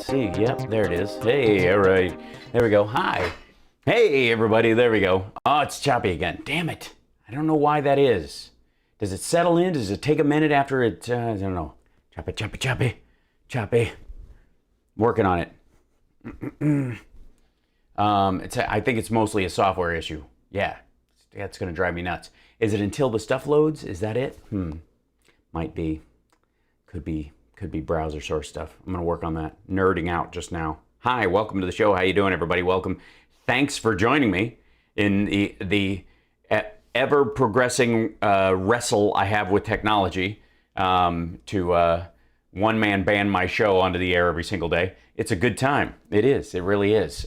see. Yep, there it is. Hey, all right. There we go. Hi. Hey, everybody. There we go. Oh, it's choppy again. Damn it. I don't know why that is. Does it settle in? Does it take a minute after it? I don't know. Choppy, choppy, choppy, choppy. Working on it. I think it's mostly a software issue. Yeah, it's going to drive me nuts. Is it until the stuff loads? Is that it? Might be. Could be browser source stuff. I'm going to work on that. Nerding out just now. Hi, welcome to the show. How you doing, everybody? Welcome. Thanks for joining me in the ever progressing wrestle I have with technology to one man band my show onto the air every single day. It's a good time. It is. It really is.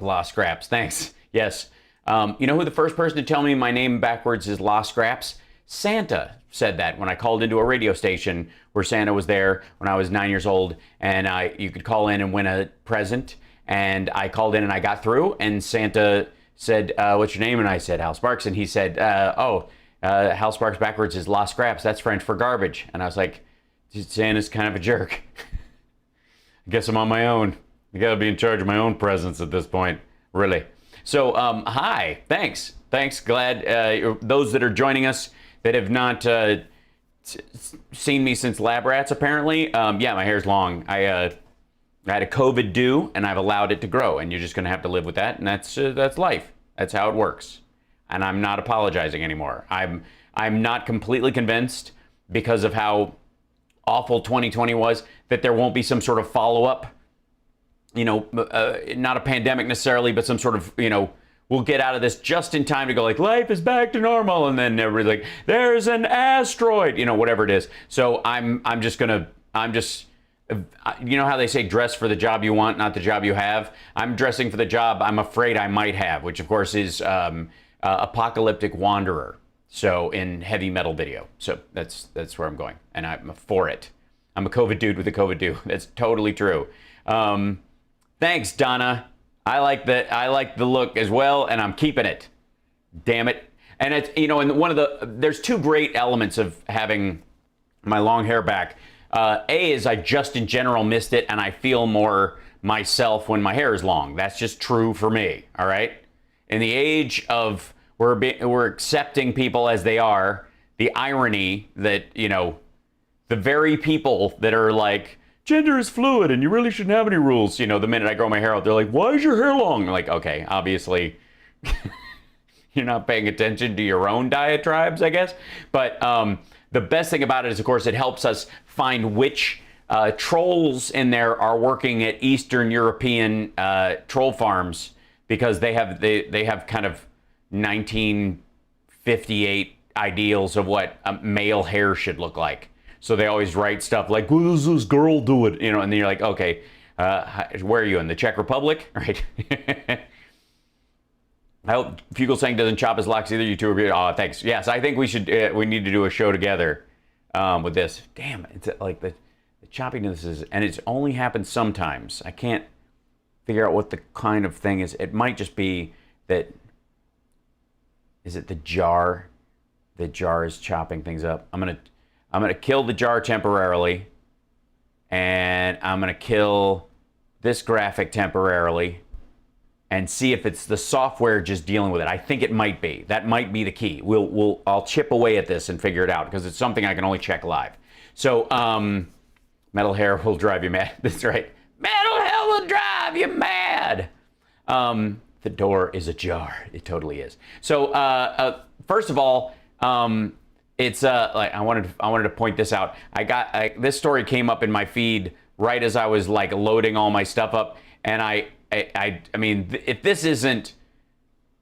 Lost Scraps. Thanks. Yes. You know who the first person to tell me my name backwards is Lost Scraps? Santa said that when I called into a radio station where Santa was there when I was 9 years old, and you could call in and win a present. And I called in and I got through, and Santa said, "What's your name?" And I said, "Hal Sparks." And he said, Hal Sparks backwards is Lost Scraps. That's French for garbage. And I was like, Santa's kind of a jerk. I guess I'm on my own. I gotta be in charge of my own presents at this point, really. So, hi, thanks. Glad those that are joining us that have not seen me since Lab Rats, apparently. Yeah, my hair's long. I had a COVID do, and I've allowed it to grow, and you're just gonna have to live with that, and that's life. That's how it works. And I'm not apologizing anymore. I'm not completely convinced, because of how awful 2020 was, that there won't be some sort of follow-up, not a pandemic necessarily, but some sort of, we'll get out of this just in time to go like, life is back to normal, and then everybody's like, there's an asteroid, whatever it is. So you know how they say dress for the job you want, not the job you have? I'm dressing for the job I'm afraid I might have, which of course is Apocalyptic Wanderer. So in heavy metal video. So that's where I'm going, and I'm for it. I'm a COVID dude with a COVID do. That's totally true. Thanks, Donna. I like the look as well, and I'm keeping it. Damn it. And it's, and there's two great elements of having my long hair back. A is I just in general missed it, and I feel more myself when my hair is long. That's just true for me. All right. In the age of we're accepting people as they are, the irony that, the very people that are like, gender is fluid and you really shouldn't have any rules. The minute I grow my hair out, they're like, why is your hair long? I'm like, okay, obviously you're not paying attention to your own diatribes, I guess. But the best thing about it is, of course, it helps us find which trolls in there are working at Eastern European troll farms, because they have kind of 1958 ideals of what a male hair should look like. So they always write stuff like, "What does this girl do it?" And then you're like, okay, where are you, in the Czech Republic? Right. I hope Fugle saying doesn't chop his locks either. You two are, oh, thanks. Yes, I think we need to do a show together with this. Damn, it's like the choppiness is, and it's only happens sometimes. I can't figure out what the kind of thing is. It might just be that, is it the jar? The jar is chopping things up. I'm gonna kill the jar temporarily, and I'm gonna kill this graphic temporarily, and see if it's the software just dealing with it. I think it might be. That might be the key. I'll chip away at this and figure it out, because it's something I can only check live. So metal hair will drive you mad. That's right. Metal hair will drive you mad. The door is ajar. It totally is. So first of all, it's like I wanted to point this out. This story came up in my feed right as I was like loading all my stuff up, and I mean, if this isn't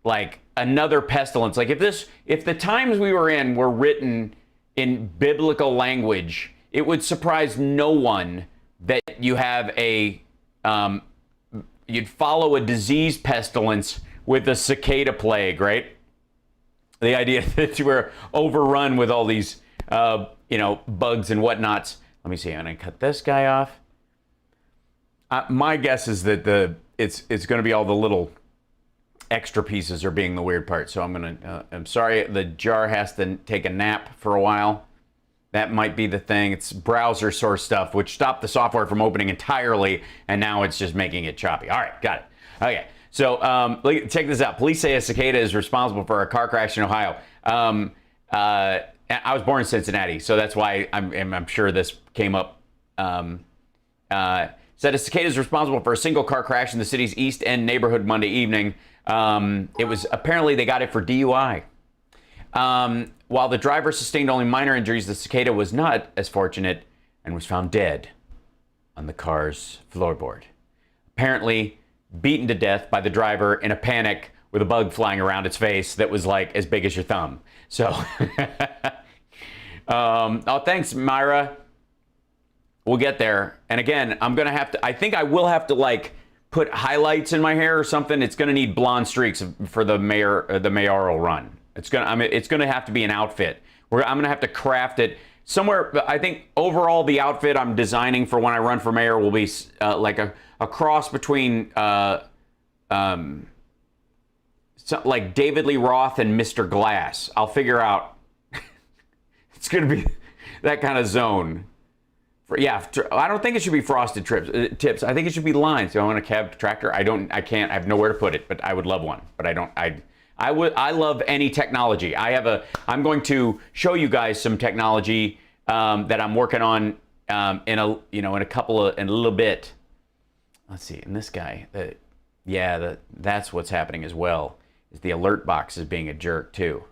like another pestilence, like if the times we were in were written in biblical language, it would surprise no one that you have you'd follow a disease pestilence with a cicada plague, right? The idea that you were overrun with all these, bugs and whatnots. Let me see. I'm gonna cut this guy off. My guess is that it's going to be all the little extra pieces are being the weird part. So I'm sorry, the jar has to take a nap for a while. That might be the thing. It's browser source stuff, which stopped the software from opening entirely, and now it's just making it choppy. All right, got it. Okay, so check this out. Police say a cicada is responsible for a car crash in Ohio. I was born in Cincinnati, so that's why I'm sure this came up. Said a cicada is responsible for a single car crash in the city's East End neighborhood Monday evening. It was apparently they got it for DUI. While the driver sustained only minor injuries, the cicada was not as fortunate and was found dead on the car's floorboard. Apparently beaten to death by the driver in a panic with a bug flying around its face that was like as big as your thumb. So, oh, thanks, Myra. We'll get there. And again, I'm going to have to, I think I will have to like put highlights in my hair or something. It's going to need blonde streaks for the mayoral run. It's going to have to be an outfit. I'm going to have to craft it somewhere. I think overall the outfit I'm designing for when I run for mayor will be like a cross between like David Lee Roth and Mr. Glass. I'll figure out. It's going to be that kind of zone. Yeah, I don't think it should be frosted tips. I think it should be lines. I want a cab tractor. I can't. I have nowhere to put it, but I would love one. But I don't. I love any technology. I'm going to show you guys some technology that I'm working on in a little bit. Let's see. And this guy, that's what's happening as well. Is the alert box is being a jerk too.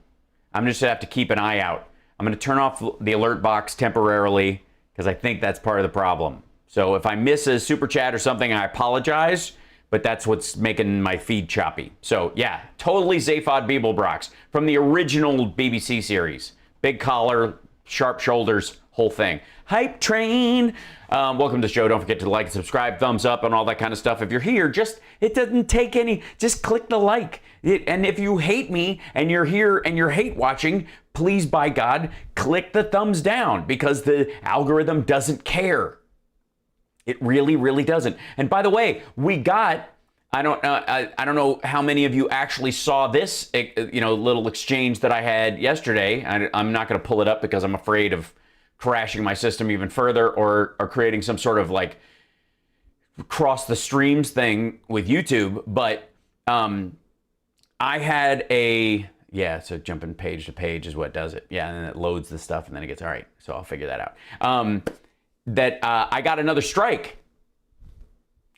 I'm just gonna have to keep an eye out. I'm gonna turn off the alert box temporarily because I think that's part of the problem. So if I miss a super chat or something, I apologize. But that's what's making my feed choppy. So yeah, totally Zaphod Beeblebrox from the original BBC series. Big collar, sharp shoulders, whole thing. Hype train. Welcome to the show. Don't forget to like and subscribe, thumbs up, and all that kind of stuff. If you're here, it doesn't take any. Just click the like. And if you hate me and you're here and you're hate watching, please, by God, click the thumbs down because the algorithm doesn't care. It really, really doesn't. And by the way, we got, I don't know how many of you actually saw this, little exchange that I had yesterday. I'm not going to pull it up because I'm afraid of crashing my system even further or creating some sort of like cross the streams thing with YouTube. But I had so jumping page to page is what does it. Yeah, and then it loads the stuff and then it gets, all right, so I'll figure that out. I got another strike.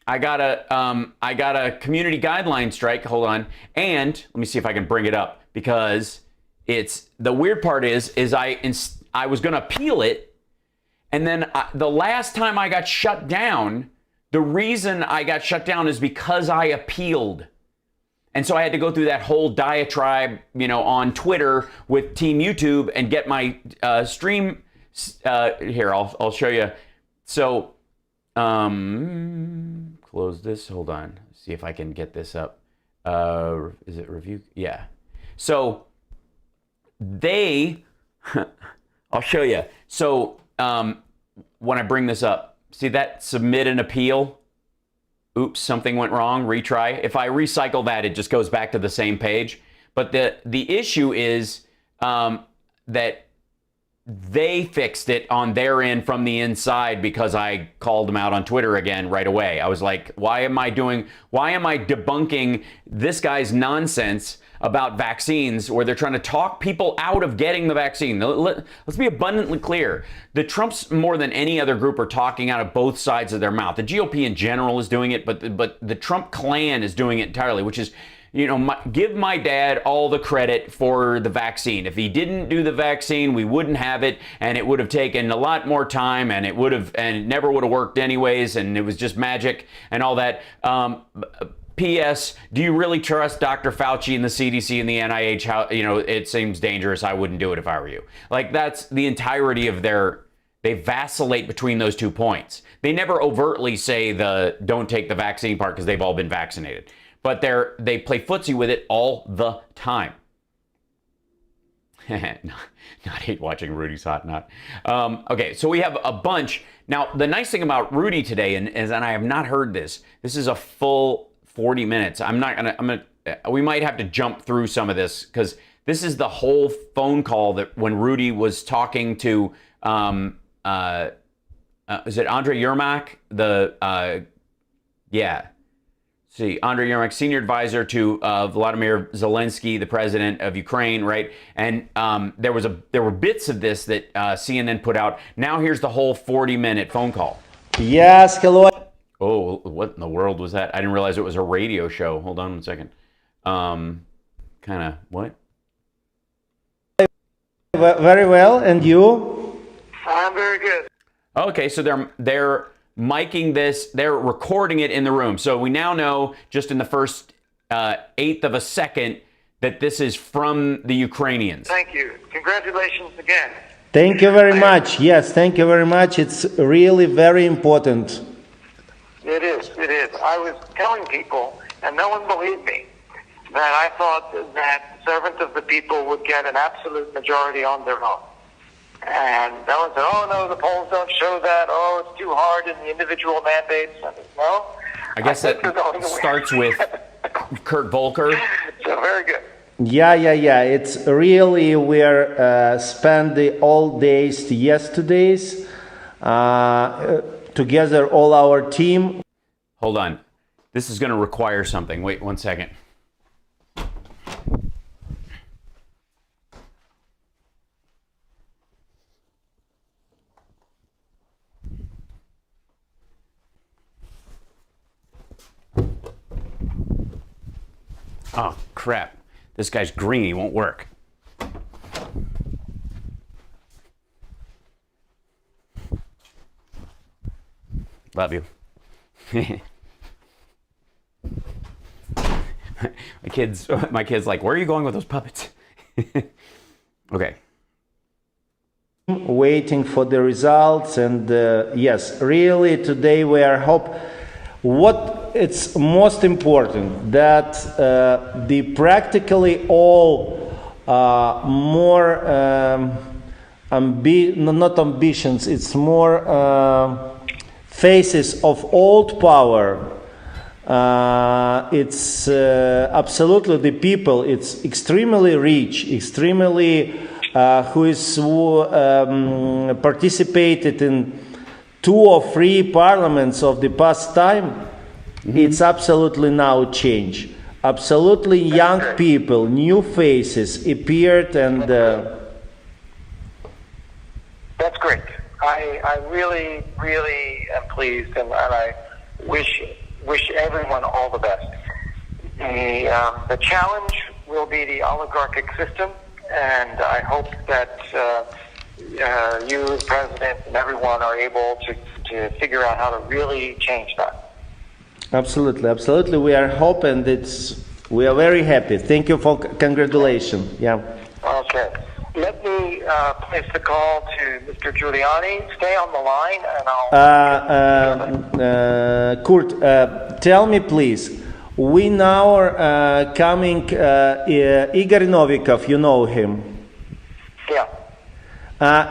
I got a community guideline strike. Hold on, and let me see if I can bring it up because it's the weird part is I was going to appeal it, and then the last time I got shut down, the reason I got shut down is because I appealed, and so I had to go through that whole diatribe, on Twitter with Team YouTube and get my stream. Here, I'll show you. So, close this. Hold on. See if I can get this up. Is it review? Yeah. So, I'll show you. So, when I bring this up, see that submit an appeal? Oops, something went wrong. Retry. If I recycle that, it just goes back to the same page. But the issue is that they fixed it on their end from the inside because I called them out on Twitter again right away. I was like, why am I debunking this guy's nonsense about vaccines where they're trying to talk people out of getting the vaccine? Let's be abundantly clear. The Trumps, more than any other group, are talking out of both sides of their mouth. The GOP in general is doing it, but the Trump clan is doing it entirely, which is, give my dad all the credit for the vaccine. If he didn't do the vaccine, we wouldn't have it, and it would have taken a lot more time, and it never would have worked anyways, and it was just magic and all that. P.S. Do you really trust Dr. Fauci and the CDC and the NIH? How, it seems dangerous. I wouldn't do it if I were you. Like, that's the entirety of they vacillate between those 2 points. They never overtly say don't take the vaccine part because they've all been vaccinated. But they play footsie with it all the time. Not hate watching Rudy's Hot Knot. Okay, so we have a bunch. Now, the nice thing about Rudy today, and I have not heard this. This is a full 40 minutes. We might have to jump through some of this because this is the whole phone call that when Rudy was talking to Is it Andrei Yermak? See, Andrei Yermak, senior advisor to Vladimir Zelensky, the president of Ukraine, right? And there were bits of this that CNN put out. Now here's the whole 40-minute phone call. Yes, hello. Oh, what in the world was that? I didn't realize it was a radio show. Hold on one second. Kind of what? Very well, and you? I'm very good. Okay, so they're miking this, they're recording it in the room. So we now know, just in the first eighth of a second, that this is from the Ukrainians. Thank you. Congratulations again. Thank you very much. Yes, thank you very much. It's really very important. It is. It is. I was telling people, and no one believed me, that I thought that servants of the people would get an absolute majority on their own. And no one said, oh, no, the polls don't show that. Oh, it's too hard in the individual mandates. I said, no. I guess that starts with Kurt Volker. So very good. Yeah. It's really, we're spend the all days to yesterdays together, all our team. Hold on. This is going to require something. Wait 1 second. Oh, crap. This guy's green. He won't work. Love you. My kid's like, where are you going with those puppets? Okay. Waiting for the results, and yes, really today we are what it's most important that the practically all more not ambitions, it's more faces of old power. It's absolutely the people. It's extremely rich, extremely who participated in 2 or 3 parliaments of the past time. Mm-hmm. It's absolutely now change. Absolutely young people, new faces appeared, and that's great. I really, really am pleased, and I wish everyone all the best. The challenge will be the oligarchic system, and I hope that you, as president, and everyone are able to figure out how to really change that. Absolutely. We are hoping we are very happy. Thank you for congratulations. Yeah. Okay. Let me place the call to Mr. Giuliani. Stay on the line, and I'll... Kurt, tell me please, we now are coming, Igor Novikov, you know him. Yeah.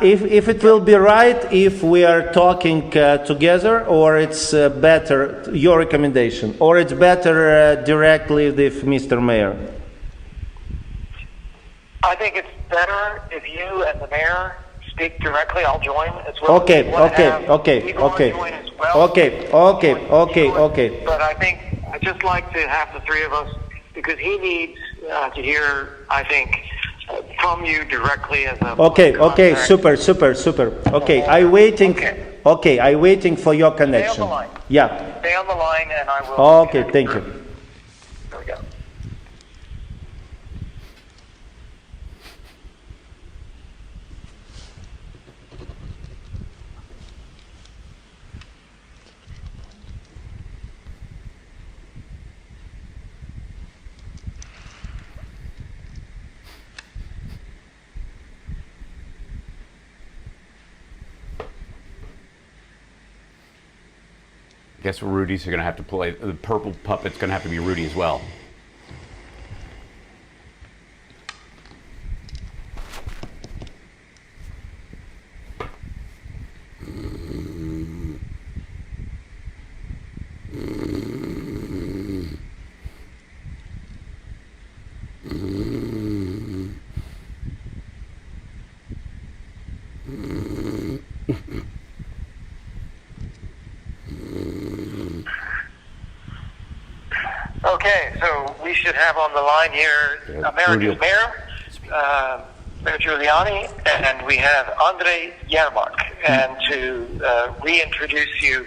If it will be right if we are talking together, or it's better, your recommendation, or it's better directly with Mr. Mayor? I think it's better if you and the mayor speak directly. I'll join as well. Okay. Join as well. Okay. But I think I'd just like to have the 3 of us, because he needs to hear, I think, from you directly as a... Okay, super. Okay, I'm waiting. Okay, I'm waiting for your connection. Stay on the line. Yeah. Stay on the line, and I will... Okay, thank you. There we go. I guess Rudy's going to have to play. The purple puppet's going to have to be Rudy as well. Okay, so we should have on the line here America's mayor, Mayor Giuliani, and we have Yermak. And to reintroduce you,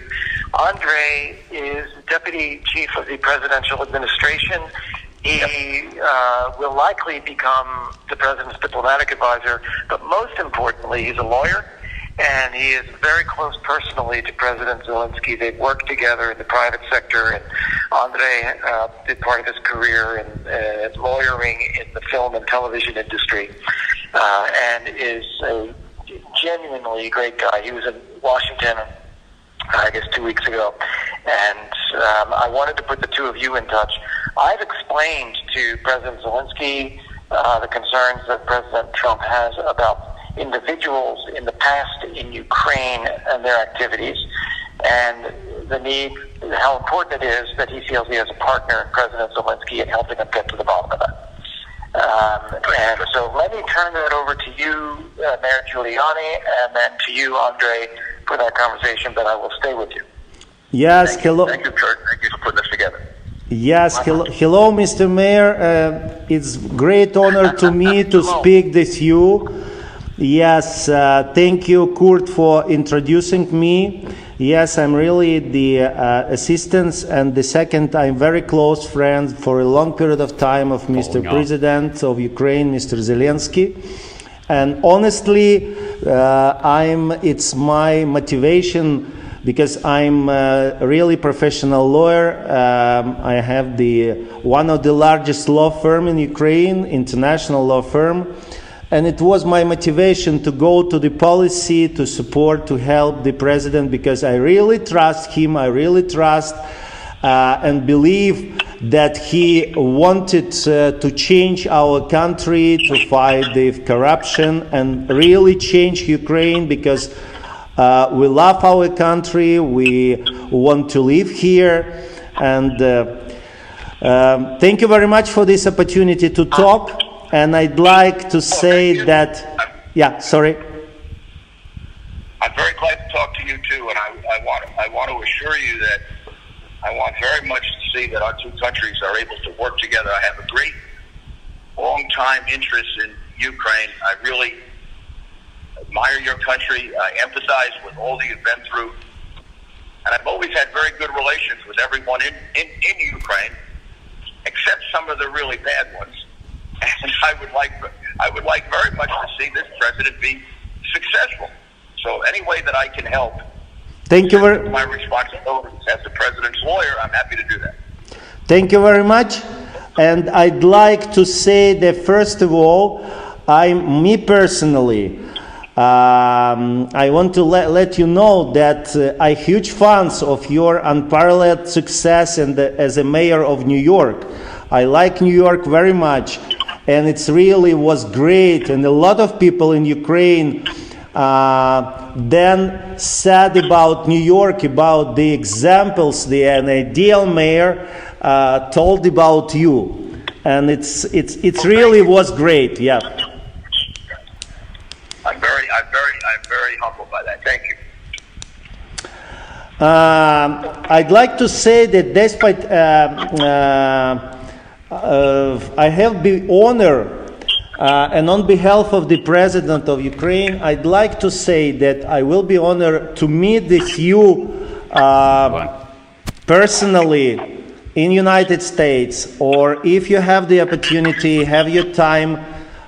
Andre is Deputy Chief of the Presidential Administration. He will likely become the President's diplomatic advisor, but most importantly, he's a lawyer. And he is very close personally to President Zelensky. They've worked together in the private sector, and Andre did part of his career in lawyering in the film and television industry, and is a genuinely great guy. He was in Washington, I guess 2 weeks ago, and I wanted to put the two of you in touch. I've explained to President Zelensky the concerns that President Trump has about individuals in the past in Ukraine and their activities, and the need, how important it is that he feels he has a partner in President Zelensky in helping him get to the bottom of that. And so let me turn that over to you, Mayor Giuliani, and then to you, Andre, for that conversation, but I will stay with you. Yes, hello. Thank you, Kurt. Thank you for putting this together. Yes, hello, Mr. Mayor. It's great honor to me to speak with you. Yes, thank you, Kurt, for introducing me. Yes, I'm really the assistant, and the second, I'm very close friend for a long period of time of Mr. President of Ukraine, Mr. Zelensky. And honestly, it's my motivation because I'm a really professional lawyer. I have one of the largest law firm in Ukraine, international law firm. And it was my motivation to go to the policy, to support, to help the president, because I really trust him. I really trust and believe that he wanted to change our country, to fight the corruption and really change Ukraine, because we love our country, we want to live here. And thank you very much for this opportunity to talk. And I'd like to say that, yeah, sorry. I'm very glad to talk to you too, and I want to assure you that I want very much to see that our two countries are able to work together. I have a great long-time interest in Ukraine. I really admire your country. I empathize with all that you've been through, and I've always had very good relations with everyone in Ukraine, except some of the really bad ones. And I would like very much to see this president be successful. So any way that I can help, thank you very my responsibilities as the president's lawyer, I'm happy to do that. Thank you very much. And I'd like to say that first of all, me personally, I want to let you know that I'm huge fans of your unparalleled success and as a mayor of New York. I like New York very much. And it really was great, and a lot of people in Ukraine then said about New York, about the examples, an ideal mayor told about you, and it really was great. Yeah. I'm very humbled by that. Thank you. I'd like to say that despite I have the honor, and on behalf of the President of Ukraine, I'd like to say that I will be honored to meet with you personally in United States, or if you have the opportunity, have your time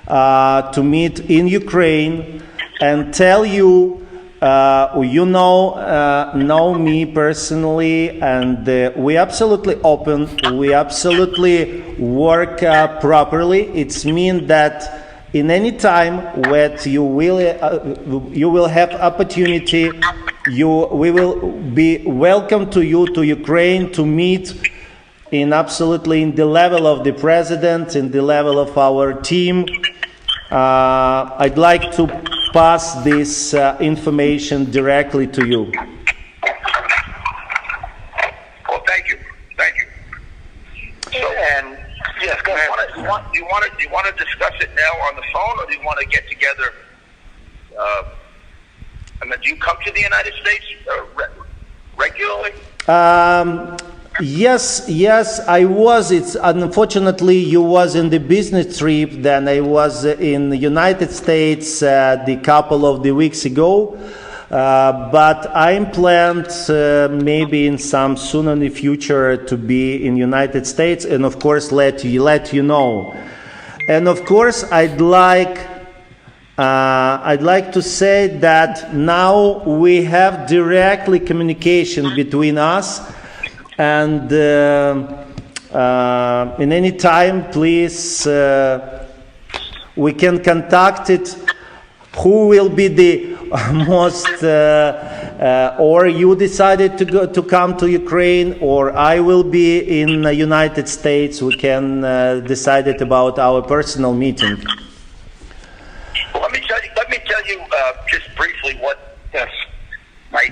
to meet in Ukraine and tell you, you know me personally, and we absolutely open, we absolutely work properly. It's mean that in any time when you will have opportunity, we will be welcome to you to Ukraine to meet in the level of the president, in the level of our team. I'd like to pass this information directly to you. Well, thank you. So, And yes, go ahead. Do you want to discuss it now on the phone, or do you want to get together? Do you come to the United States regularly? Yes, I was. It's unfortunately you was in the business trip. Then I was in the United States the couple of the weeks ago. But I'm planned maybe in some soon in the future to be in United States, and of course let you know. And of course I'd like to say that now we have directly communication between us, and in any time, please, we can contact it. Who will be the most, or you decided to come to Ukraine, or I will be in the United States. We can decide it about our personal meeting. Well, let me tell you just briefly what my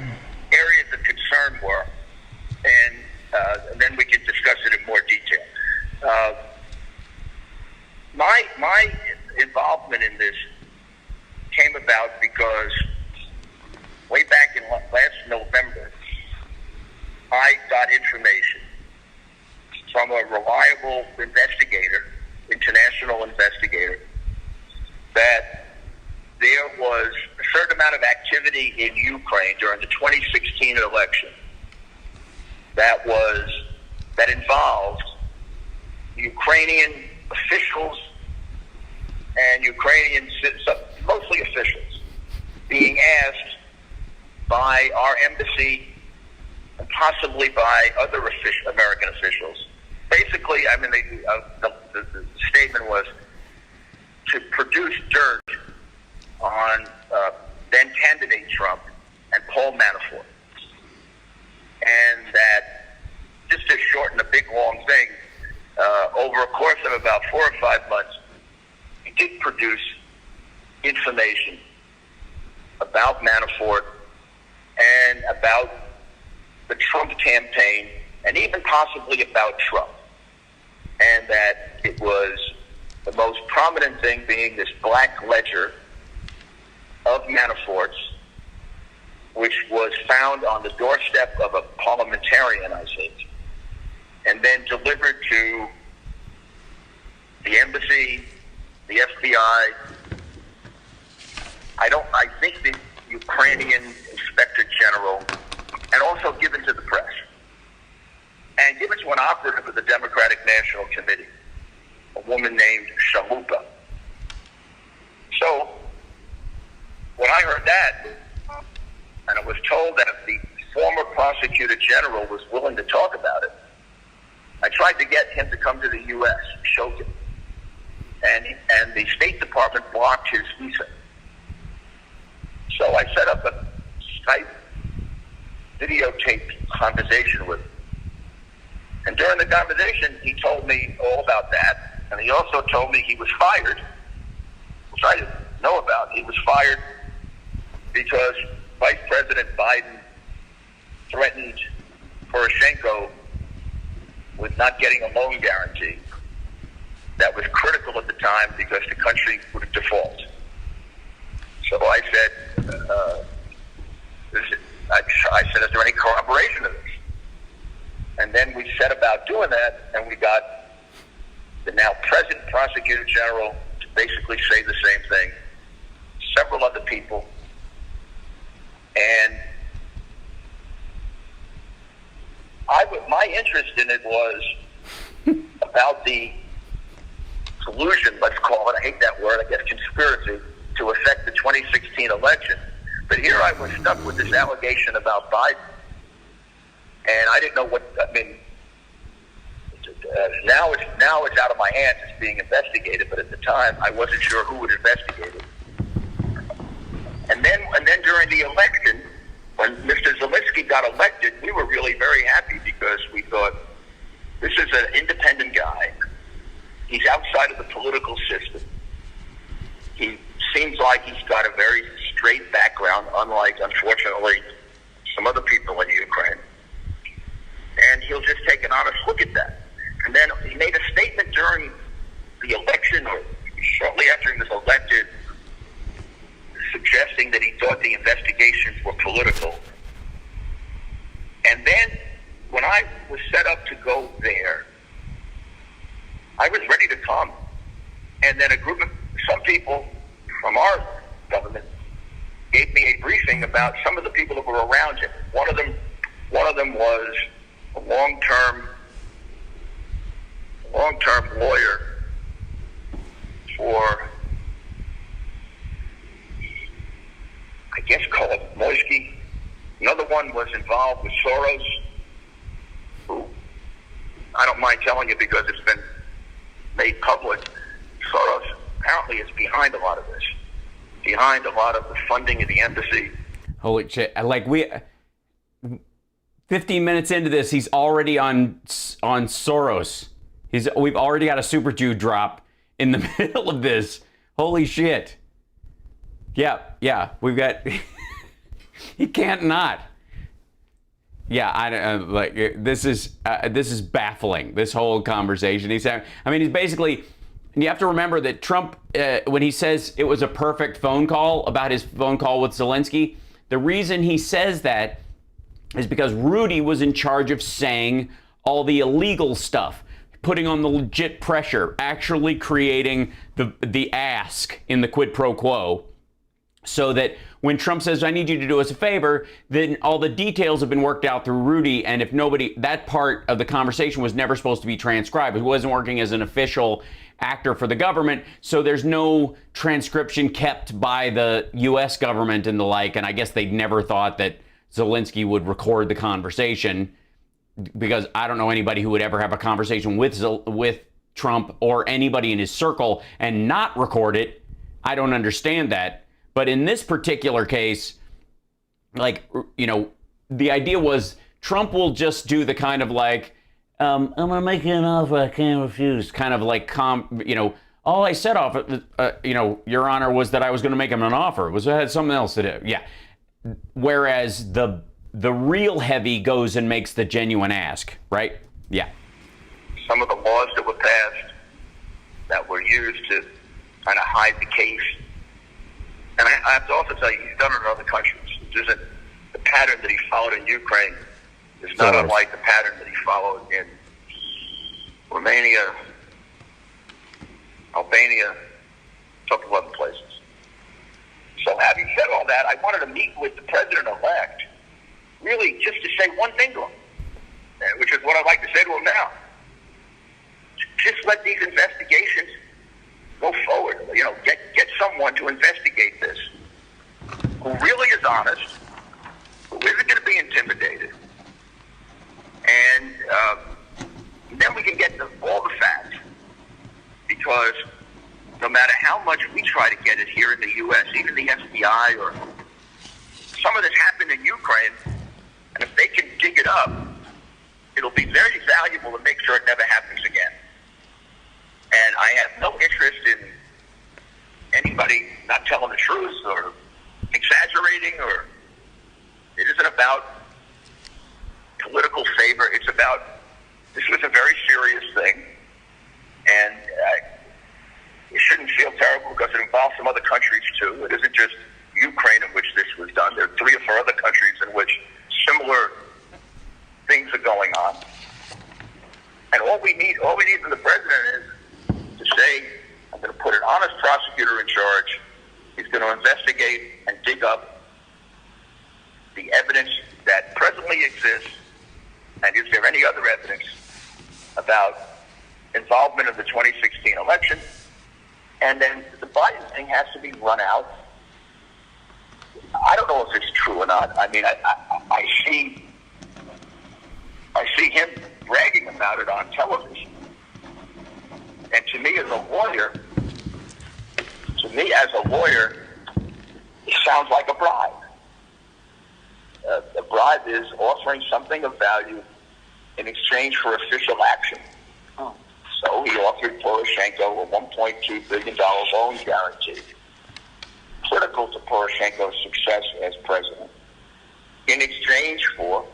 areas of concern were, and then we can discuss it in more detail. My involvement in this came about because way back in last November, I got information from a reliable investigator, international investigator, that there was a certain amount of activity in Ukraine during the 2016 election that involved Ukrainian officials and Ukrainian, mostly officials, being asked by our embassy and possibly by other American officials. Basically, I mean, the statement was to produce dirt on then candidate Trump and Paul Manafort. And that, just to shorten a big long thing, over a course of about 4 or 5 months, he did produce information about Manafort and about the Trump campaign and even possibly about Trump. And that it was the most prominent thing being this black ledger of Manafort's, which was found on the doorstep of a parliamentarian, I think, and then delivered to the embassy, the FBI, I think the Ukrainian Inspector General, and also given to the press, and given to an operative of the Democratic National Committee, a woman named Shalupa. So, when I heard that, and I was told that the former prosecutor general was willing to talk about it, I tried to get him to come to the U.S., showed him. And the State Department blocked his visa. So I set up a Skype videotape conversation with him. And during the conversation, he told me all about that. And he also told me he was fired, which I didn't know about. He was fired because Vice President Biden threatened Poroshenko with not getting a loan guarantee that was critical at the time because the country would default. So I said, is there any corroboration of this? And then we set about doing that, and we got the now present prosecutor general to basically say the same thing, several other people, and my interest in it was about the collusion, let's call it, I hate that word, I guess conspiracy, to affect the 2016 election. But here I was stuck with this allegation about Biden. And I didn't know what, I mean, now it's out of my hands, it's being investigated, but at the time I wasn't sure who would investigate it. And then during the election, when Mr. Zelensky got elected, we were really very happy because we thought, this is an independent guy. He's outside of the political system. He seems like he's got a very straight background, unlike, unfortunately, some other people in Ukraine. And he'll just take an honest look at that. And then he made a statement during the election, or shortly after he was elected, suggesting that he thought the investigations were political. And then when I was set up to go there, I was ready to come. And then some people from our government gave me a briefing about some of the people that were around him. One of them was a long-term lawyer for, I guess, called Moisky. Another one was involved with Soros, who I don't mind telling you because it's been made public. Soros apparently is behind a lot of this, behind a lot of the funding of the embassy. Holy shit. 15 minutes into this, he's already on Soros. We've already got a Super Jew drop in the middle of this. Holy shit. Yeah, we've got... He can't not. Yeah, this is baffling. This whole conversation he's having. I mean, he's basically. You have to remember that Trump, when he says it was a perfect phone call about his phone call with Zelensky, the reason he says that is because Rudy was in charge of saying all the illegal stuff, putting on the legit pressure, actually creating the ask in the quid pro quo, so that when Trump says, I need you to do us a favor, then all the details have been worked out through Rudy. And if that part of the conversation was never supposed to be transcribed. He wasn't working as an official actor for the government. So there's no transcription kept by the U.S. government and the like. And I guess they never thought that Zelensky would record the conversation, because I don't know anybody who would ever have a conversation with Trump or anybody in his circle and not record it. I don't understand that. But in this particular case, the idea was Trump will just do the kind of I'm going to make you an offer I can't refuse, kind of all I said Your Honor, was that I was going to make him an offer. I had something else to do. Yeah. Whereas the real heavy goes and makes the genuine ask, right? Yeah. Some of the laws that were passed that were used to kind of hide the case. And I have to also tell you, he's done it in other countries. The pattern that he followed in Ukraine is not unlike the pattern that he followed in Romania, Albania, a couple of other places. So having said all that, I wanted to meet with the president-elect, really just to say one thing to him, which is what I'd like to say to him now. Just let these investigations go forward. Get someone to investigate this who really is honest, who isn't going to be intimidated, and then we can get all the facts. Because no matter how much we try to get it here in the U.S., even the FBI or some of this happened in Ukraine, and if they can dig it up, it'll be very valuable to make sure it never happens again. And I have no interest in anybody not telling the truth or exaggerating, or it isn't about political favor. It's about, this was a very serious thing, and you shouldn't feel terrible because it involves some other countries too. It isn't just Ukraine in which this was done. There are 3 or 4 other countries in which similar things are going on. And all we need from the president is to say, I'm going to put an honest prosecutor in charge. He's going to investigate and dig up the evidence that presently exists, and is there any other evidence about involvement of the 2016 election. And then the Biden thing has to be run out. I don't know if it's true or not. I mean, I see him bragging about it on television. And to me as a lawyer, it sounds like a bribe. A bribe is offering something of value in exchange for official action. So he offered Poroshenko a $1.2 billion loan guarantee, critical to Poroshenko's success as president, in exchange for...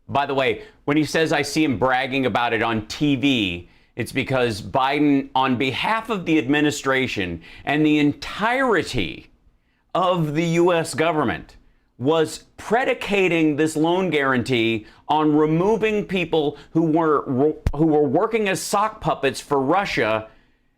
By the way, when he says I see him bragging about it on TV, it's because Biden, on behalf of the administration and the entirety of the U.S. government, was predicating this loan guarantee on removing people who were working as sock puppets for Russia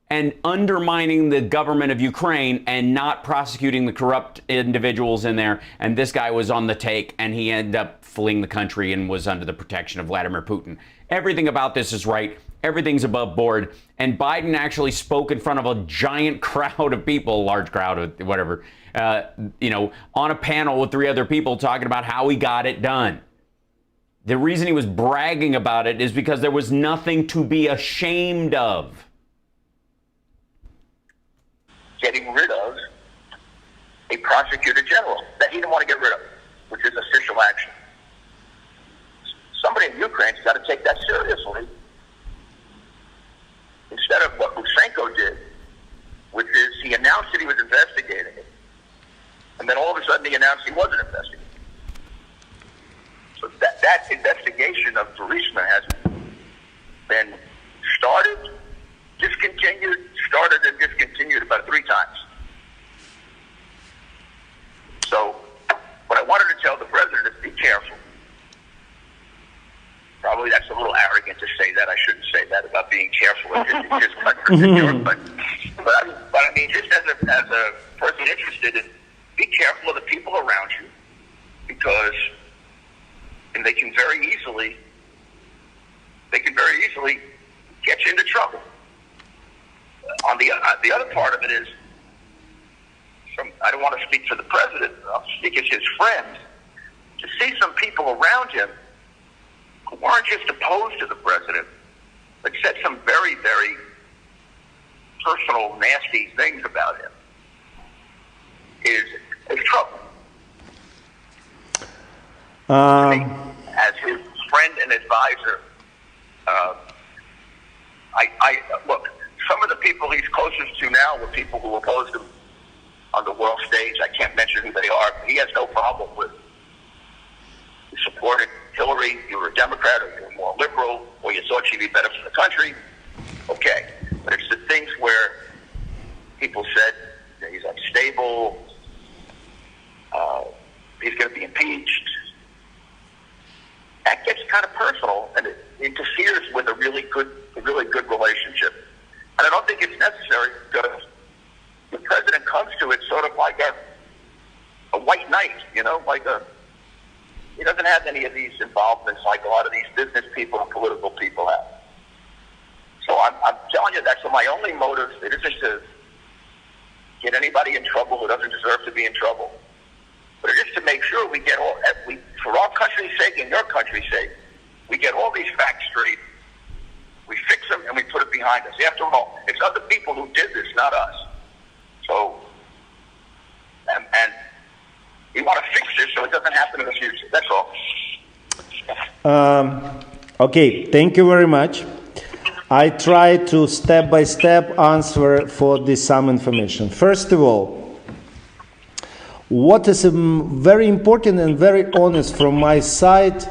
and undermining the government of Ukraine and not prosecuting the corrupt individuals in there. And this guy was on the take, and he ended up fleeing the country and was under the protection of Vladimir Putin. Everything about this is right. Everything's above board. And Biden actually spoke in front of a giant crowd of people, large crowd of whatever, on a panel with 3 other people talking about how he got it done. The reason he was bragging about it is because there was nothing to be ashamed of. Getting rid of a prosecutor general that he didn't want to get rid of, which is official action. Somebody in Ukraine's got to take that seriously instead of what Lukashenko did, which is he announced that he was investigating it, and then all of a sudden he announced he wasn't investigating. So that investigation of Burisma has been started, discontinued, started and discontinued about 3 times. So what I wanted to tell the president is be careful. Probably that's a little arrogant to say that. I shouldn't say that about being careful in his country. but I mean, just as a person interested in, be careful of the people around you, because they can very easily get you into trouble. On the other part of it is, I don't want to speak for the president, I'll speak as his friend, to see some people around him who weren't just opposed to the president, but said some very, very personal, nasty things about him, is trouble. As his friend and advisor, I look, some of the people he's closest to now were people who opposed him on the world stage. I can't mention who they are. He has no problem with supporting Hillary. You were a Democrat, or you were more liberal, or you thought she'd be better for the country. Okay. But it's the things where people said that he's unstable, he's going to be impeached. That gets kind of personal, and it interferes with a really good relationship. And I don't think it's necessary, because the president comes to it sort of like a white knight, he doesn't have any of these involvements like a lot of these business people and political people have. So I'm telling you, that's my only motive. It isn't to get anybody in trouble who doesn't deserve to be in trouble, but it is to make sure we get for our country's sake and your country's sake, we get all these facts straight, we fix them, and we put it behind us. After all, it's other people who did this, not us. So, and we want to fix this so it doesn't happen in the future. That's all. Okay, thank you very much. I try to step by step answer for this some information. First of all, what is very important and very honest from my side,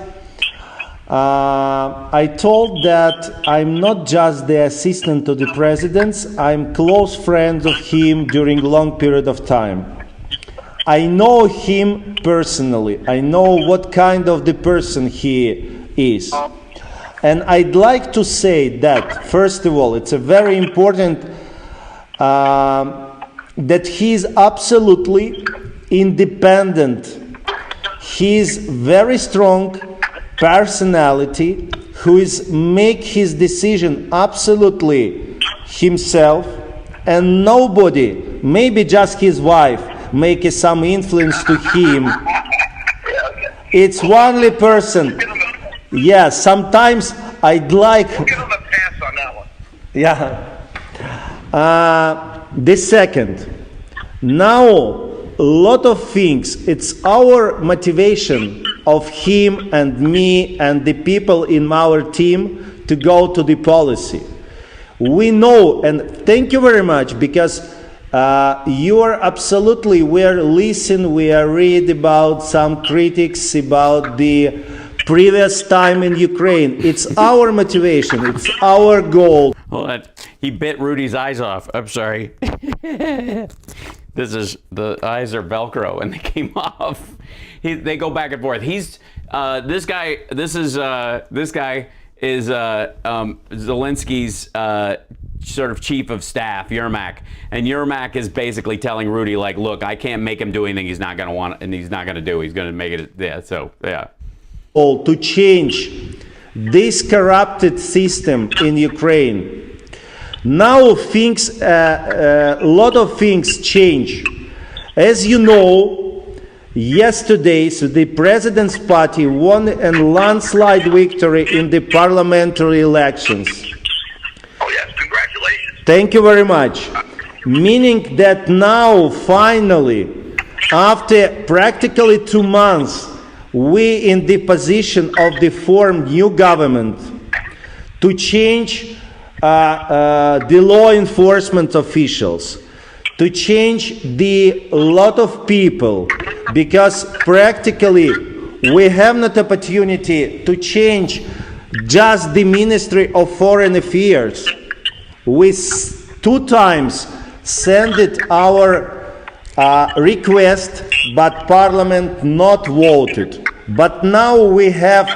I told that I'm not just the assistant to the president, I'm close friend of him during long period of time. I know him personally. I know what kind of the person he is. And I'd like to say that, first of all, it's a very important that he is absolutely independent. He is very strong personality who is make his decision absolutely himself, and nobody, maybe just his wife, make some influence to him. It's only person. Yeah, sometimes I'd like. We'll give him a pass on that one. Yeah. The second, now a lot of things. It's our motivation of him and me and the people in our team to go to the policy. We know, and thank you very much, because you are absolutely, we are listen, we are read about some critics about the previous time in Ukraine. It's our motivation, it's our goal. Hold on. He bit Rudy's eyes off. I'm sorry. The eyes are Velcro and they came off. they go back and forth. He's this guy. This guy is Zelensky's sort of chief of staff, Yermak, and Yermak is basically telling Rudy, like, look, I can't make him do anything he's not going to want, and he's not going to do. He's going to make it. Yeah. So yeah. To change this corrupted system in Ukraine. Now things, a lot of things change. As you know, yesterday, so the president's party won a landslide victory in the parliamentary elections. Oh yes, congratulations. Thank you very much. Meaning that now, finally, after practically 2 months, we in the position of the form new government to change the law enforcement officials, to change the lot of people, because practically we have not opportunity to change just the Ministry of Foreign Affairs. We 2 times sent it our request, but Parliament not voted. But now we have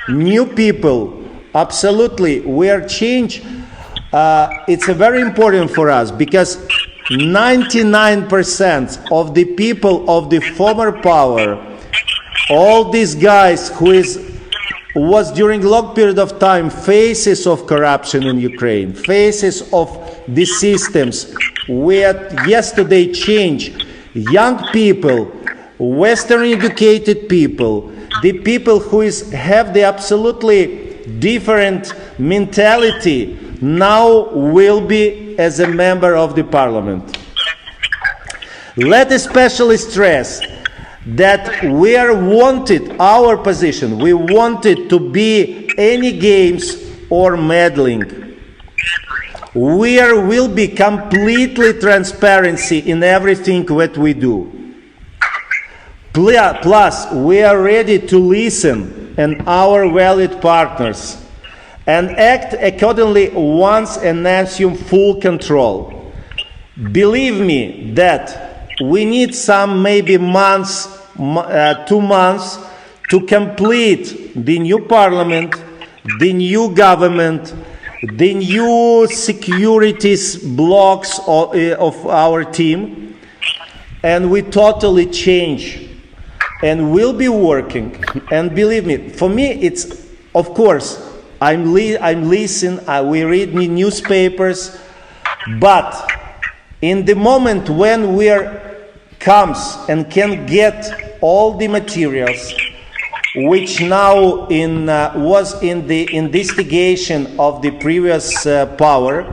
new people. Absolutely, we are change. It's very important for us because 99% of the people of the former power, all these guys who was during long period of time faces of corruption in Ukraine, faces of the systems, we had yesterday changed. Young people, Western educated people, the people who have the absolutely different mentality, now will be as a member of the parliament. Let especially stress that we are wanted, our position, we wanted to be any games or meddling. Will be completely transparency in everything that we do. Plus, we are ready to listen and our valid partners and act accordingly once and assume full control. Believe me that we need some maybe months, 2 months to complete the new parliament, the new government, the new securities blocks of our team, and we totally change and will be working. And believe me, for me, it's, of course, I'm listening, we read the newspapers, but in the moment when comes and can get all the materials, which now was in the investigation of the previous power,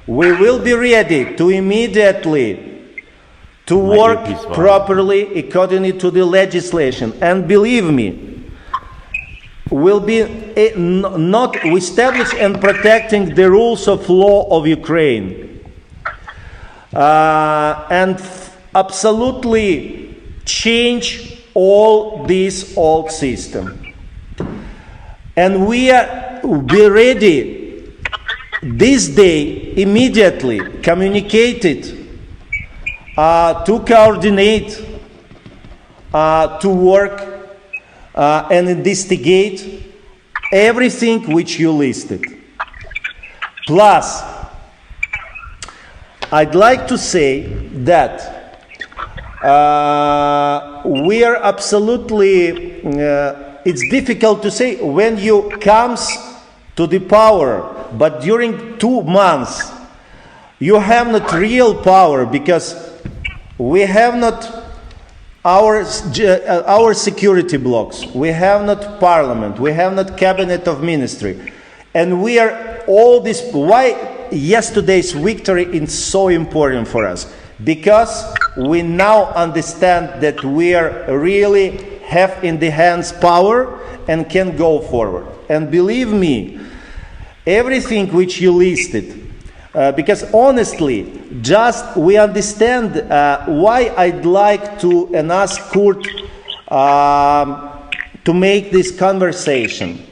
we will be ready to immediately to work properly according to the legislation. And believe me, will be not establish and protecting the rules of law of Ukraine, and absolutely change all this old system. And we be ready this day immediately communicated to coordinate, to work and investigate everything which you listed. Plus, I'd like to say that we are absolutely, it's difficult to say when you comes to the power, but during 2 months you have not real power because we have not our security blocks, we have not parliament, we have not cabinet of ministry, and we are all this. Why yesterday's victory is so important for us? Because we now understand that we are really have in the hands power and can go forward. And believe me, everything which you listed, because honestly, just we understand why I'd like to and ask Kurt to make this conversation,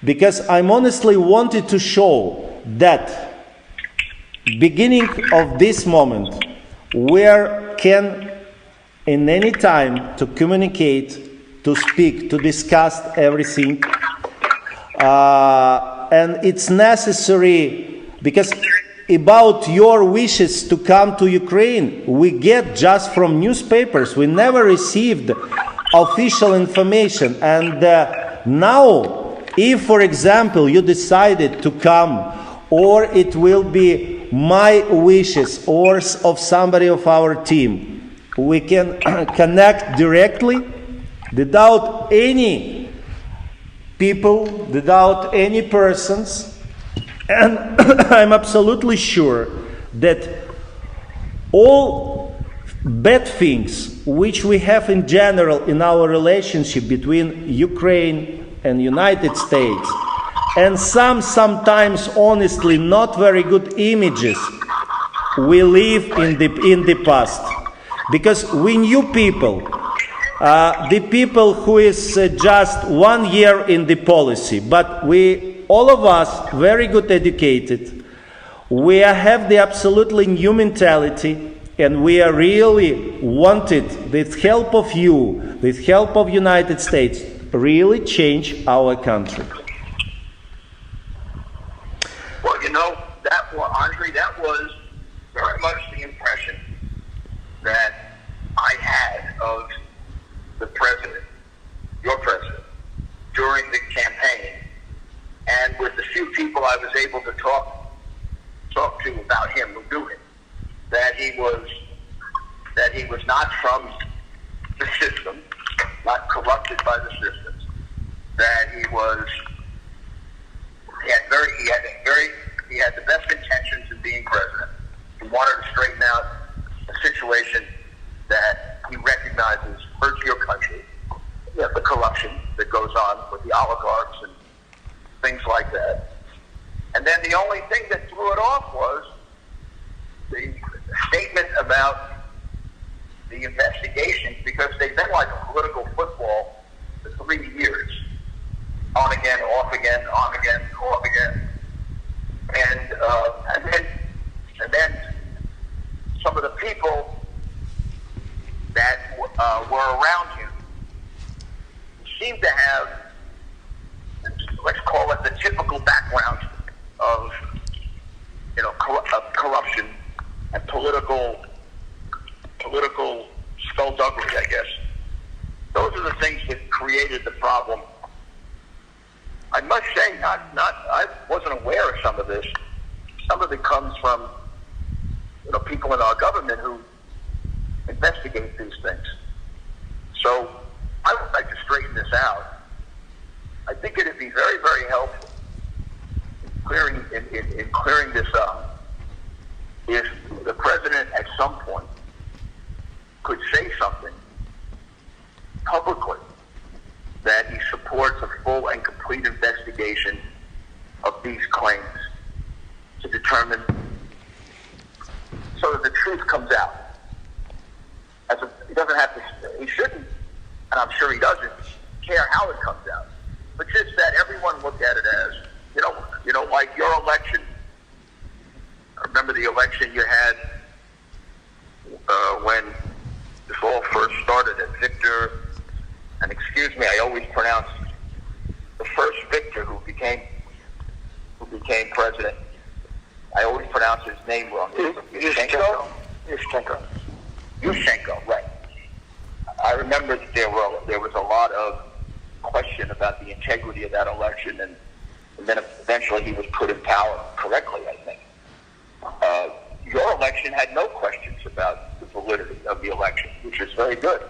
because I'm honestly wanted to show that beginning of this moment, where can in any time to communicate to speak, to discuss everything. And it's necessary because about your wishes to come to Ukraine, we get just from newspapers. We never received official information. And now, if, for example, you decided to come, or it will be my wishes or of somebody of our team, we can connect directly without any people, without any persons. And I'm absolutely sure that all bad things which we have in general in our relationship between Ukraine and United States, and sometimes honestly not very good images, we live in the past. Because we knew people, the people who is just 1 year in the policy, but we, all of us, very good educated, we have the absolutely new mentality, and we are really wanted, with help of you, with help of United States, really change our country. Well, you know, Andre, that was very much the impression that I had of the president, your president, during the campaign, and with the few people I was able to talk to about him who knew him, that he was not from the system, not corrupted by the systems, that he had the best intentions in being president. He wanted to straighten out a situation that he recognizes hurts your country, the corruption that goes on with the oligarchs and things like that. And then the only thing that threw it off was the statement about the investigations, because they've been like a political football for 3 years. On again, off again, on again, off again. And then some of the people that were around him seemed to have, let's call it, the typical background of, of corruption and political skullduggery, I guess. Those are the things that created the problem. I must say, I wasn't aware of some of this. Some of it comes from, people in our government who investigate these things. So I would like to straighten this out. I think it would be very, very helpful in clearing this up if the president at some point could say something publicly that he supports a full and complete investigation of these claims to determine, so that the truth comes out. He doesn't have to, he shouldn't, and I'm sure he doesn't care how it comes out, but just that everyone look at it as, like your election. I remember the election you had when this all first started at Victor, and excuse me, I always pronounce the first Victor who became president. I always pronounce his name wrong. Yushchenko, right. I remember that there was a lot of question about the integrity of that election, and then eventually he was put in power correctly, I think. Your election had no questions about the validity of the election, which is very good.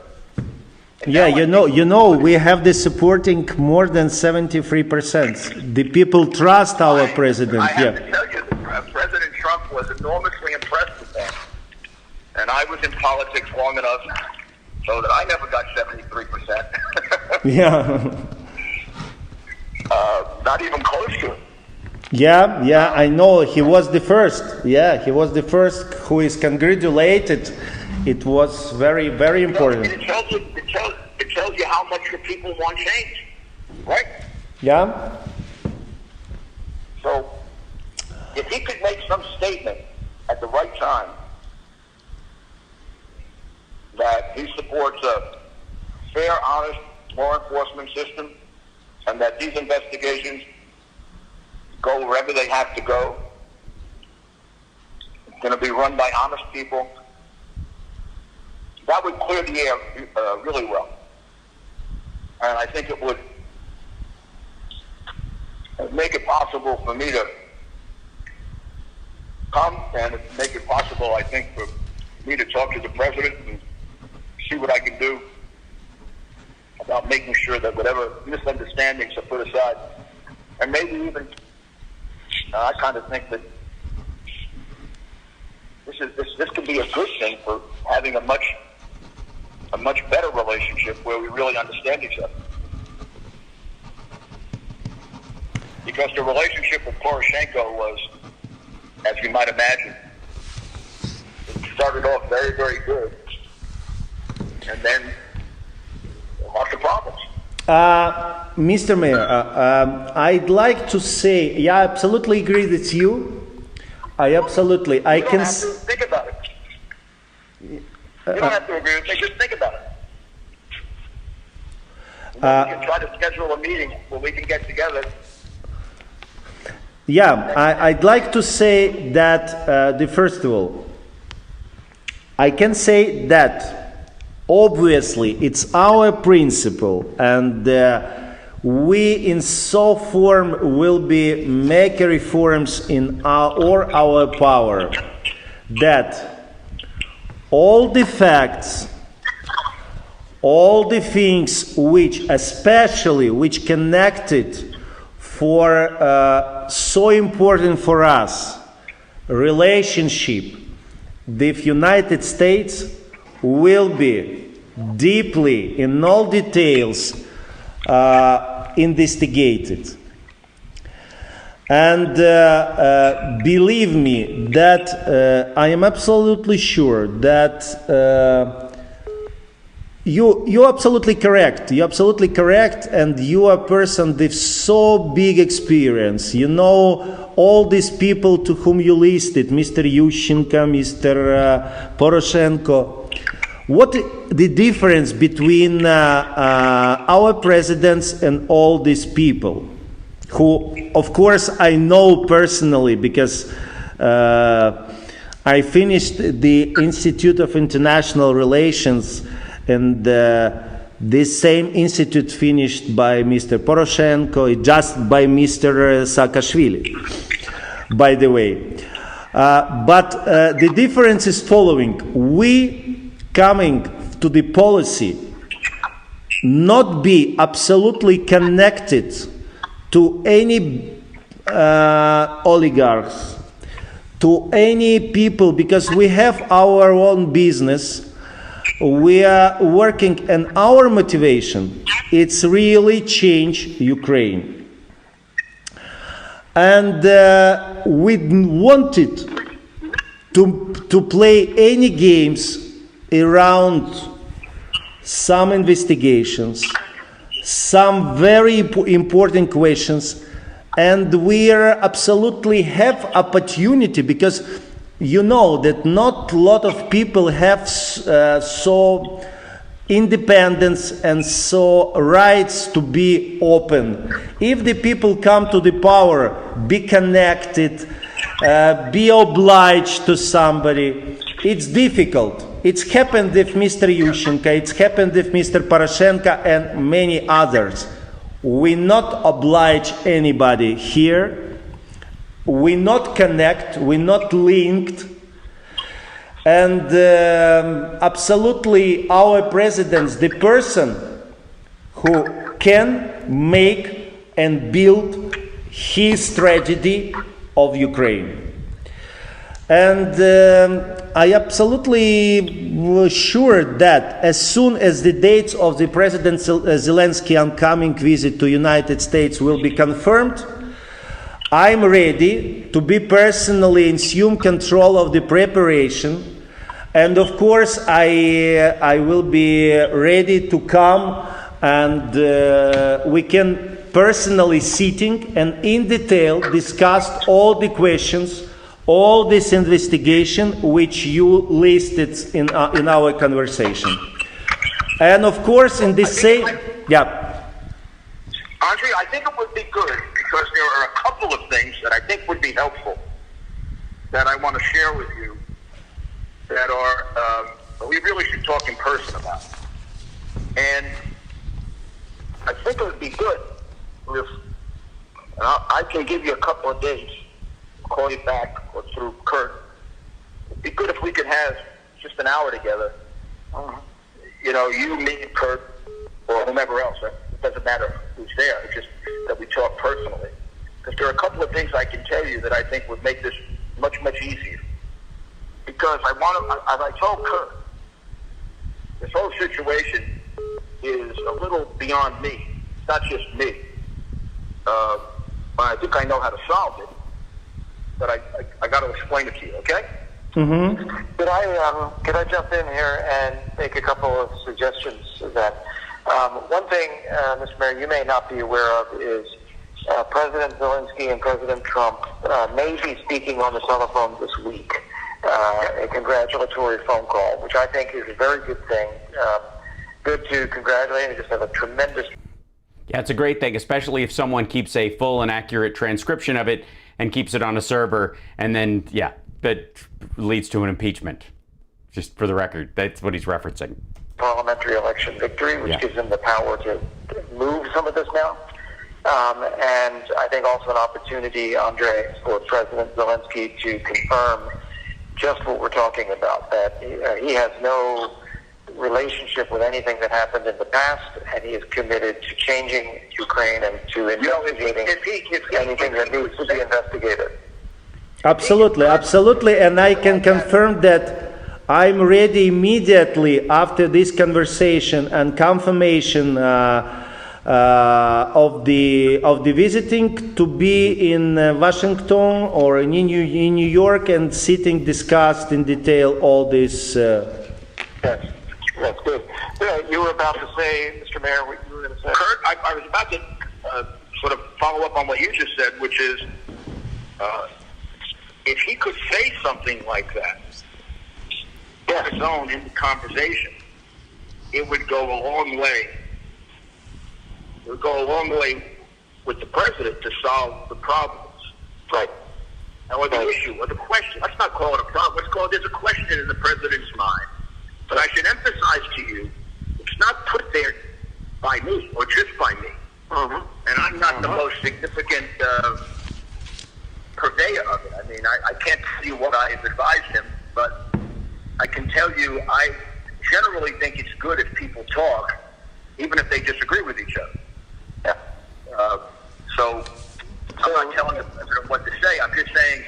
Yeah, we have the supporting more than 73%. The people trust our president. I have to tell you, President Trump was enormously impressed with that. And I was in politics long enough so that I never got 73%. Yeah. Not even close to it. Yeah, I know. He was the first. Yeah, he was the first who is congratulated. It was very, very important. It tells you how much your people want change, right? Yeah. So, if he could make some statement at the right time that he supports a fair, honest law enforcement system, and that these investigations go wherever they have to go. It's going to be run by honest people. That would clear the air really well. And I think it would make it possible for me to come and make it possible, I think, for me to talk to the president and see what I can do about making sure that whatever misunderstandings are put aside. And maybe even, I kind of think that this could be a good thing for having a much better relationship where we really understand each other. Because the relationship with Poroshenko was, as you might imagine, it started off very, very good, and then lots of problems. Mr. Mayor, I'd like to say, I absolutely agree with you. I can don't have to think about it. You don't have to agree with me, just think about it. We can try to schedule a meeting where we can get together. I'd like to say that, first of all, I can say that obviously it's our principle, and we in so form will be make reforms in our power, that all the facts, all the things which connected for so important for us relationship with United States will be deeply in all details investigated. And believe me that I am absolutely sure that you're absolutely correct. You're absolutely correct, and you are a person with so big experience. You know all these people to whom you listed, Mr. Yushchenko, Mr. Poroshenko. What the difference between our presidents and all these people, who, of course, I know personally because I finished the Institute of International Relations, and this same institute finished by Mr. Poroshenko, just by Mr. Saakashvili, by the way. But the difference is following. We coming to the policy not be absolutely connected to any oligarchs, to any people, because we have our own business. We are working, and our motivation, it's really change Ukraine. And we wanted to play any games around some investigations, some very important questions, and we are absolutely have opportunity, because you know that not a lot of people have so independence and so rights to be open. If the people come to the power, be connected, be obliged to somebody, it's difficult. It's happened with Mr. Yushchenko, it's happened with Mr. Poroshenko and many others. We not oblige anybody here. We not connect, we not linked, and absolutely our president's the person who can make and build his tragedy of Ukraine. And I absolutely sure that as soon as the dates of the President Zelensky upcoming visit to United States will be confirmed, I'm ready to be personally in assume control of the preparation, and of course I will be ready to come, and we can personally sitting and in detail discuss all the questions, all this investigation which you listed in our conversation. And of course in the same Yeah. Andre, I think it would be good because there are a couple of things that I think would be helpful that I want to share with you that are we really should talk in person about. And I think it would be good if I can give you a couple of days, call you back or through Kurt. It'd be good if we could have just an hour together. You know, you, me, and Kurt, or whomever else. Right? It doesn't matter who's there. It's just that we talk personally. Because there are a couple of things I can tell you that I think would make this much, much easier. Because I want to, as I told Kurt, this whole situation is a little beyond me. It's not just me. But I think I know how to solve it. But I got to explain it to you, okay? Mm-hmm. Could I jump in here and make a couple of suggestions to that? One thing, Mr. Mayor, you may not be aware of is President Zelensky and President Trump may be speaking on the telephone this week. A congratulatory phone call, which I think is a very good thing. Good to congratulate and just have a tremendous... Yeah, it's a great thing, especially if someone keeps a full and accurate transcription of it and keeps it on a server, and then, yeah, that leads to an impeachment. Just for the record, that's what he's referencing. Parliamentary election victory, which gives him the power to move some of this now. And I think also an opportunity, Andre, for President Zelensky to confirm just what we're talking about, that he has no relationship with anything that happened in the past, and he is committed to changing Ukraine and to investigating anything that needs to be investigated. Absolutely, absolutely. And I can confirm that I'm ready immediately after this conversation and confirmation of the visiting to be in Washington or in New York and sitting discussed in detail all this. Yes, that's good. You were about to say, Mr. Mayor, what you were going to say. Kurt, I was about to sort of follow up on what you just said, which is if he could say something like that on his own in the conversation, it would go a long way. It would go a long way with the president to solve the problems. Right. Or the issue, or the question. Let's not call it a problem. Let's call it, there's a question in the president's mind. But I should emphasize to you, it's not put there by me, or just by me. And I'm not the most significant purveyor of it. I mean, I can't tell you what I have advised him, but I can tell you I generally think it's good if people talk, even if they disagree with each other. So I'm not telling the president what to say. I'm just saying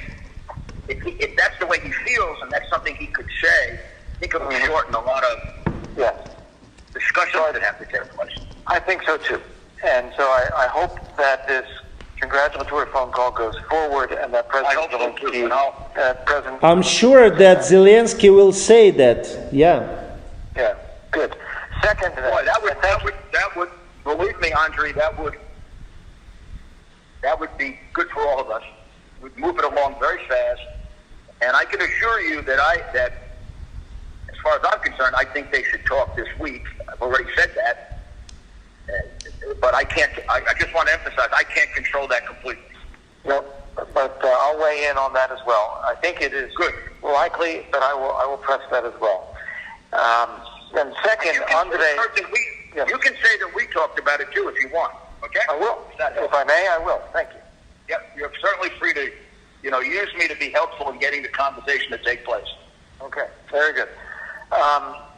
if that's the way he feels and that's something he could say, I think it would shorten a lot of discussions that have to take place. I think so too. And so I hope that this congratulatory phone call goes forward and that President Zelensky... I'm sure that Zelensky will say that. Yeah, good. Second, boy, that would, believe me, Andre, that would be good for all of us. We'd move it along very fast, and I can assure you that as far as I'm concerned, I think they should talk this week. I've already said that, but I can't. I just want to emphasize, I can't control that completely. No, but I'll weigh in on that as well. I think it is good, likely, but I will press that as well. And second, Andre, you can say that we talked about it too if you want. Okay, I will. If I may, I will. Thank you. Yep, you're certainly free to, use me to be helpful in getting the conversation to take place. Okay, very good.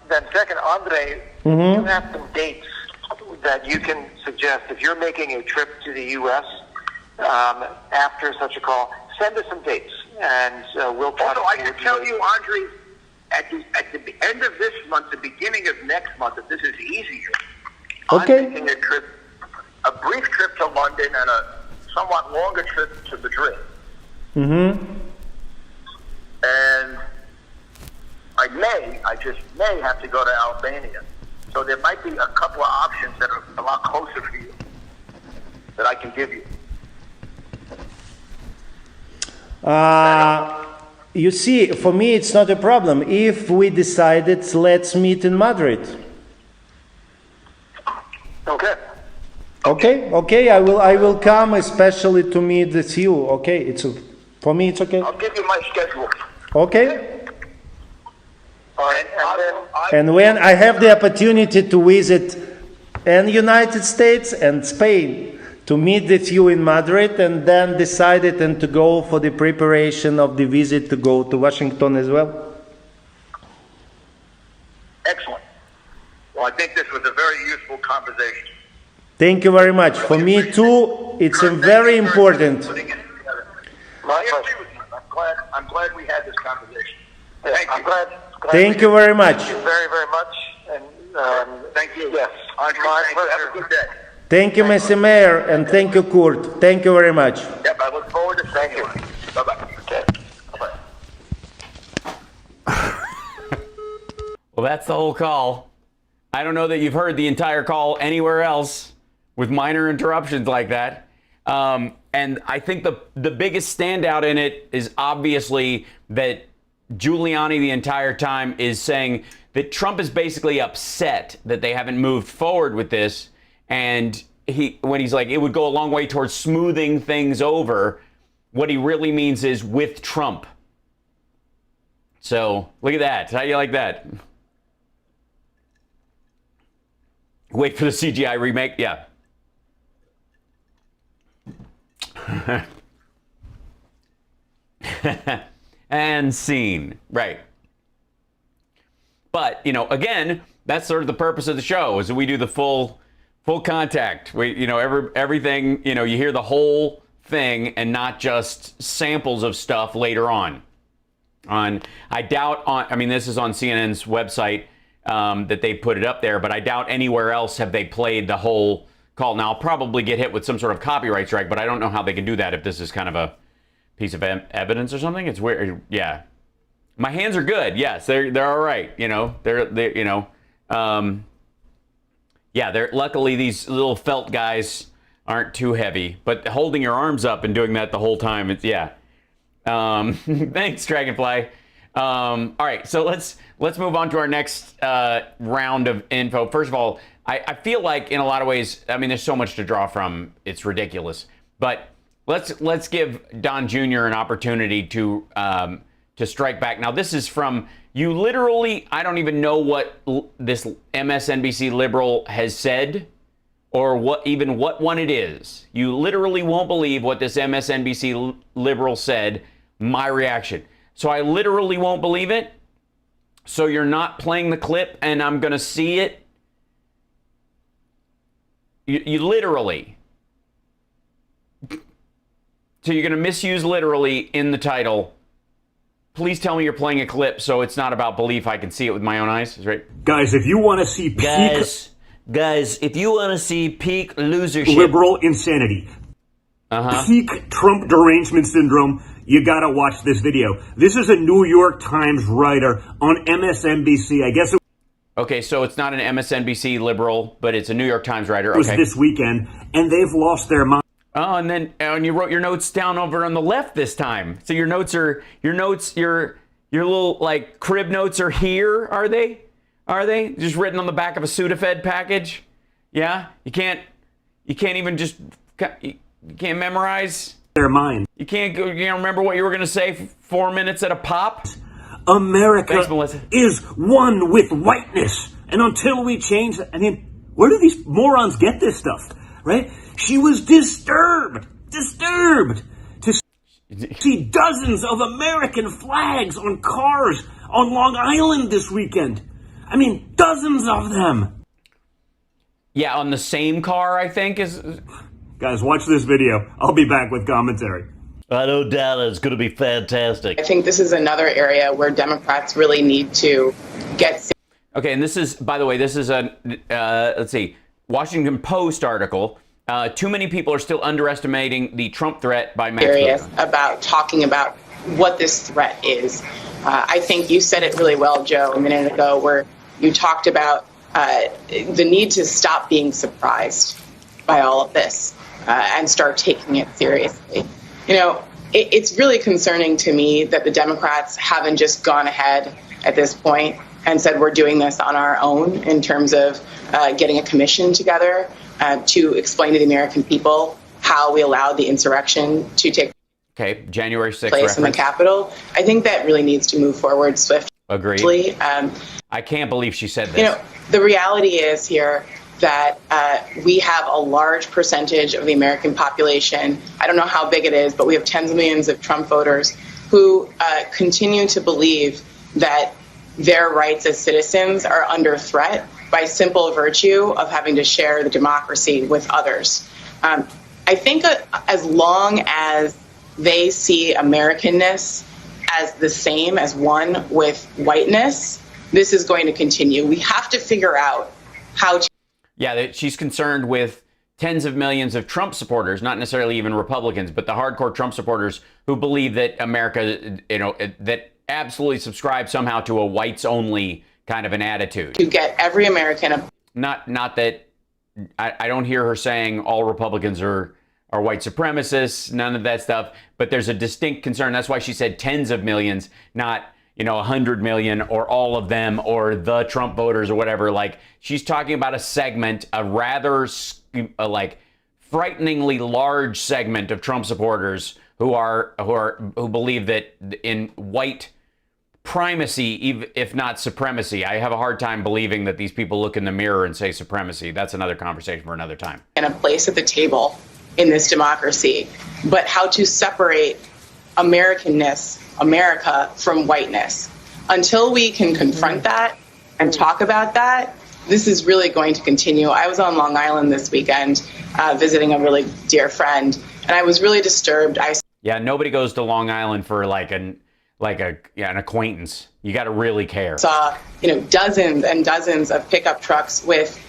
Then second, Andre, you have some dates that you can suggest if you're making a trip to the U.S. After such a call. Send us some dates, and we'll try to... I can tell you, Andre, at the end of this month, the beginning of next month, if this is easier, okay. I'm making a brief trip to London and a somewhat longer trip to Madrid. And I just may have to go to Albania. So there might be a couple of options that are a lot closer for you that I can give you. You see, for me, it's not a problem. If we decided, let's meet in Madrid. Okay. Okay. I will come especially to meet with you. Okay, for me it's okay. I'll give you my schedule. Okay. All right, And when I have the opportunity to visit and United States and Spain, to meet with you in Madrid, and then decided and to go for the preparation of the visit to go to Washington as well. Excellent. Well, I think this was a very useful conversation. Thank you very much. For me too, it's very important. I agree My with you. I'm glad we had this conversation. Yeah, Thank I'm you. glad Thank you very much. Thank you very, very much. And Thank you. yes, Andre, my thank you. Have a pleasure. good day. Thank you, Mr. Mayor, and thank you, Kurt. Thank you very much. Yep, I look forward to seeing you. Bye-bye. Okay. Bye-bye. Well, that's the whole call. I don't know that you've heard the entire call anywhere else with minor interruptions like that. And I think the biggest standout in it is obviously that Giuliani the entire time is saying that Trump is basically upset that they haven't moved forward with this. And when he's like, it would go a long way towards smoothing things over, what he really means is with Trump. So look at that. How do you like that? Wait for the CGI remake? Yeah. And scene. Right. But, again, that's sort of the purpose of the show, is that we do the full contact. We, everything, you hear the whole thing and not just samples of stuff later on. This is on CNN's website that they put it up there, but I doubt anywhere else have they played the whole call. Now, I'll probably get hit with some sort of copyright strike, but I don't know how they can do that if this is kind of a piece of evidence or something. It's weird. Yeah. My hands are good. Yes, they're all right. They're luckily these little felt guys aren't too heavy, but holding your arms up and doing that the whole time, thanks, Dragonfly. All right, so let's move on to our next round of info. First of all, I feel like in a lot of ways, there's so much to draw from. It's ridiculous, but let's give Don Jr. an opportunity to strike back. Now, this is from you. Literally, I don't even know what this MSNBC liberal has said, or what one it is. You literally won't believe what this MSNBC liberal said. My reaction. So I literally won't believe it. So you're not playing the clip, and I'm going to see it. You literally. So you're going to misuse literally in the title. Please tell me you're playing a clip so it's not about belief. I can see it with my own eyes. Is right? Guys, if you want to see peak... Guys, if you want to see peak losership... liberal insanity, peak Trump derangement syndrome, you got to watch this video. This is a New York Times writer on MSNBC. I guess it Okay, so it's not an MSNBC liberal, but it's a New York Times writer. was this weekend, and they've lost their mind. Oh, and then you wrote your notes down over on the left this time. So your little like crib notes are here, are they? Are they just written on the back of a Sudafed package? Yeah, you can't even just you can't memorize Their mind. You can't remember what you were going to say 4 minutes at a pop. America Thanks, Melissa. is one with whiteness, and until we change that, where do these morons get this stuff? Right? She was disturbed to see dozens of American flags on cars on Long Island this weekend. Dozens of them. Yeah, on the same car, I think. Guys, watch this video. I'll be back with commentary. I know, Dad, it's going to be fantastic. I think this is another area where Democrats really need to get... Okay, and this is, by the way, this is a, let's see, Washington Post article. Too many people are still underestimating the Trump threat by Max Serious about talking about what this threat is. I think you said it really well, Joe, a minute ago, where you talked about the need to stop being surprised by all of this and start taking it seriously. It's really concerning to me that the Democrats haven't just gone ahead at this point and said we're doing this on our own in terms of getting a commission together to explain to the American people how we allowed the insurrection to take January 6th place in the Capitol. I think that really needs to move forward swiftly. Agreed. I can't believe she said this. You know, the reality is here that we have a large percentage of the American population. I don't know how big it is, but we have tens of millions of Trump voters who continue to believe that their rights as citizens are under threat by simple virtue of having to share the democracy with others. I think as long as they see Americanness as the same as one with whiteness, this is going to continue. We have to figure out how to. Yeah, she's concerned with tens of millions of Trump supporters, not necessarily even Republicans, but the hardcore Trump supporters who believe that America, that absolutely subscribe somehow to a whites only kind of an attitude. To get every American. Not that I don't hear her saying all Republicans are white supremacists, none of that stuff, but there's a distinct concern. That's why she said tens of millions, not 100 million or all of them or the Trump voters or whatever. Like, she's talking about a segment, a rather frighteningly large segment of Trump supporters who believe that in white primacy, if not supremacy. I have a hard time believing that these people look in the mirror and say supremacy. That's another conversation for another time. And a place at the table in this democracy, but how to separate Americanness, America, from whiteness. Until we can confront that and talk about that, this is really going to continue. I was on Long Island this weekend visiting a really dear friend, and I was really disturbed. Nobody goes to Long Island for an acquaintance. You got to really care. Saw dozens and dozens of pickup trucks with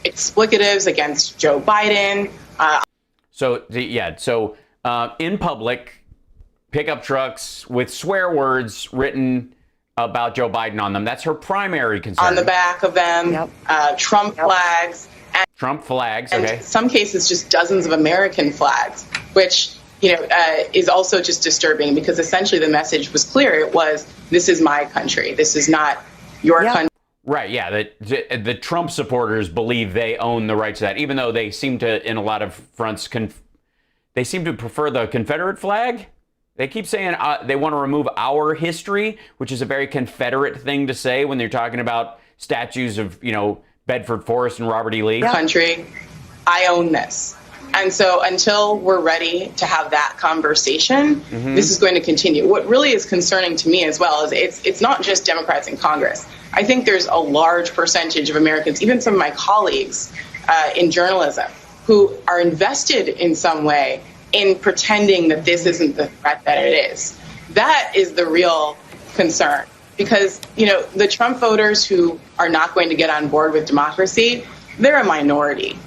explicatives against Joe Biden. So in public, pickup trucks with swear words written about Joe Biden on them. That's her primary concern. On the back of them, Trump flags. Trump flags, and okay. In some cases, just dozens of American flags, which is also just disturbing because essentially the message was clear. It was, this is my country. This is not your country. Right, yeah. The Trump supporters believe they own the right to that, even though they seem to, in a lot of fronts, they seem to prefer the Confederate flag. They keep saying they want to remove our history, which is a very Confederate thing to say when they're talking about statues of, Bedford Forrest and Robert E. Lee. Country, I own this. And so until we're ready to have that conversation, this is going to continue. What really is concerning to me as well is it's not just Democrats in Congress. I think there's a large percentage of Americans, even some of my colleagues in journalism, who are invested in some way in pretending that this isn't the threat that it is. That is the real concern. Because, the Trump voters who are not going to get on board with democracy, they're a minority.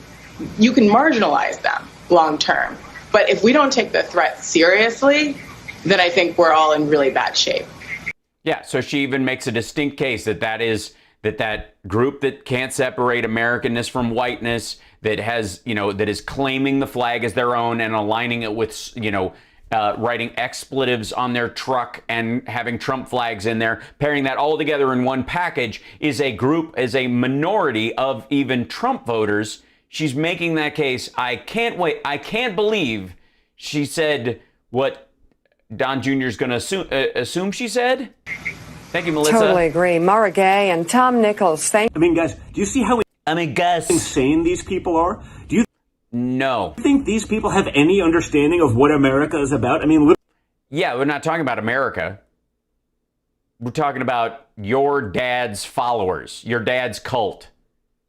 You can marginalize them long term. But if we don't take the threat seriously, then I think we're all in really bad shape. Yeah, so she even makes a distinct case that group that can't separate Americanness from whiteness, that has, that is claiming the flag as their own and aligning it with, writing expletives on their truck and having Trump flags in there, pairing that all together in one package, is a minority of even Trump voters. She's making that case. I can't wait. I can't believe she said what Don Jr. is going to assume she said. Thank you, Melissa. Totally agree. Mara Gay and Tom Nichols. Guys, do you see how insane these people are? Do you think these people have any understanding of what America is about? Yeah, we're not talking about America. We're talking about your dad's followers, your dad's cult.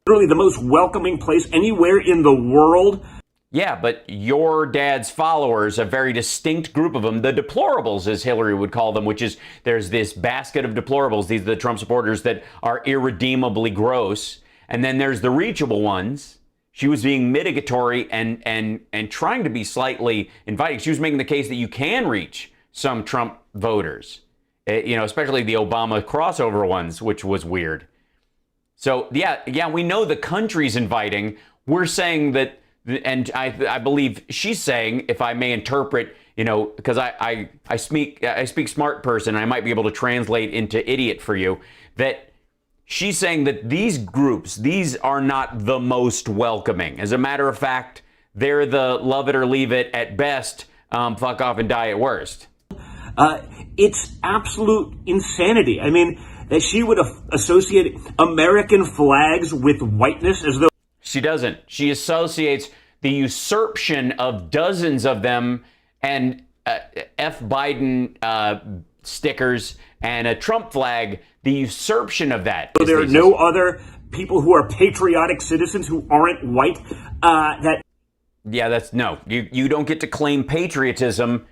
Literally the most welcoming place anywhere in the world. Yeah, but your dad's followers, a very distinct group of them, the deplorables, as Hillary would call them, which is there's this basket of deplorables. These are the Trump supporters that are irredeemably gross. And then there's the reachable ones. She was being mitigatory and trying to be slightly inviting. She was making the case that you can reach some Trump voters, especially the Obama crossover ones, which was weird. So, yeah, we know the country's inviting. We're saying that, and I believe she's saying, if I may interpret, because I speak smart person, I might be able to translate into idiot for you, that she's saying that these groups, these are not the most welcoming. As a matter of fact, they're the love it or leave it at best, fuck off and die at worst. It's absolute insanity. I mean, that she would associate American flags with whiteness as though... She doesn't. She associates the usurpation of dozens of them and F. Biden stickers and a Trump flag, the usurption of that. So there are no other people who are patriotic citizens who aren't white Yeah, that's no. You don't get to claim patriotism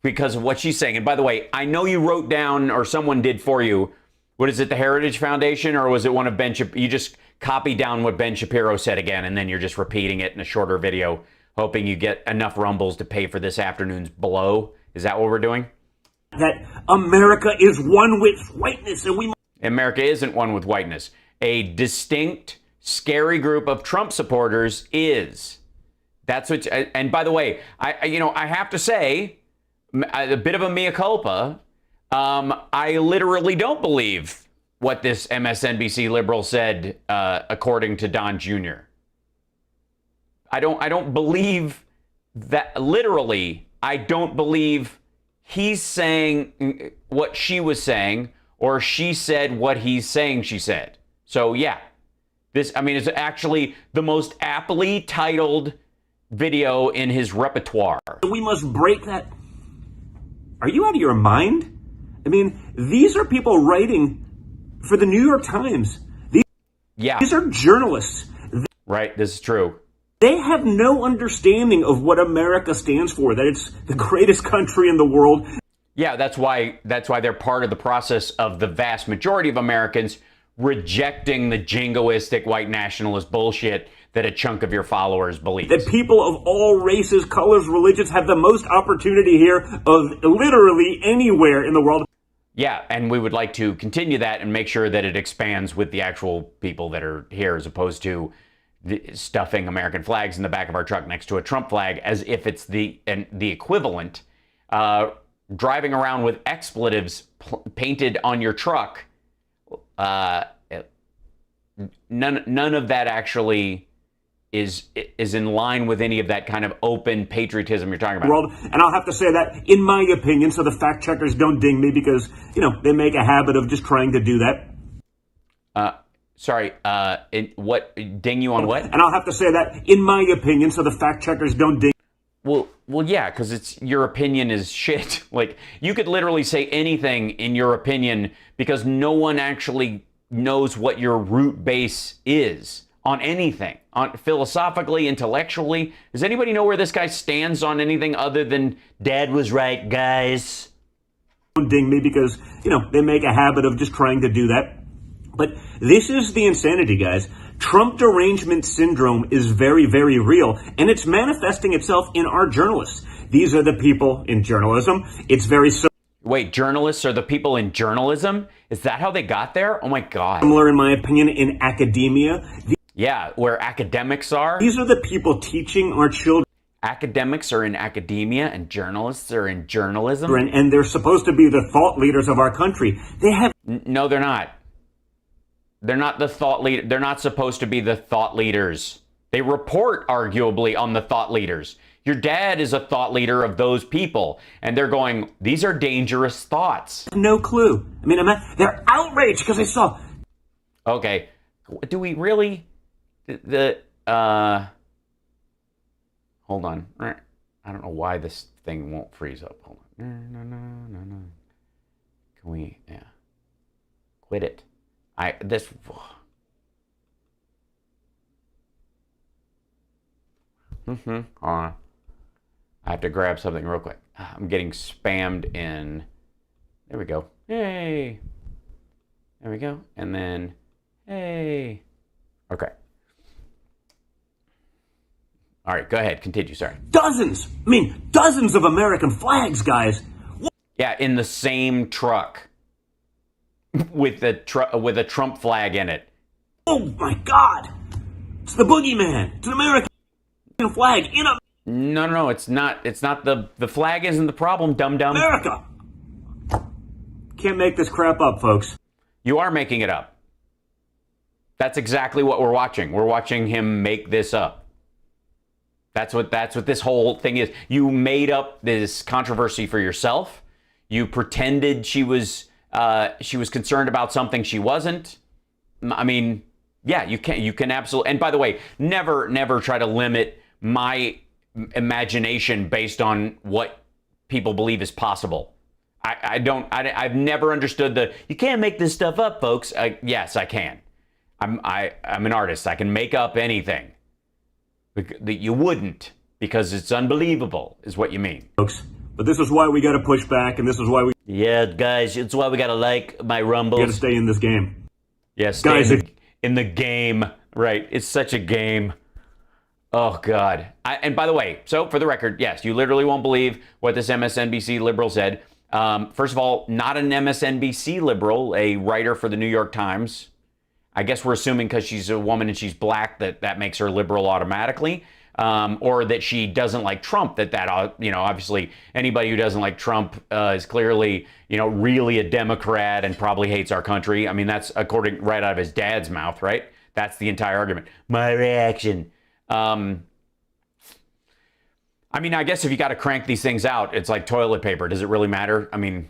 because of what she's saying. And by the way, I know you wrote down, or someone did for you, what is it, the Heritage Foundation, or was it one of Ben Shapiro? You just copy down what Ben Shapiro said again, and then you're just repeating it in a shorter video, hoping you get enough rumbles to pay for this afternoon's blow. Is that what we're doing? That America is one with whiteness, and we... America isn't one with whiteness. A distinct, scary group of Trump supporters is. That's what. And by the way, I have to say, a bit of a mea culpa. I literally don't believe what this MSNBC liberal said, according to Don Jr. I don't believe that. Literally, I don't believe he's saying what she was saying, or she said what he's saying she said. So yeah, this, I mean, is actually the most aptly titled video in his repertoire. We must break that. Are you out of your mind? I mean, these are people writing for the New York Times. These are journalists. Right, this is true. They have no understanding of what America stands for, that it's the greatest country in the world. Yeah, that's why they're part of the process of the vast majority of Americans rejecting the jingoistic white nationalist bullshit that a chunk of your followers believe. That people of all races, colors, religions have the most opportunity here of literally anywhere in the world. Yeah, and we would like to continue that and make sure that it expands with the actual people that are here, as opposed to stuffing American flags in the back of our truck next to a Trump flag as if it's the equivalent. Driving around with expletives painted on your truck. None of that actually is in line with any of that kind of open patriotism you're talking about. World, and I'll have to say that, in my opinion, so the fact checkers don't ding me, because, they make a habit of just trying to do that. Sorry, what, ding you on what? And I'll have to say that, in my opinion, so the fact checkers don't ding. Well, yeah, because your opinion is shit. Like, you could literally say anything in your opinion because no one actually knows what your root base is on anything, on philosophically, intellectually. Does anybody know where this guy stands on anything other than "Dad was right, guys"? Don't ding me because they make a habit of just trying to do that. But this is the insanity, guys. Trump derangement syndrome is very, very real, and it's manifesting itself in our journalists. These are the people in journalism. It's very Wait, journalists are the people in journalism? Is that how they got there? Oh my God. Similar, in my opinion, in academia. Yeah, where academics are. These are the people teaching our children. Academics are in academia and journalists are in journalism. And they're supposed to be the thought leaders of our country. They have... No, they're not. They're not the thought leader. They're not supposed to be the thought leaders. They report, arguably, on the thought leaders. Your dad is a thought leader of those people, and they're going, these are dangerous thoughts. No clue. I mean, they're outraged because they saw... Okay. Do we really... Hold on. I don't know why this thing won't freeze up. Hold on. No. Can we... Yeah. Quit it. I have to grab something real quick. I'm getting spammed in. There we go. Yay. There we go. And then, hey. Okay. All right, go ahead. Continue. Sorry. Dozens of American flags, guys. Yeah, in the same truck. With a Trump flag in it. Oh my God! It's the boogeyman. It's an American flag in a... No, it's not. It's not the flag isn't the problem, dum-dum. America! Can't make this crap up, folks. You are making it up. That's exactly what we're watching. We're watching him make this up. That's what this whole thing is. You made up this controversy for yourself. You pretended she was concerned about something she wasn't. I mean, yeah, you can absolutely. And by the way, never try to limit my imagination based on what people believe is possible. I've never understood you can't make this stuff up, folks. Yes, I can. I'm an artist. I can make up anything. That you wouldn't, because it's unbelievable, is what you mean. Folks, but this is why we got to push back, and this is why we... Yeah, guys, it's why we got to like my rumbles. got to stay in this game. Yes, guys, in the game. Right. It's such a game. Oh, God. And by the way, so for the record, yes, you literally won't believe what this MSNBC liberal said. First of all, not an MSNBC liberal, a writer for the New York Times. I guess we're assuming because she's a woman and she's black that makes her liberal automatically, or that she doesn't like Trump. That obviously anybody who doesn't like Trump is clearly really a Democrat and probably hates our country. I mean, that's according right out of his dad's mouth, right? That's the entire argument. My reaction. I mean, I guess if you got to crank these things out, it's like toilet paper. Does it really matter? I mean,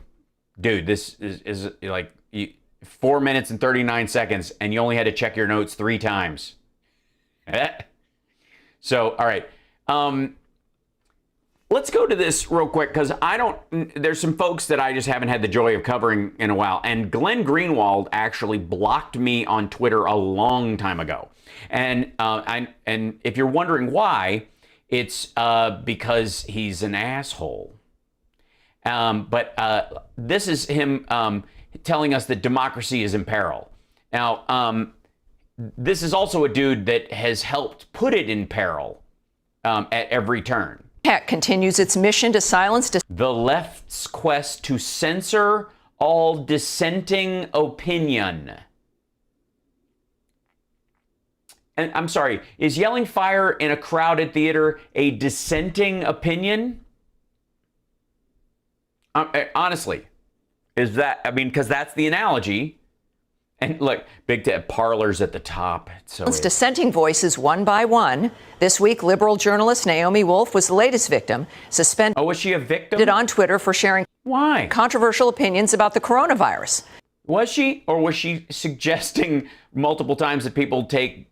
dude, this is like 4 minutes and 39 seconds, and you only had to check your notes 3 times. So, all right. Let's go to this real quick, because there's some folks that I just haven't had the joy of covering in a while. And Glenn Greenwald actually blocked me on Twitter a long time ago. And if you're wondering why, it's because he's an asshole. But this is him telling us that democracy is in peril. Now, this is also a dude that has helped put it in peril at every turn. Tech continues its mission to silence the left's quest to censor all dissenting opinion. And I'm sorry, is yelling fire in a crowded theater a dissenting opinion? Honestly, is that, I mean, because that's the analogy. And look, big parlors at the top. Dissenting voices one by one. This week, liberal journalist Naomi Wolf was the latest victim, suspended. Oh, was she a victim? On Twitter for sharing controversial opinions about the coronavirus. Was she? Or was she suggesting multiple times that people take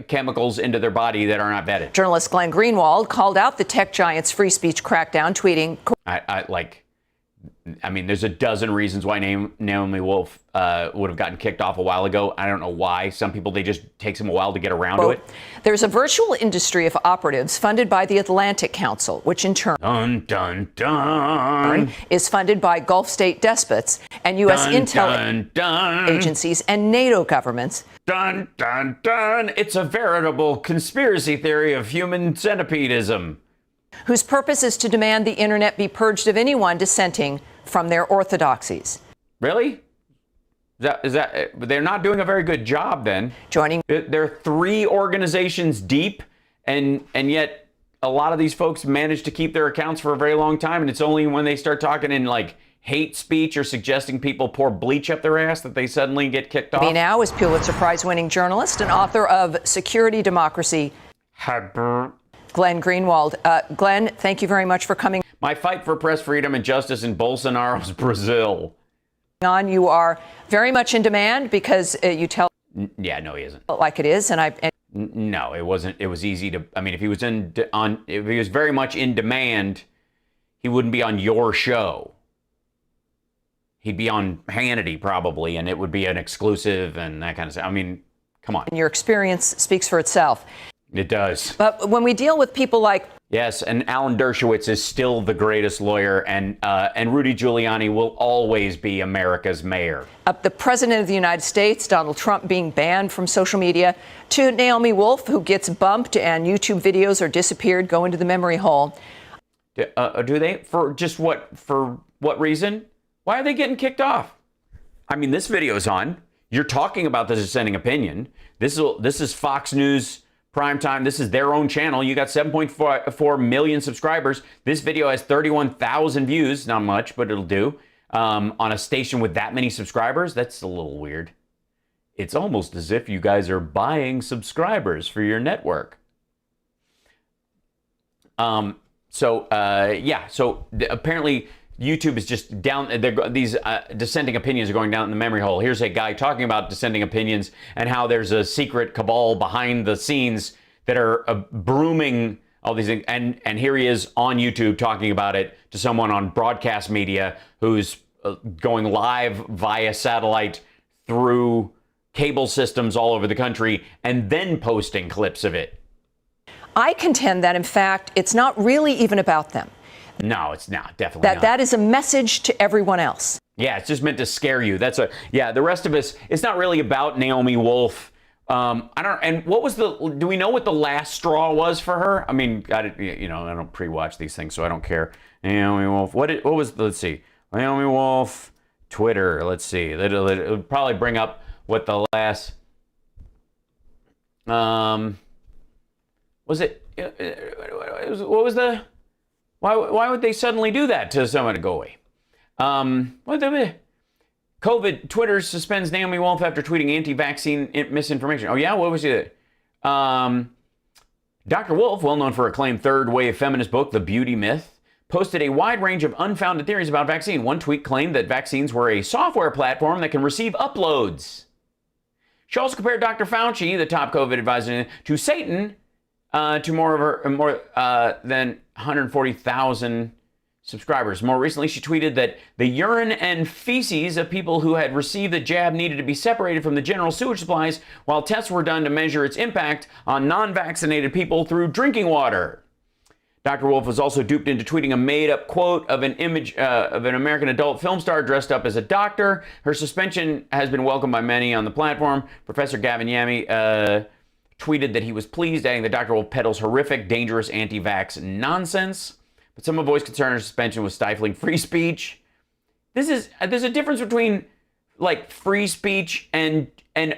chemicals into their body that are not vetted? Journalist Glenn Greenwald called out the tech giant's free speech crackdown, tweeting, I mean, there's a dozen reasons why Naomi Wolf would have gotten kicked off a while ago. I don't know why. Some people, they just takes them a while to get around to it. There's a virtual industry of operatives funded by the Atlantic Council, which in turn is funded by Gulf state despots and U.S. intel agencies and NATO governments. It's a veritable conspiracy theory of human centipedism, whose purpose is to demand the internet be purged of anyone dissenting from their orthodoxies. Really? Is that they're not doing a very good job then? They're 3 organizations deep, and yet a lot of these folks manage to keep their accounts for a very long time, and it's only when they start talking in like hate speech or suggesting people pour bleach up their ass that they suddenly get kicked off. Now is Pulitzer Prize-winning journalist and author of Security, Democracy, Glenn Greenwald. Glenn, thank you very much for coming. My fight for press freedom and justice in Bolsonaro's Brazil. You are very much in demand because you tell. Yeah, no, he isn't. Like it is, No, it wasn't. It was easy to. I mean, if he was if he was very much in demand, he wouldn't be on your show. He'd be on Hannity probably, and it would be an exclusive and that kind of stuff. I mean, come on. Your experience speaks for itself. It does. But when we deal with people like... Yes, and Alan Dershowitz is still the greatest lawyer, and Rudy Giuliani will always be America's mayor. The President of the United States, Donald Trump, being banned from social media, to Naomi Wolf, who gets bumped and YouTube videos are disappeared, go into the memory hole. Do they? For what reason? Why are they getting kicked off? I mean, this video's on. You're talking about the dissenting opinion. This is Fox News Primetime. This is their own channel. You got 7.4 million subscribers. This video has 31,000 views. Not much, but it'll do. On a station with that many subscribers, that's a little weird. It's almost as if you guys are buying subscribers for your network. So apparently YouTube is just down. These dissenting opinions are going down in the memory hole. Here's a guy talking about dissenting opinions and how there's a secret cabal behind the scenes that are brooming all these things. And here he is on YouTube talking about it to someone on broadcast media who's going live via satellite through cable systems all over the country and then posting clips of it. I contend that, in fact, it's not really even about them. No, it's not. Definitely not. That is a message to everyone else. Yeah, it's just meant to scare you. The rest of us, it's not really about Naomi Wolf. And what was do we know what the last straw was for her? I mean, I don't pre-watch these things, so I don't care. Naomi Wolf, let's see. Naomi Wolf, Twitter, let's see. It'll probably bring up what the last, was it, what was the, why would they suddenly do that to someone to go away? COVID, Twitter suspends Naomi Wolf after tweeting anti-vaccine misinformation. Oh yeah, what was it? Dr. Wolf, well known for her acclaimed third wave feminist book, The Beauty Myth, posted a wide range of unfounded theories about vaccine. One tweet claimed that vaccines were a software platform that can receive uploads. She also compared Dr. Fauci, the top COVID advisor, to Satan, to more than 140,000 subscribers. More recently, she tweeted that the urine and feces of people who had received the jab needed to be separated from the general sewage supplies while tests were done to measure its impact on non-vaccinated people through drinking water. Dr. Wolf was also duped into tweeting a made-up quote of an image of an American adult film star dressed up as a doctor. Her suspension has been welcomed by many on the platform. Professor Gavin Yamey tweeted that he was pleased, adding that Dr. Wolf peddles horrific, dangerous anti-vax nonsense. But some have voiced concern her suspension was stifling free speech. There's a difference between like free speech and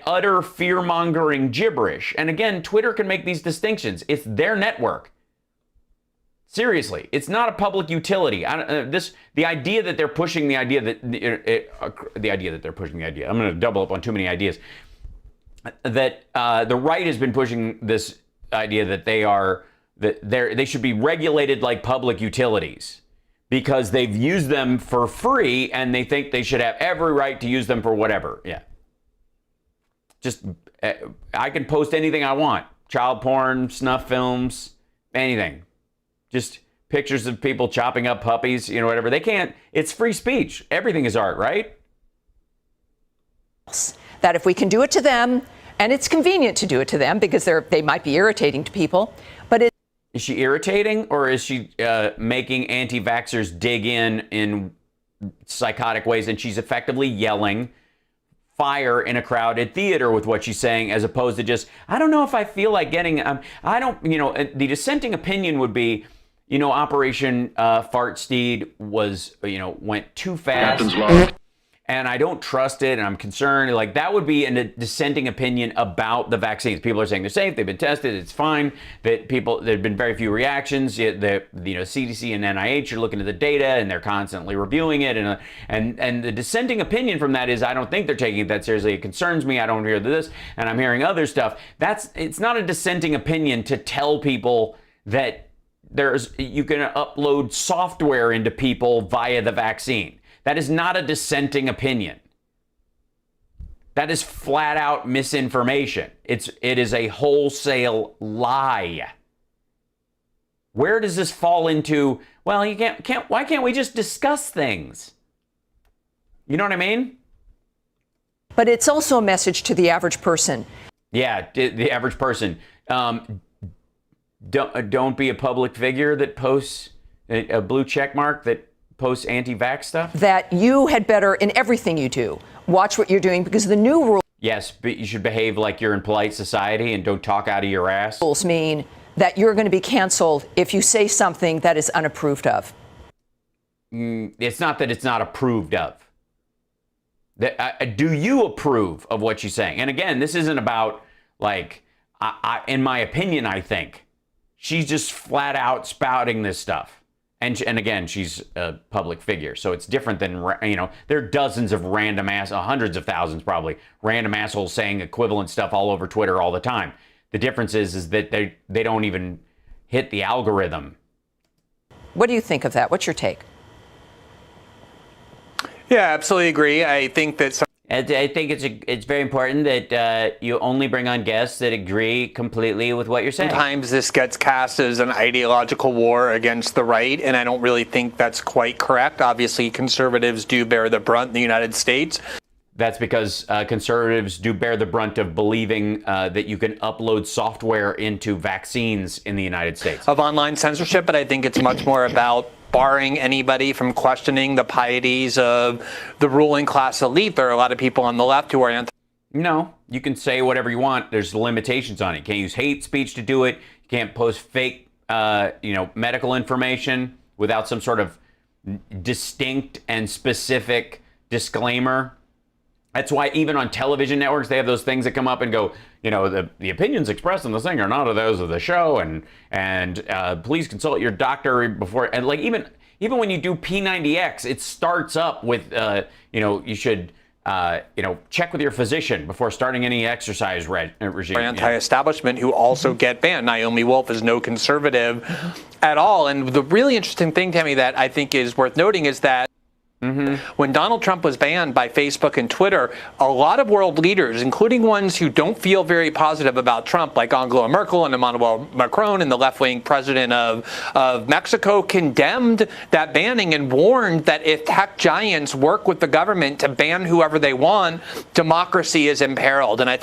utter fear-mongering gibberish. And again, Twitter can make these distinctions. It's their network. Seriously, it's not a public utility. The idea that they're pushing the idea that I'm going to double up on too many ideas. That the right has been pushing this idea that they should be regulated like public utilities because they've used them for free and they think they should have every right to use them for whatever. Yeah. Just, I can post anything I want. Child porn, snuff films, anything. Just pictures of people chopping up puppies, whatever. They can't, it's free speech. Everything is art, right? That if we can do it to them, and it's convenient to do it to them because they might be irritating to people, but is she irritating, or is she making anti-vaxxers dig in psychotic ways, and she's effectively yelling fire in a crowded theater with what she's saying, as opposed to just, I don't know if I feel like getting, the dissenting opinion would be, Operation Fartsteed was, went too fast. And I don't trust it, and I'm concerned. Like, that would be a dissenting opinion about the vaccines. People are saying they're safe, they've been tested, it's fine. That there've been very few reactions. The CDC and NIH are looking at the data, and they're constantly reviewing it. And the dissenting opinion from that is, I don't think they're taking it that seriously. It concerns me. I don't hear this, and I'm hearing other stuff. It's not a dissenting opinion to tell people that you can upload software into people via the vaccine. That is not a dissenting opinion. That is flat out misinformation. It is a wholesale lie. Where does this fall into? Well, why can't we just discuss things? You know what I mean? But it's also a message to the average person. Yeah, the average person. Don't be a public figure that posts a blue check mark that posts anti-vax stuff? That you had better, in everything you do, watch what you're doing, because the new rules... Yes, but you should behave like you're in polite society and don't talk out of your ass. ...rules mean that you're going to be canceled if you say something that is unapproved of. It's not that it's not approved of. Do you approve of what she's saying? And again, this isn't about, in my opinion, I think, she's just flat out spouting this stuff. And again, she's a public figure, so it's different than, there are dozens of random hundreds of thousands probably, random assholes saying equivalent stuff all over Twitter all the time. The difference is that they don't even hit the algorithm. What do you think of that? What's your take? Yeah, absolutely agree. I think that I think it's very important that you only bring on guests that agree completely with what you're saying. sometimes this gets cast as an ideological war against the right, and I don't really think that's quite correct. Obviously, conservatives do bear the brunt in the United States. That's because conservatives do bear the brunt of believing that you can upload software into vaccines in the United States. Of online censorship, but I think it's much more about barring anybody from questioning the pieties of the ruling class elite. There are a lot of people on the left who are anti. No, you can say whatever you want. There's limitations on it. You can't use hate speech to do it. You can't post fake, medical information without some sort of distinct and specific disclaimer. That's why even on television networks, they have those things that come up and go, the opinions expressed in this thing are not those of the show, and please consult your doctor before. And like even when you do P90X, it starts up with, you should, check with your physician before starting any exercise regime. Anti-establishment who also get banned. Naomi Wolf is no conservative at all. And the really interesting thing, Tammy, that I think is worth noting is that when Donald Trump was banned by Facebook and Twitter, a lot of world leaders, including ones who don't feel very positive about Trump, like Angela Merkel and Emmanuel Macron and the left-wing president of Mexico, condemned that banning and warned that if tech giants work with the government to ban whoever they want, democracy is imperiled. And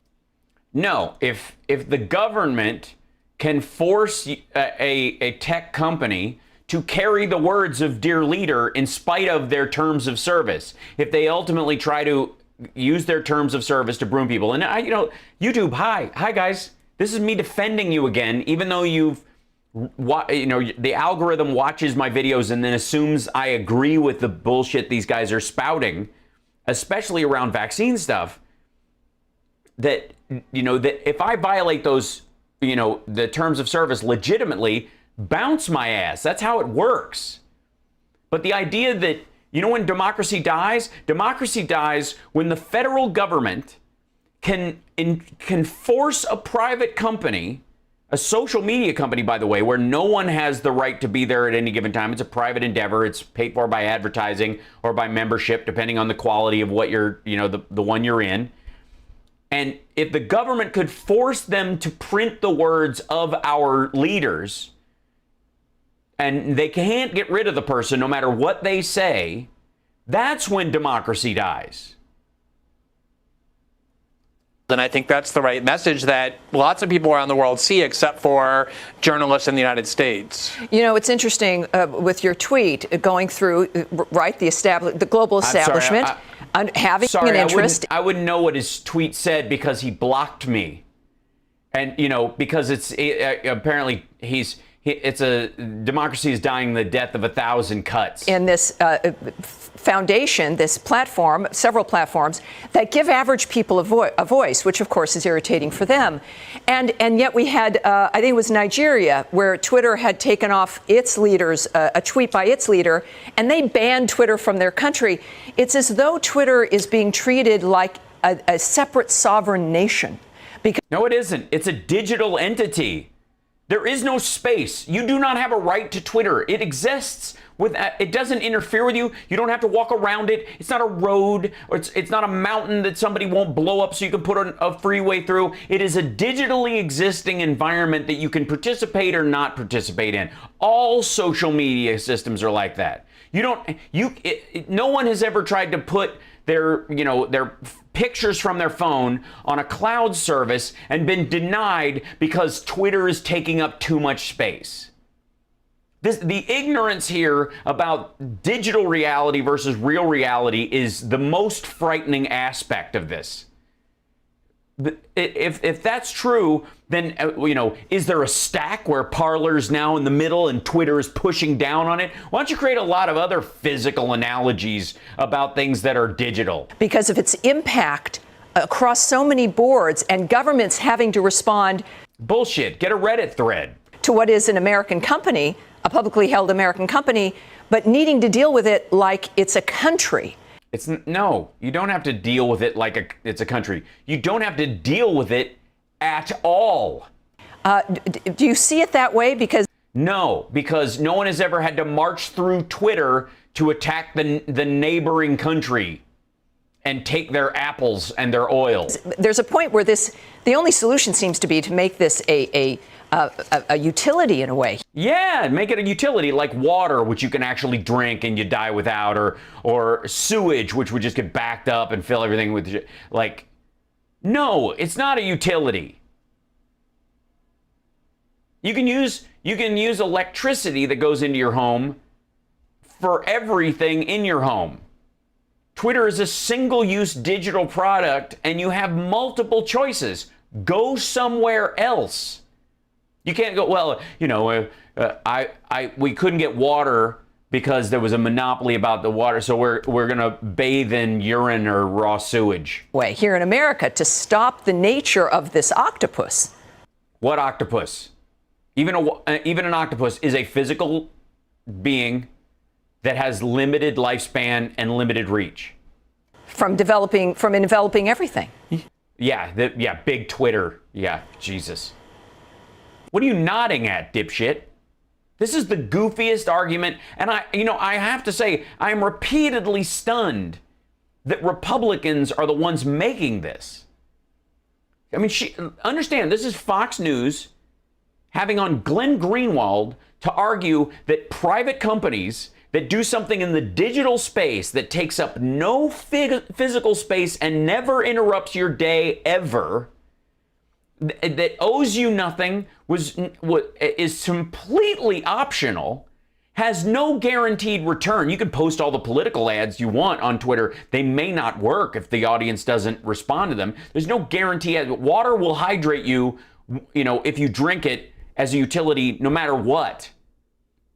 no, if the government can force a tech company to carry the words of dear leader in spite of their terms of service, if they ultimately try to use their terms of service to broom people. And YouTube, hi guys, this is me defending you again, even though the algorithm watches my videos and then assumes I agree with the bullshit these guys are spouting, especially around vaccine stuff. That if I violate those, the terms of service legitimately, bounce my ass. That's how it works. But the idea that, when democracy dies when the federal government can force a private company, a social media company, by the way, where no one has the right to be there at any given time. It's a private endeavor. It's paid for by advertising or by membership, depending on the quality of what you're, the one you're in. And if the government could force them to print the words of our leaders, and they can't get rid of the person no matter what they say, that's when democracy dies. And I think that's the right message that lots of people around the world see, except for journalists in the United States. It's interesting with your tweet going through, right, the global establishment, having an interest. I wouldn't know what his tweet said because he blocked me. And, because apparently it's a democracy is dying the death of 1,000 cuts. In this foundation, this platform, several platforms that give average people a voice, which of course is irritating for them. And yet we had, I think it was Nigeria, where Twitter had taken off its leaders, a tweet by its leader, and they banned Twitter from their country. It's as though Twitter is being treated like a separate sovereign nation. No, it isn't. It's a digital entity. There is no space. You do not have a right to Twitter. It exists. It doesn't interfere with you. You don't have to walk around it. It's not a road, or it's not a mountain that somebody won't blow up so you can put a freeway through. It is a digitally existing environment that you can participate or not participate in. All social media systems are like that. No one has ever tried to put their pictures from their phone on a cloud service and been denied because Twitter is taking up too much space. The ignorance here about digital reality versus real reality is the most frightening aspect of this. If that's true, then, is there a stack where Parler's now in the middle and Twitter is pushing down on it? Why don't you create a lot of other physical analogies about things that are digital? Because of its impact across so many boards and governments having to respond. Bullshit. Get a Reddit thread. To what is an American company a publicly held American company, but needing to deal with it like it's a country. No, you don't have to deal with it like it's a country. You don't have to deal with it at all. Do you see it that way? No, because no one has ever had to march through Twitter to attack the neighboring country and take their apples and their oil. There's a point where the only solution seems to be to make this a utility in a way. Yeah, make it a utility like water, which you can actually drink and you die without, or sewage, which would just get backed up and fill everything with shit. Like, no, it's not a utility. You can use electricity that goes into your home for everything in your home. Twitter is a single-use digital product, and you have multiple choices. Go somewhere else. You can't go, well, we couldn't get water because there was a monopoly about the water, so we're going to bathe in urine or raw sewage. Here in America to stop the nature of this octopus. What octopus? Even an octopus is a physical being that has limited lifespan and limited reach. From enveloping everything. Yeah, big Twitter. Yeah, Jesus. What are you nodding at, dipshit? This is the goofiest argument, and I have to say, I am repeatedly stunned that Republicans are the ones making this. I mean, understand, this is Fox News having on Glenn Greenwald to argue that private companies that do something in the digital space that takes up no physical space and never interrupts your day ever, that owes you nothing, is completely optional, has no guaranteed return. You can post all the political ads you want on Twitter. They may not work if the audience doesn't respond to them. There's no guarantee. Water will hydrate you, if you drink it as a utility, no matter what.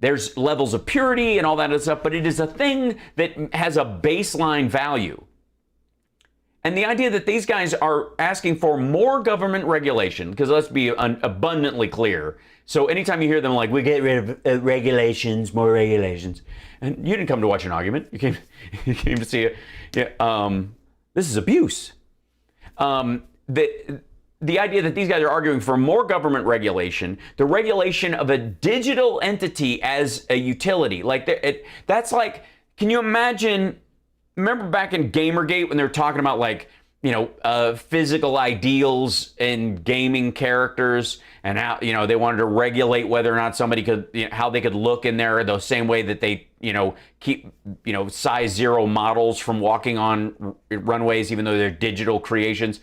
There's levels of purity and all that other stuff, but it is a thing that has a baseline value. And the idea that these guys are asking for more government regulation, because let's be abundantly clear. So anytime you hear them like, we get rid of regulations, more regulations, and you didn't come to watch an argument. You came to see it. Yeah, this is abuse. The idea that these guys are arguing for more government regulation, the regulation of a digital entity as a utility, that's like, can you imagine? Remember back in Gamergate when they were talking about physical ideals in gaming characters and how, they wanted to regulate whether or not somebody could, how they could look in there the same way that they, keep, size 0 models from walking on runways, even though they're digital creations.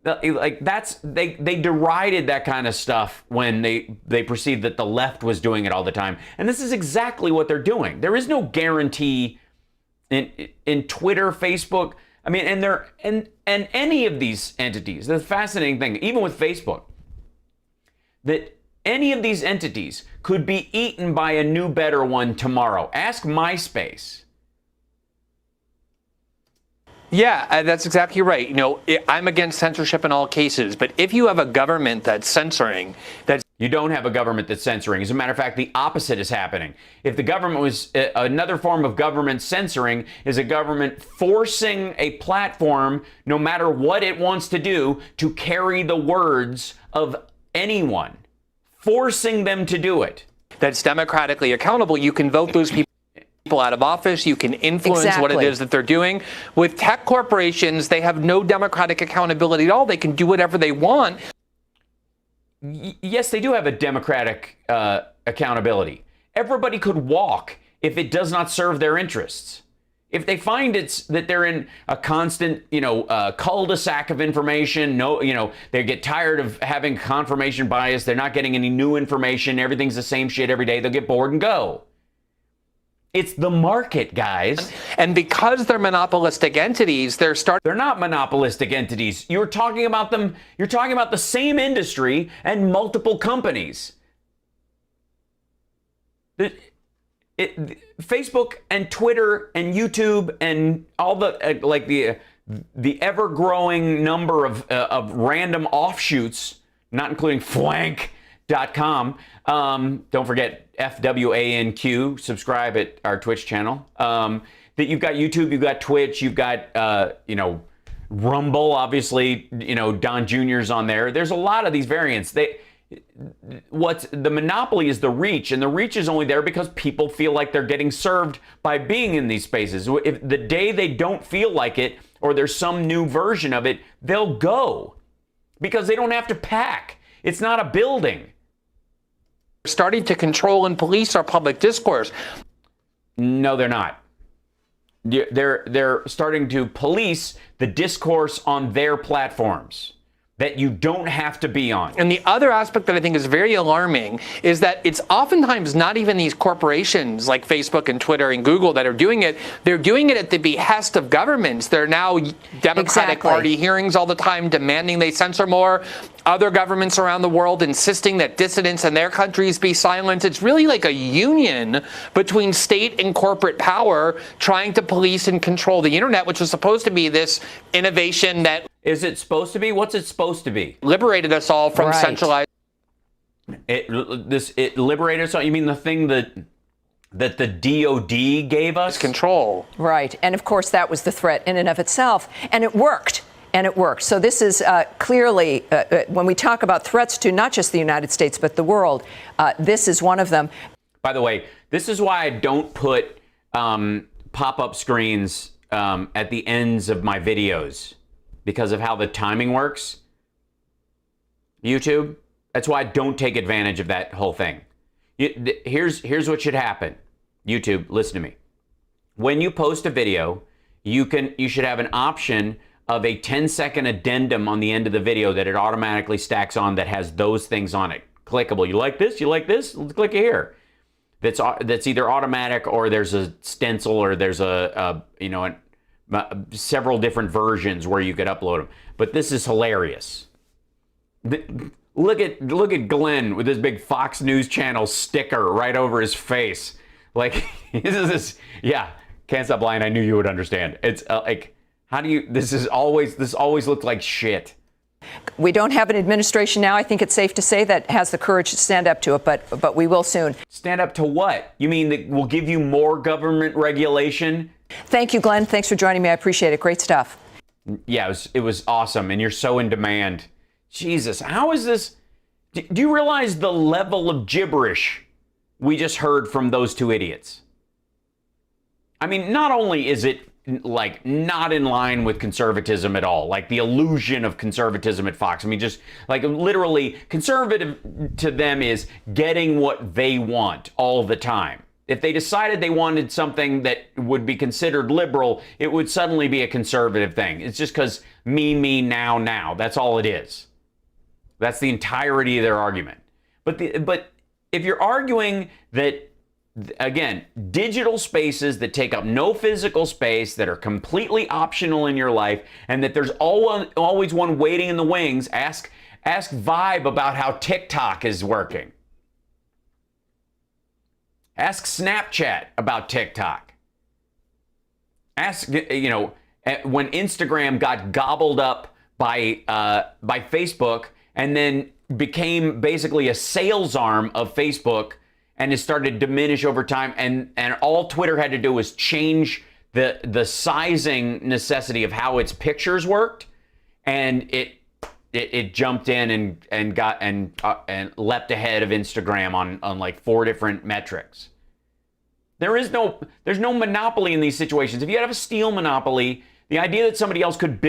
They derided that kind of stuff when they perceived that the left was doing it all the time. And this is exactly what they're doing. There is no guarantee in Twitter, Facebook, I mean, and any of these entities. The fascinating thing, even with Facebook, that any of these entities could be eaten by a new, better one tomorrow. Ask MySpace. Yeah, that's exactly right. I'm against censorship in all cases, but if you have a government that's censoring, you don't have a government that's censoring. As a matter of fact, the opposite is happening. If the government was another form of government censoring is a government forcing a platform, no matter what it wants to do, to carry the words of anyone, forcing them to do it. That's democratically accountable. You can vote those people out of office. You can influence what it is that they're doing. With tech corporations, they have no democratic accountability at all. They can do whatever they want. Yes, they do have a democratic accountability. Everybody could walk if it does not serve their interests. If they find that they're in a constant, cul-de-sac of information, they get tired of having confirmation bias, they're not getting any new information, everything's the same shit every day, they'll get bored and go. It's the market, guys. And because they're monopolistic entities, they're not monopolistic entities. You're talking about them. You're talking about the same industry and multiple companies. Facebook and Twitter and YouTube and all the the ever-growing number of random offshoots, not including Flank, wonk.com. Don't forget FWANQ. Subscribe at our Twitch channel. That you've got YouTube, you've got Twitch, you've got Rumble. Obviously, Don Jr.'s on there. There's a lot of these variants. What's the monopoly is the reach, and the reach is only there because people feel like they're getting served by being in these spaces. If the day they don't feel like it, or there's some new version of it, they'll go because they don't have to pack. It's not a building. Starting to control and police our public discourse. No, they're not. They're starting to police the discourse on their platforms that you don't have to be on. And the other aspect that I think is very alarming is that it's oftentimes not even these corporations like Facebook and Twitter and Google that are doing it. They're doing it at the behest of governments. There are now Democratic Party hearings all the time demanding they censor more. Other governments around the world insisting that dissidents in their countries be silenced. It's really like a union between state and corporate power trying to police and control the internet, which was supposed to be this innovation that... Is it supposed to be? What's it supposed to be? Liberated us all from centralized... It liberated us all? You mean the thing that the DOD gave us? Control. Right. And of course, that was the threat in and of itself. And it worked. And it worked. So this is clearly, when we talk about threats to not just the United States, but the world, this is one of them. By the way, this is why I don't put pop-up screens at the ends of my videos, because of how the timing works. YouTube, that's why I don't take advantage of that whole thing. Here's what should happen. YouTube, listen to me. When you post a video, you should have an option of a 10-second addendum on the end of the video that it automatically stacks on that has those things on it. Clickable. You like this? You like this? Let's click it here. That's either automatic or there's a stencil or there's several different versions where you could upload them. But this is hilarious. Look at Glenn with his big Fox News Channel sticker right over his face. Like, this can't stop lying. I knew you would understand. It's how do you, this always looked like shit. We don't have an administration now, I think it's safe to say, that has the courage to stand up to it, but we will soon. Stand up to what? You mean that we'll give you more government regulation? Thank you, Glenn. Thanks for joining me. I appreciate it. Great stuff. Yeah, it was awesome, and you're so in demand. Jesus, how is this? Do you realize the level of gibberish we just heard from those two idiots? I mean, not only is it like not in line with conservatism at all, like the illusion of conservatism at Fox. I mean, just like literally conservative to them is getting what they want all the time. If they decided they wanted something that would be considered liberal, it would suddenly be a conservative thing. It's just because me, now. That's all it is. That's the entirety of their argument. But if you're arguing that, again, digital spaces that take up no physical space, that are completely optional in your life, and that there's always one waiting in the wings, ask Vibe about how TikTok is working. Ask Snapchat about TikTok. Ask, when Instagram got gobbled up by Facebook and then became basically a sales arm of Facebook, and it started to diminish over time, and all Twitter had to do was change the sizing necessity of how its pictures worked, and it jumped in and leapt ahead of Instagram on like 4 different metrics. There's no monopoly in these situations. If you have a steel monopoly, the idea that somebody else could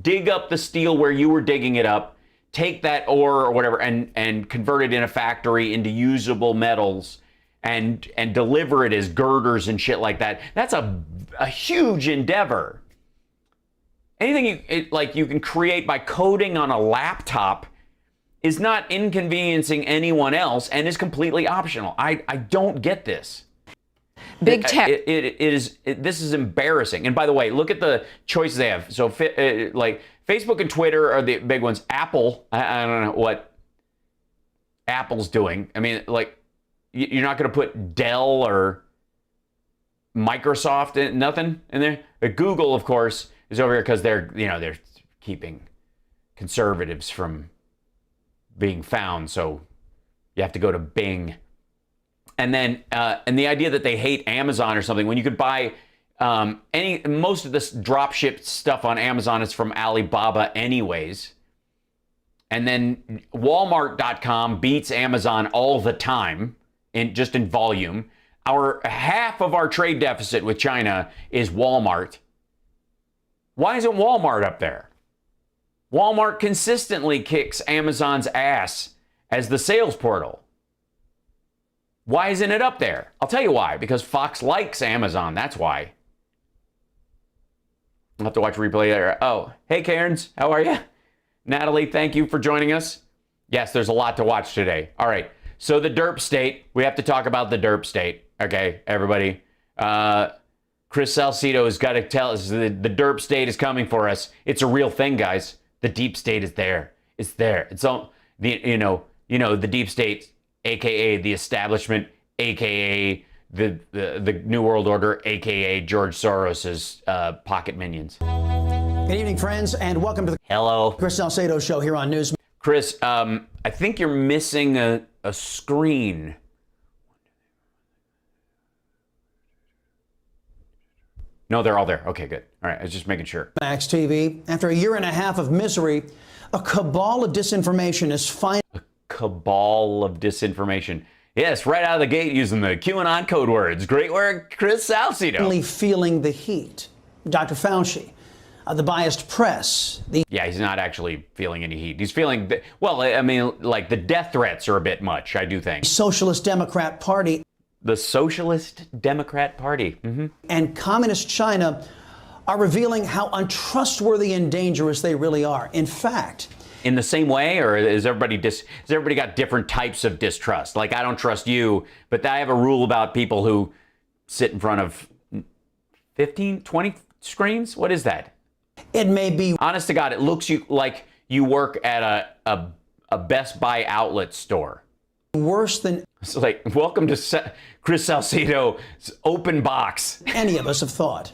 dig up the steel where you were digging it up, take that ore or whatever and convert it in a factory into usable metals and deliver it as girders and shit like that. That's a huge endeavor. Anything you can create by coding on a laptop is not inconveniencing anyone else and is completely optional. I don't get this. Big tech. This is embarrassing. And by the way, look at the choices they have. So like Facebook and Twitter are the big ones. Apple, I don't know what Apple's doing. I mean, like, you're not going to put Dell or Microsoft, nothing in there. But Google, of course, is over here because they're keeping conservatives from being found. So you have to go to Bing. And then, and the idea that they hate Amazon or something, when you could buy most of this drop ship stuff on Amazon is from Alibaba anyways. And then Walmart.com beats Amazon all the time, just in volume. Half of our trade deficit with China is Walmart. Why isn't Walmart up there? Walmart consistently kicks Amazon's ass as the sales portal. Why isn't it up there? I'll tell you why. Because Fox likes Amazon. That's why. I'll have to watch replay there. Oh, hey, Cairns. How are you? Natalie, thank you for joining us. Yes, there's a lot to watch today. All right. So the Derp state. We have to talk about the Derp state. Okay, everybody. Chris Salcedo has got to tell us the Derp state is coming for us. It's a real thing, guys. The deep state is there. It's there. It's all the deep state, aka the establishment, aka the New World Order, aka George Soros's pocket minions. Good evening, friends, and welcome to the Chris Salcedo Show here on News. Chris, I think you're missing a screen. No, they're all there. Okay, good. All right, I was just making sure. Max TV. After a year and a half of misery, a cabal of disinformation is finally... A cabal of disinformation. Yes, right out of the gate using the QAnon code words. Great work, Chris Salcedo. ...finally feeling the heat. Dr. Fauci, the biased press. Yeah, he's not actually feeling any heat. He's feeling, like the death threats are a bit much, I do think. Socialist Democrat Party. The Socialist Democrat Party. Mm-hmm. And Communist China are revealing how untrustworthy and dangerous they really are. In fact... In the same way, or has everybody got different types of distrust? Like, I don't trust you, but I have a rule about people who sit in front of 15, 20 screens? What is that? It may be... Honest to God, it looks like you work at a Best Buy outlet store. Worse than... It's like, welcome to Chris Salcedo's open box. Any of us have thought.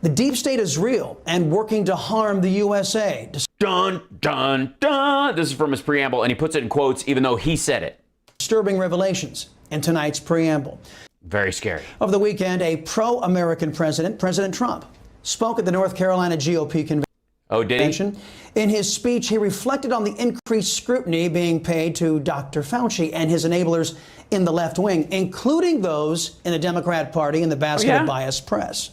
The deep state is real and working to harm the USA. Dun, dun, dun. This is from his preamble, and he puts it in quotes, even though he said it. Disturbing revelations in tonight's preamble. Very scary. Over the weekend, a pro-American president, President Trump, spoke at the North Carolina GOP convention. Oh, did he? In his speech, he reflected on the increased scrutiny being paid to Dr. Fauci and his enablers in the left wing, including those in the Democrat Party and the basket of biased press.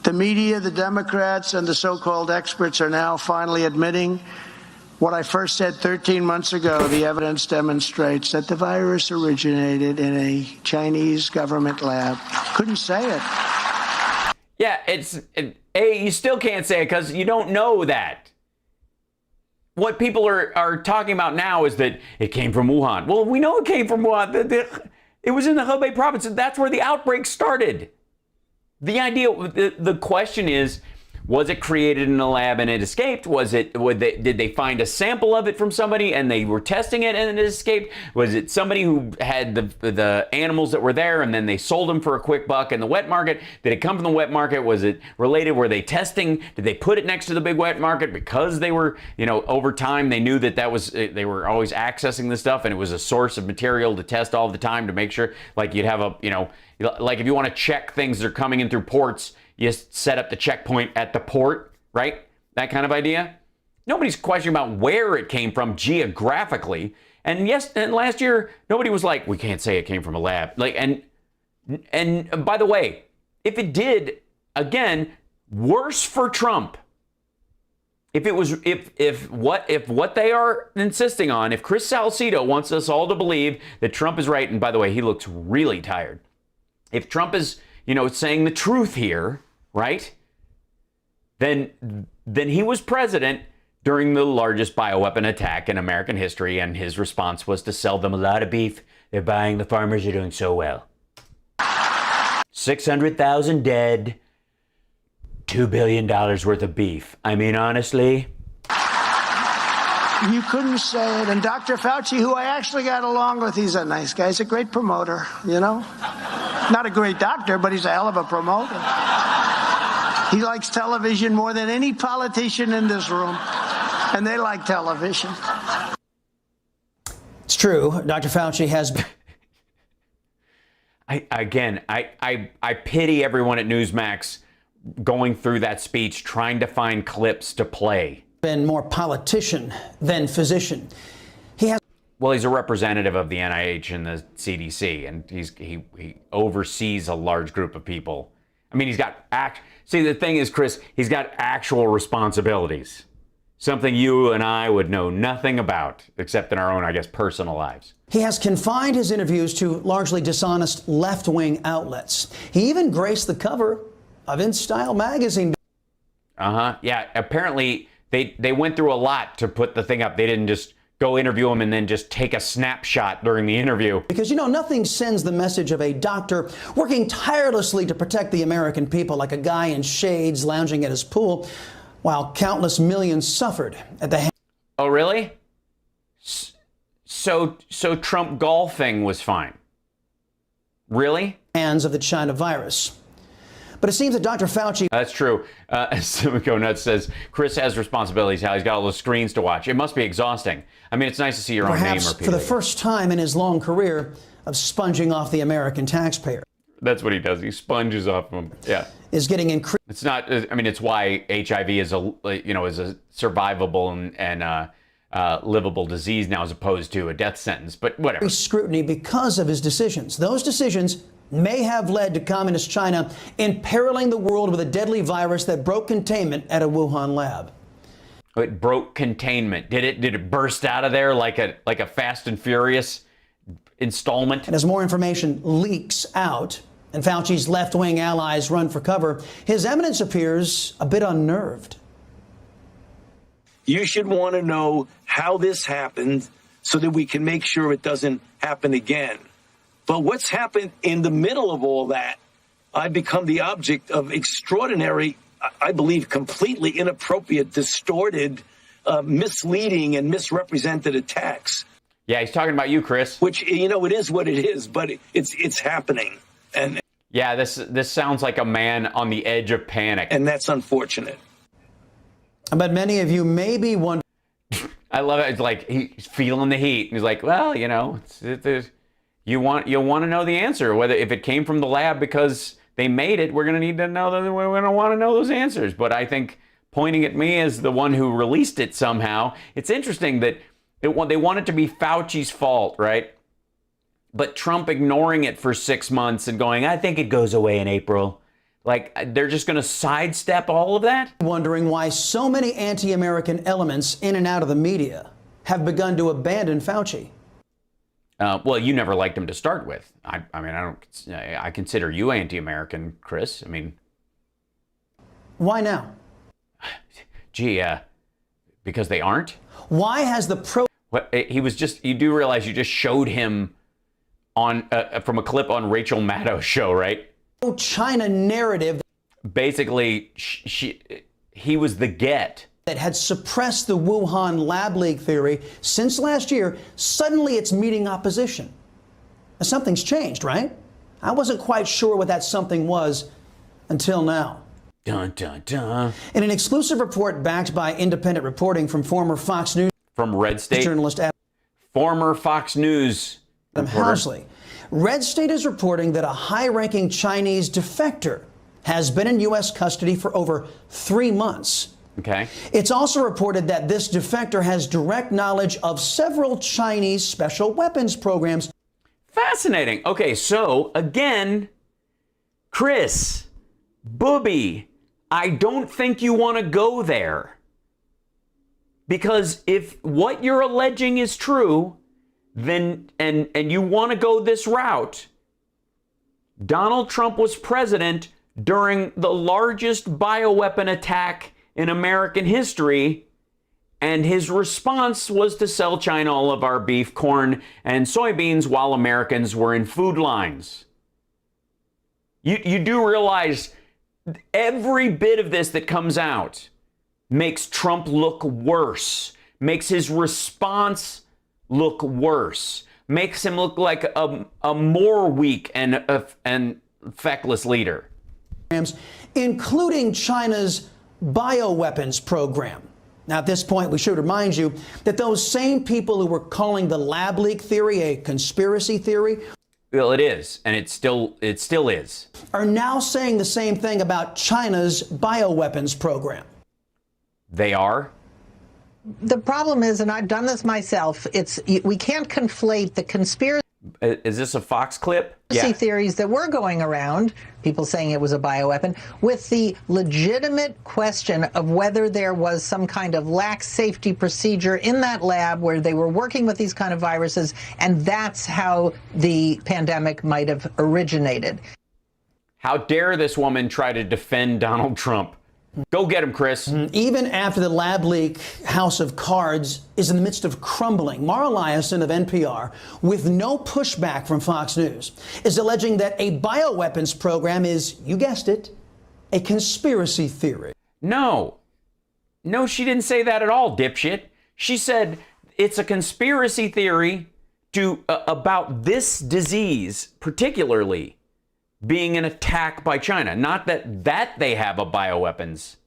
The media, the Democrats, and the so-called experts are now finally admitting what I first said 13 months ago. The evidence demonstrates that the virus originated in a Chinese government lab. Couldn't say it. Yeah, you still can't say it because you don't know that. What people are talking about now is that it came from Wuhan. Well, we know it came from Wuhan. It was in the Hebei province, and that's where the outbreak started. The question is, was it created in a lab and it escaped? Did they find a sample of it from somebody and they were testing it and it escaped? Was it somebody who had the animals that were there and then they sold them for a quick buck in the wet market? Did it come from the wet market? Was it related? Were they testing? Did they put it next to the big wet market because they were, over time they knew that they were always accessing this stuff and it was a source of material to test all the time to make sure, like you'd have like if you want to check things that are coming in through ports, you set up the checkpoint at the port, right? That kind of idea. Nobody's questioning about where it came from geographically. And last year, nobody was like, we can't say it came from a lab. And by the way, if it did, again, worse for Trump. If what they are insisting on, if Chris Salcedo wants us all to believe that Trump is right, and by the way, he looks really tired. If Trump is, saying the truth here, right? Then he was president during the largest bioweapon attack in American history, and his response was to sell them a lot of beef. They're buying, the farmers are doing so well. 600,000 dead, $2 billion worth of beef. I mean, honestly. You couldn't say it. And Dr. Fauci, who I actually got along with, he's a nice guy. He's a great promoter, Not a great doctor, but he's a hell of a promoter. He likes television more than any politician in this room. And they like television. True. Dr. Fauci has. I pity everyone at Newsmax going through that speech, trying to find clips to play. Been more politician than physician. Well, he's a representative of the NIH and the CDC, and he oversees a large group of people. I mean, he's got See, the thing is, Chris, he's got actual responsibilities. Something you and I would know nothing about, except in our own, I guess, personal lives. He has confined his interviews to largely dishonest left-wing outlets. He even graced the cover of InStyle magazine. Yeah, apparently they went through a lot to put the thing up. They didn't just go interview him and then just take a snapshot during the interview. Because, you know, nothing sends the message of a doctor working tirelessly to protect the American people like a guy in shades lounging at his pool while countless millions suffered at the hands. Oh, really? So Trump golfing was fine. Really? Hands of the China virus. But it seems that Dr. Fauci... That's true. Simiko Nuts says, Chris has responsibilities, how he's got all those screens to watch. It must be exhausting. I mean, it's nice to see your own name repeated. Perhaps for the first time in his long career of sponging off the American taxpayer. That's what he does. He sponges off them. Yeah. Is getting increased. It's not, I mean, it's why HIV is a survivable and livable disease now as opposed to a death sentence, but whatever. Scrutiny because of his decisions. Those decisions may have led to communist China imperiling the world with a deadly virus that broke containment at a Wuhan lab. It broke containment. Did it burst out of there like a Fast and Furious installment? And as more information leaks out and Fauci's left-wing allies run for cover, His Eminence appears a bit unnerved. You should want to know how this happened so that we can make sure it doesn't happen again. But what's happened in the middle of all that, I've become the object of extraordinary, I believe, completely inappropriate, distorted, misleading and misrepresented attacks. Yeah, he's talking about you, Chris. Which, you know, it is what it is, but it's happening. And yeah, this sounds like a man on the edge of panic. And that's unfortunate. But many of you may be wondering. I love it. It's like he's feeling the heat. And he's like, well, you know, you'll want to know the answer. Whether if it came from the lab because they made it, we're going to need to know that we're going to want to know those answers. But I think pointing at me as the one who released it somehow, it's interesting that they want it to be Fauci's fault, right? But Trump ignoring it for 6 months and going, I think it goes away in April. Like, they're just going to sidestep all of that? Wondering why so many anti-American elements in and out of the media have begun to abandon Fauci. Well, you never liked him to start with. I consider you anti-American, Chris. I mean, why now? Gee, because they aren't. Why has the you do realize you just showed him on from a clip on Rachel Maddow's show, right? China narrative. Basically, he was the get. That had suppressed the Wuhan lab leak theory since last year, suddenly it's meeting opposition. Now, something's changed, right? I wasn't quite sure what that something was until now. Dun, dun, dun. In an exclusive report backed by independent reporting from former Fox News from Red State journalist former Fox News Housley, Red State is reporting that a high-ranking Chinese defector has been in U.S. custody for over 3 months. Okay. It's also reported that this defector has direct knowledge of several Chinese special weapons programs. Fascinating. Okay, so again, Chris, Booby, I don't think you want to go there. Because if what you're alleging is true, then and you want to go this route, Donald Trump was president during the largest bioweapon attack in American history, and his response was to sell China all of our beef, corn, and soybeans while Americans were in food lines. You do realize every bit of this that comes out makes Trump look worse, makes his response look worse, makes him look like a more weak and feckless leader. Including China's bioweapons program. Now, at this point, we should remind you that those same people who were calling the lab leak theory a conspiracy theory, well, it is, and it still is, are now saying the same thing about China's bioweapons program. They are? The problem is, and I've done this myself, we can't conflate the conspiracy Is this a Fox clip? Yeah. theories that were going around, people saying it was a bioweapon, with the legitimate question of whether there was some kind of lax safety procedure in that lab where they were working with these kind of viruses, and that's how the pandemic might have originated. How dare this woman try to defend Donald Trump? Go get him, Chris. Even after the lab leak house of cards is in the midst of crumbling, Mara Liasson of NPR, with no pushback from Fox News, is alleging that a bioweapons program is, you guessed it, a conspiracy theory. No, she didn't say that at all, dipshit. She said it's a conspiracy theory about this disease, particularly being an attack by China. Not that they have a bioweapons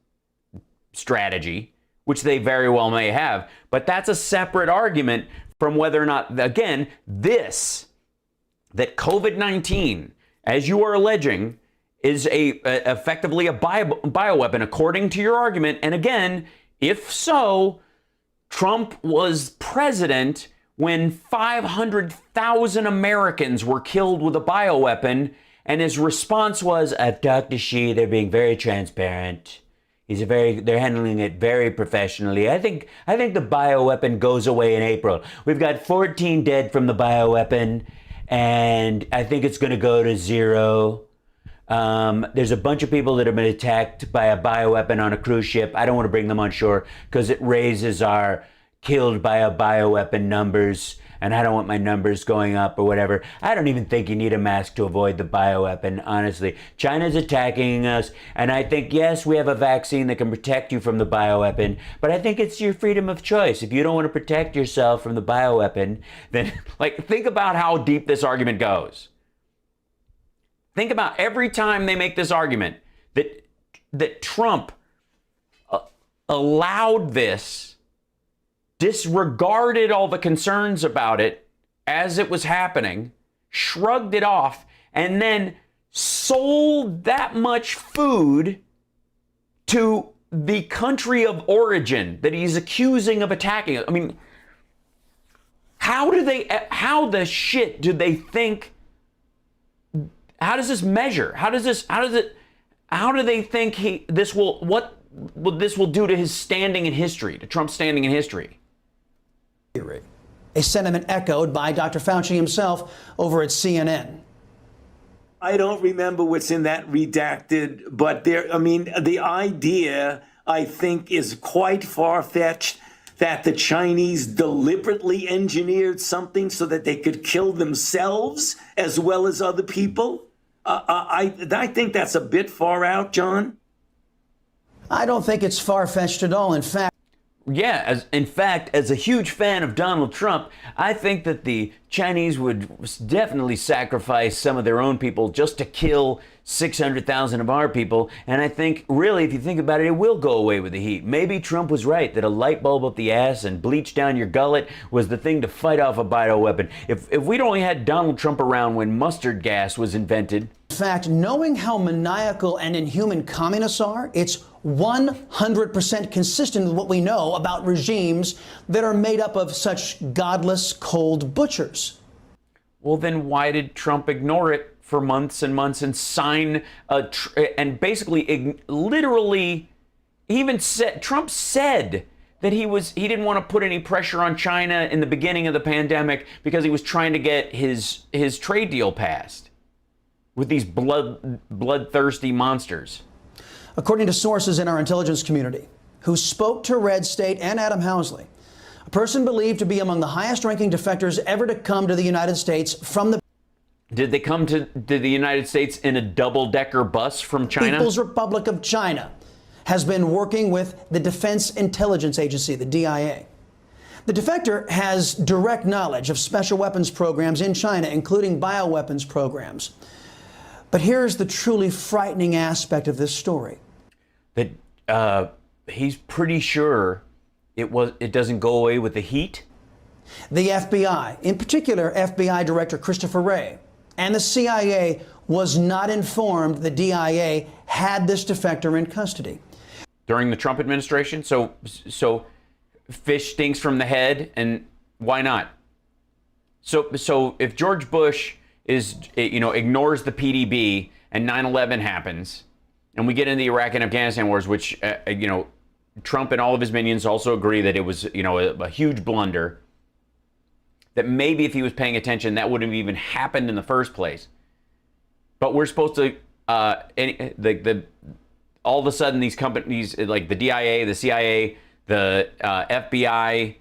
strategy, which they very well may have, but that's a separate argument from whether or not, again, that COVID-19, as you are alleging, is effectively a bioweapon, according to your argument. And again, if so, Trump was president when 500,000 Americans were killed with a bioweapon. And his response was, I've talked to Xi, they're being very transparent. They're handling it very professionally. I think the bioweapon goes away in April. We've got 14 dead from the bioweapon, and I think it's going to go to 0. There's a bunch of people that have been attacked by a bioweapon on a cruise ship. I don't want to bring them on shore because it raises our killed by a bioweapon numbers, and I don't want my numbers going up or whatever. I don't even think you need a mask to avoid the bioweapon, honestly. China's attacking us, and I think, yes, we have a vaccine that can protect you from the bioweapon, but I think it's your freedom of choice. If you don't want to protect yourself from the bioweapon, then, think about how deep this argument goes. Think about every time they make this argument that Trump allowed this, disregarded all the concerns about it as it was happening, shrugged it off, and then sold that much food to the country of origin that he's accusing of attacking. I mean, how the shit do they think? How does this measure? How do they think this will do to his standing in history, to Trump's standing in history? A sentiment echoed by Dr. Fauci himself over at CNN. I don't remember what's in that redacted, but the idea, I think, is quite far-fetched that the Chinese deliberately engineered something so that they could kill themselves as well as other people. I think that's a bit far out, John. I don't think it's far-fetched at all. In fact, as a huge fan of Donald Trump, I think that the Chinese would definitely sacrifice some of their own people just to kill 600,000 of our people. And I think, really, if you think about it, it will go away with the heat. Maybe Trump was right that a light bulb up the ass and bleach down your gullet was the thing to fight off a bioweapon. If we'd only had Donald Trump around when mustard gas was invented. In fact, knowing how maniacal and inhuman communists are, it's 100% consistent with what we know about regimes that are made up of such godless, cold butchers. Well, then why did Trump ignore it for months and months and sign and basically literally even said, Trump said that he didn't want to put any pressure on China in the beginning of the pandemic because he was trying to get his trade deal passed with these bloodthirsty monsters. According to sources in our intelligence community who spoke to Red State and Adam Housley, a person believed to be among the highest-ranking defectors ever to come to the United States from the... Did they come to the United States in a double-decker bus from China? People's Republic of China has been working with the Defense Intelligence Agency, the DIA. The defector has direct knowledge of special weapons programs in China, including bioweapons programs. But here's the truly frightening aspect of this story. That he's pretty sure It doesn't go away with the heat? The FBI, in particular FBI Director Christopher Wray, and the CIA was not informed the DIA had this defector in custody. During the Trump administration? So fish stinks from the head, and why not? So if George Bush ignores the PDB and 9/11 happens, and we get into the Iraq and Afghanistan wars, which Trump and all of his minions also agree that it was a huge blunder, that maybe if he was paying attention, that wouldn't have even happened in the first place. But we're supposed to all of a sudden these companies like the DIA, the CIA, the FBI,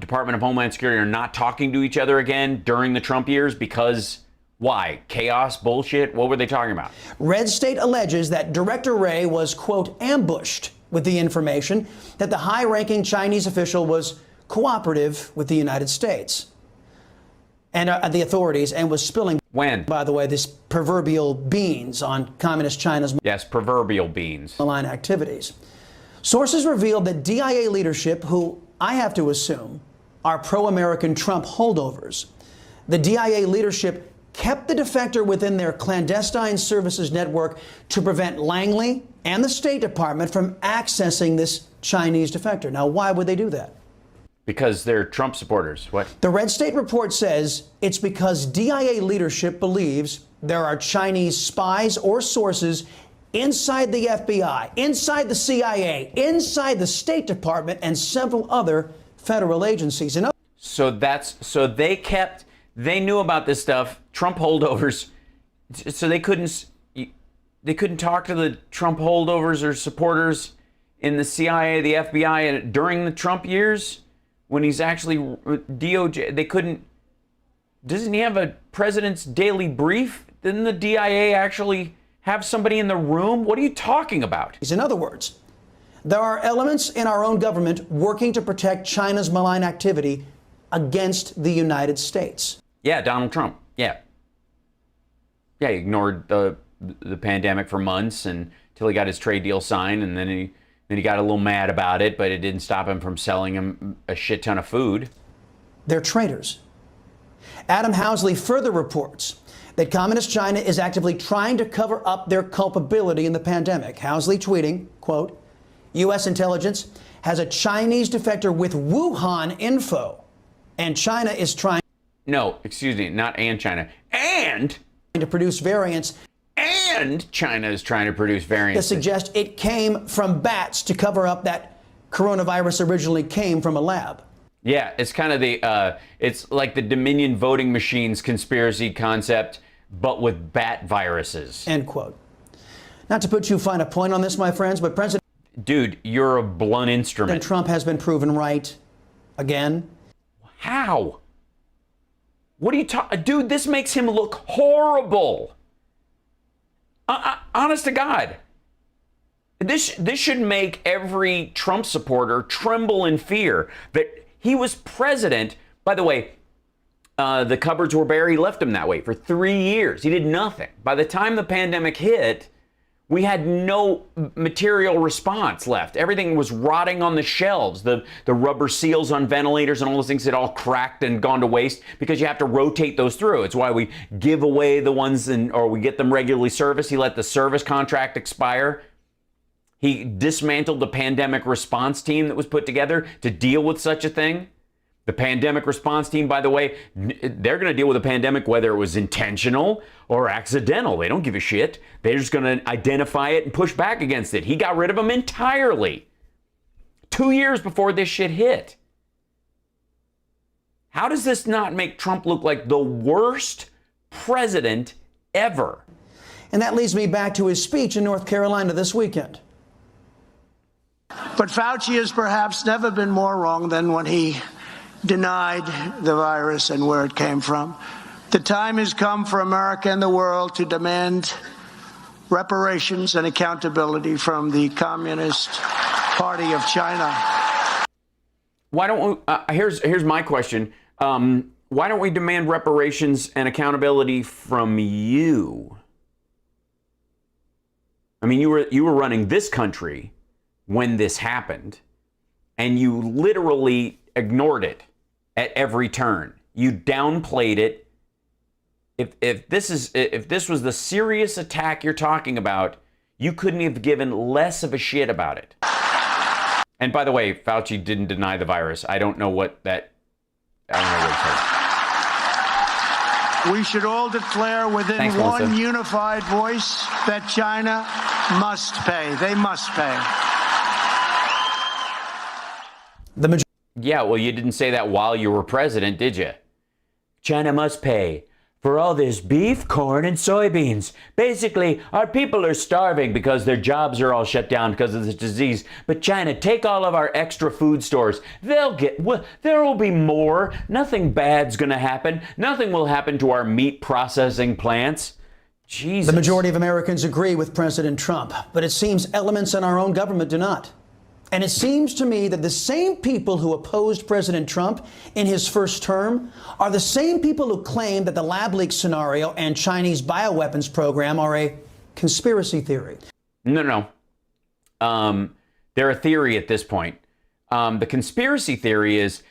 Department of Homeland Security are not talking to each other again during the Trump years because why? Chaos, bullshit? What were they talking about? Red State alleges that Director Wray was, quote, ambushed with the information that the high-ranking Chinese official was cooperative with the United States and the authorities and was spilling, when, by the way, this proverbial beans on communist China's proverbial beans malign activities. Sources revealed that DIA leadership, who I have to assume are pro-American Trump holdovers, the DIA leadership kept the defector within their clandestine services network to prevent Langley and the State Department from accessing this Chinese defector. Now, why would they do that? Because they're Trump supporters. What? The Red State report says it's because DIA leadership believes there are Chinese spies or sources inside the FBI, inside the CIA, inside the State Department, and several other federal agencies. So they knew about this stuff, Trump holdovers, so they couldn't talk to the Trump holdovers or supporters in the CIA, the FBI during the Trump years when he's actually DOJ. They couldn't. Doesn't he have a president's daily brief? Didn't the DIA actually have somebody in the room? What are you talking about? In other words, there are elements in our own government working to protect China's malign activity against the United States. Yeah, Donald Trump. Yeah, he ignored the pandemic for months until he got his trade deal signed, and then he got a little mad about it, but it didn't stop him from selling him a shit ton of food. They're traitors. Adam Housley further reports that Communist China is actively trying to cover up their culpability in the pandemic. Housley tweeting, quote, U.S. intelligence has a Chinese defector with Wuhan info, and China is trying... No, excuse me, not and China. And... to produce variants. And China is trying to produce variants that suggest it came from bats to cover up that coronavirus originally came from a lab. Yeah, it's kind of it's like the Dominion voting machines conspiracy concept, but with bat viruses. End quote. Not to put too fine a point on this, my friends, but President... Dude, you're a blunt instrument. Trump has been proven right again. How? What are you talking... Dude, this makes him look horrible. Honest to God. This should make every Trump supporter tremble in fear that he was president. By the way, the cupboards were bare. He left them that way for 3 years. He did nothing. By the time the pandemic hit, we had no material response left. Everything was rotting on the shelves. The rubber seals on ventilators and all those things had all cracked and gone to waste because you have to rotate those through. It's why we give away the ones or we get them regularly serviced. He let the service contract expire. He dismantled the pandemic response team that was put together to deal with such a thing. The pandemic response team, by the way, they're going to deal with a pandemic whether it was intentional or accidental. They don't give a shit. They're just going to identify it and push back against it. He got rid of them entirely 2 years before this shit hit. How does this not make Trump look like the worst president ever? And that leads me back to his speech in North Carolina this weekend. But Fauci has perhaps never been more wrong than when he denied the virus and where it came from. The time has come for America and the world to demand reparations and accountability from the Communist Party of China. Why don't we, here's my question. Why don't we demand reparations and accountability from you? I mean, you were running this country when this happened. and you literally ignored it at every turn. You downplayed it. If this was the serious attack you're talking about, you couldn't have given less of a shit about it. And by the way, Fauci didn't deny the virus. I don't know what that. I don't know what it says. We should all declare within Thanks, one Melissa. unified voice that China must pay. They must pay. Yeah, well, you didn't say that while you were president, did you? China must pay for all this beef, corn, and soybeans. Basically, our people are starving because their jobs are all shut down because of this disease. But China, take all of our extra food stores. There will be more. Nothing bad's going to happen. Nothing will happen to our meat processing plants. Jesus. The majority of Americans agree with President Trump, but it seems elements in our own government do not. And it seems to me that the same people who opposed President Trump in his first term are the same people who claim that the lab leak scenario and Chinese bioweapons program are a conspiracy theory. No. They're a theory at this point. The conspiracy theory is,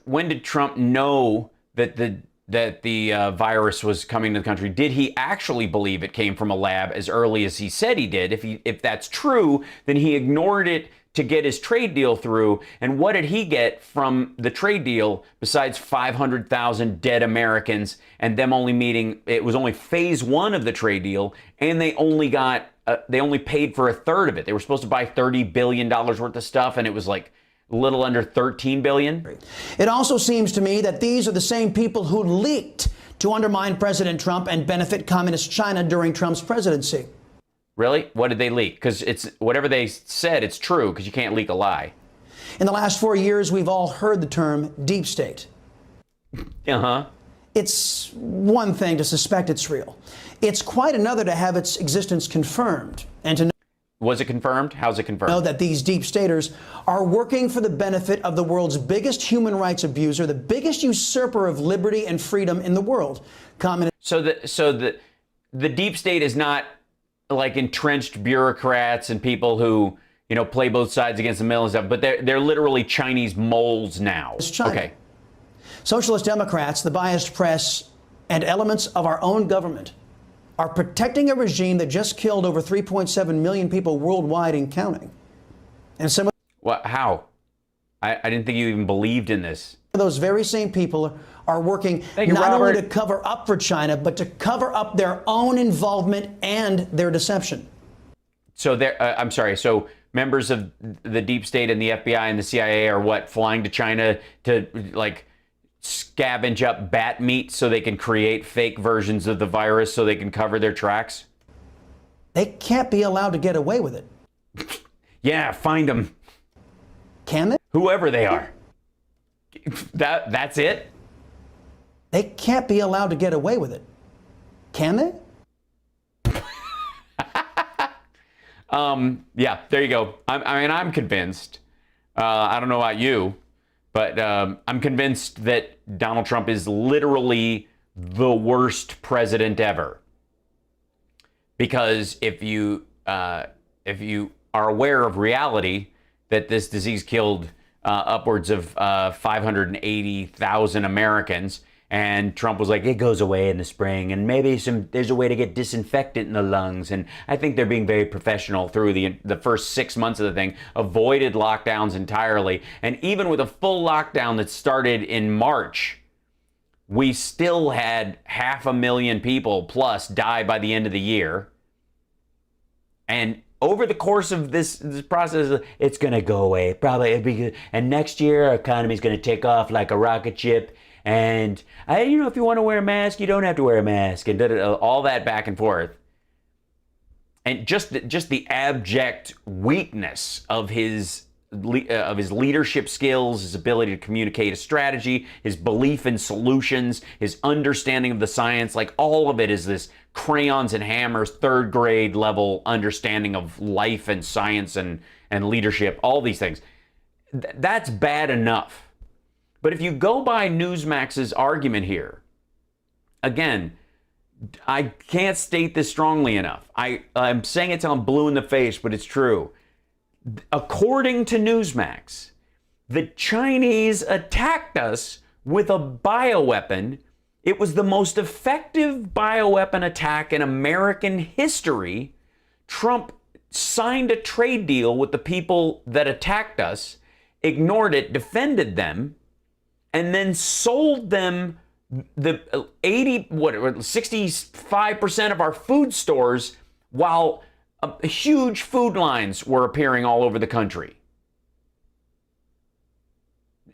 when did Trump know that the virus was coming to the country? Did he actually believe it came from a lab as early as he said he did? If that's true, then he ignored it to get his trade deal through. And what did he get from the trade deal besides 500,000 dead Americans and them only meeting? It was only phase one of the trade deal, and they only paid for a third of it. They were supposed to buy $30 billion worth of stuff, and it was like a little under $13 billion. It also seems to me that these are the same people who leaked to undermine President Trump and benefit communist China during Trump's presidency. Really? What did they leak? Because it's whatever they said, it's true, because you can't leak a lie. In the last 4 years, we've all heard the term deep state. Uh-huh. It's one thing to suspect it's real. It's quite another to have its existence confirmed and to know. Was it confirmed? How's it confirmed? Know that these deep staters are working for the benefit of the world's biggest human rights abuser, the biggest usurper of liberty and freedom in the world. So the deep state is not like entrenched bureaucrats and people who, play both sides against the middle and stuff, but they're literally Chinese moles now. It's China. Okay. Socialist Democrats, the biased press, and elements of our own government are protecting a regime that just killed over 3.7 million people worldwide and counting. And some of How? I didn't think you even believed in this. those very same people are working not only to cover up for China, but to cover up their own involvement and their deception. So I'm sorry. So members of the deep state and the FBI and the CIA are what, flying to China to scavenge up bat meat so they can create fake versions of the virus so they can cover their tracks? They can't be allowed to get away with it. Yeah, find them. Can they? Whoever they are. That's it? They can't be allowed to get away with it. Can they? Yeah, there you go. I'm convinced. I don't know about you, but I'm convinced that Donald Trump is literally the worst president ever. Because if you are aware of reality, that this disease killed upwards of 580,000 Americans, and Trump was like, it goes away in the spring, and maybe there's a way to get disinfectant in the lungs. And I think they're being very professional through the first 6 months of the thing, avoided lockdowns entirely. And even with a full lockdown that started in March, we still had 500,000 people plus die by the end of the year. And over the course of this process, it's going to go away. Probably it'll be good. And next year, our economy is going to take off like a rocket ship. And if you want to wear a mask, you don't have to wear a mask. And all that back and forth. And just the abject weakness of his leadership skills, his ability to communicate a strategy, his belief in solutions, his understanding of the science, like all of it is this crayons and hammers, third grade level understanding of life and science and leadership, all these things. That's bad enough. But if you go by Newsmax's argument here, again, I can't state this strongly enough. I'm saying it till I'm blue in the face, but it's true. According to Newsmax, The Chinese attacked us with a bioweapon. It was the most effective bioweapon attack in American history. Trump signed a trade deal with the people that attacked us, ignored it, defended them, and then sold them the 65% of our food stores while huge food lines were appearing all over the country.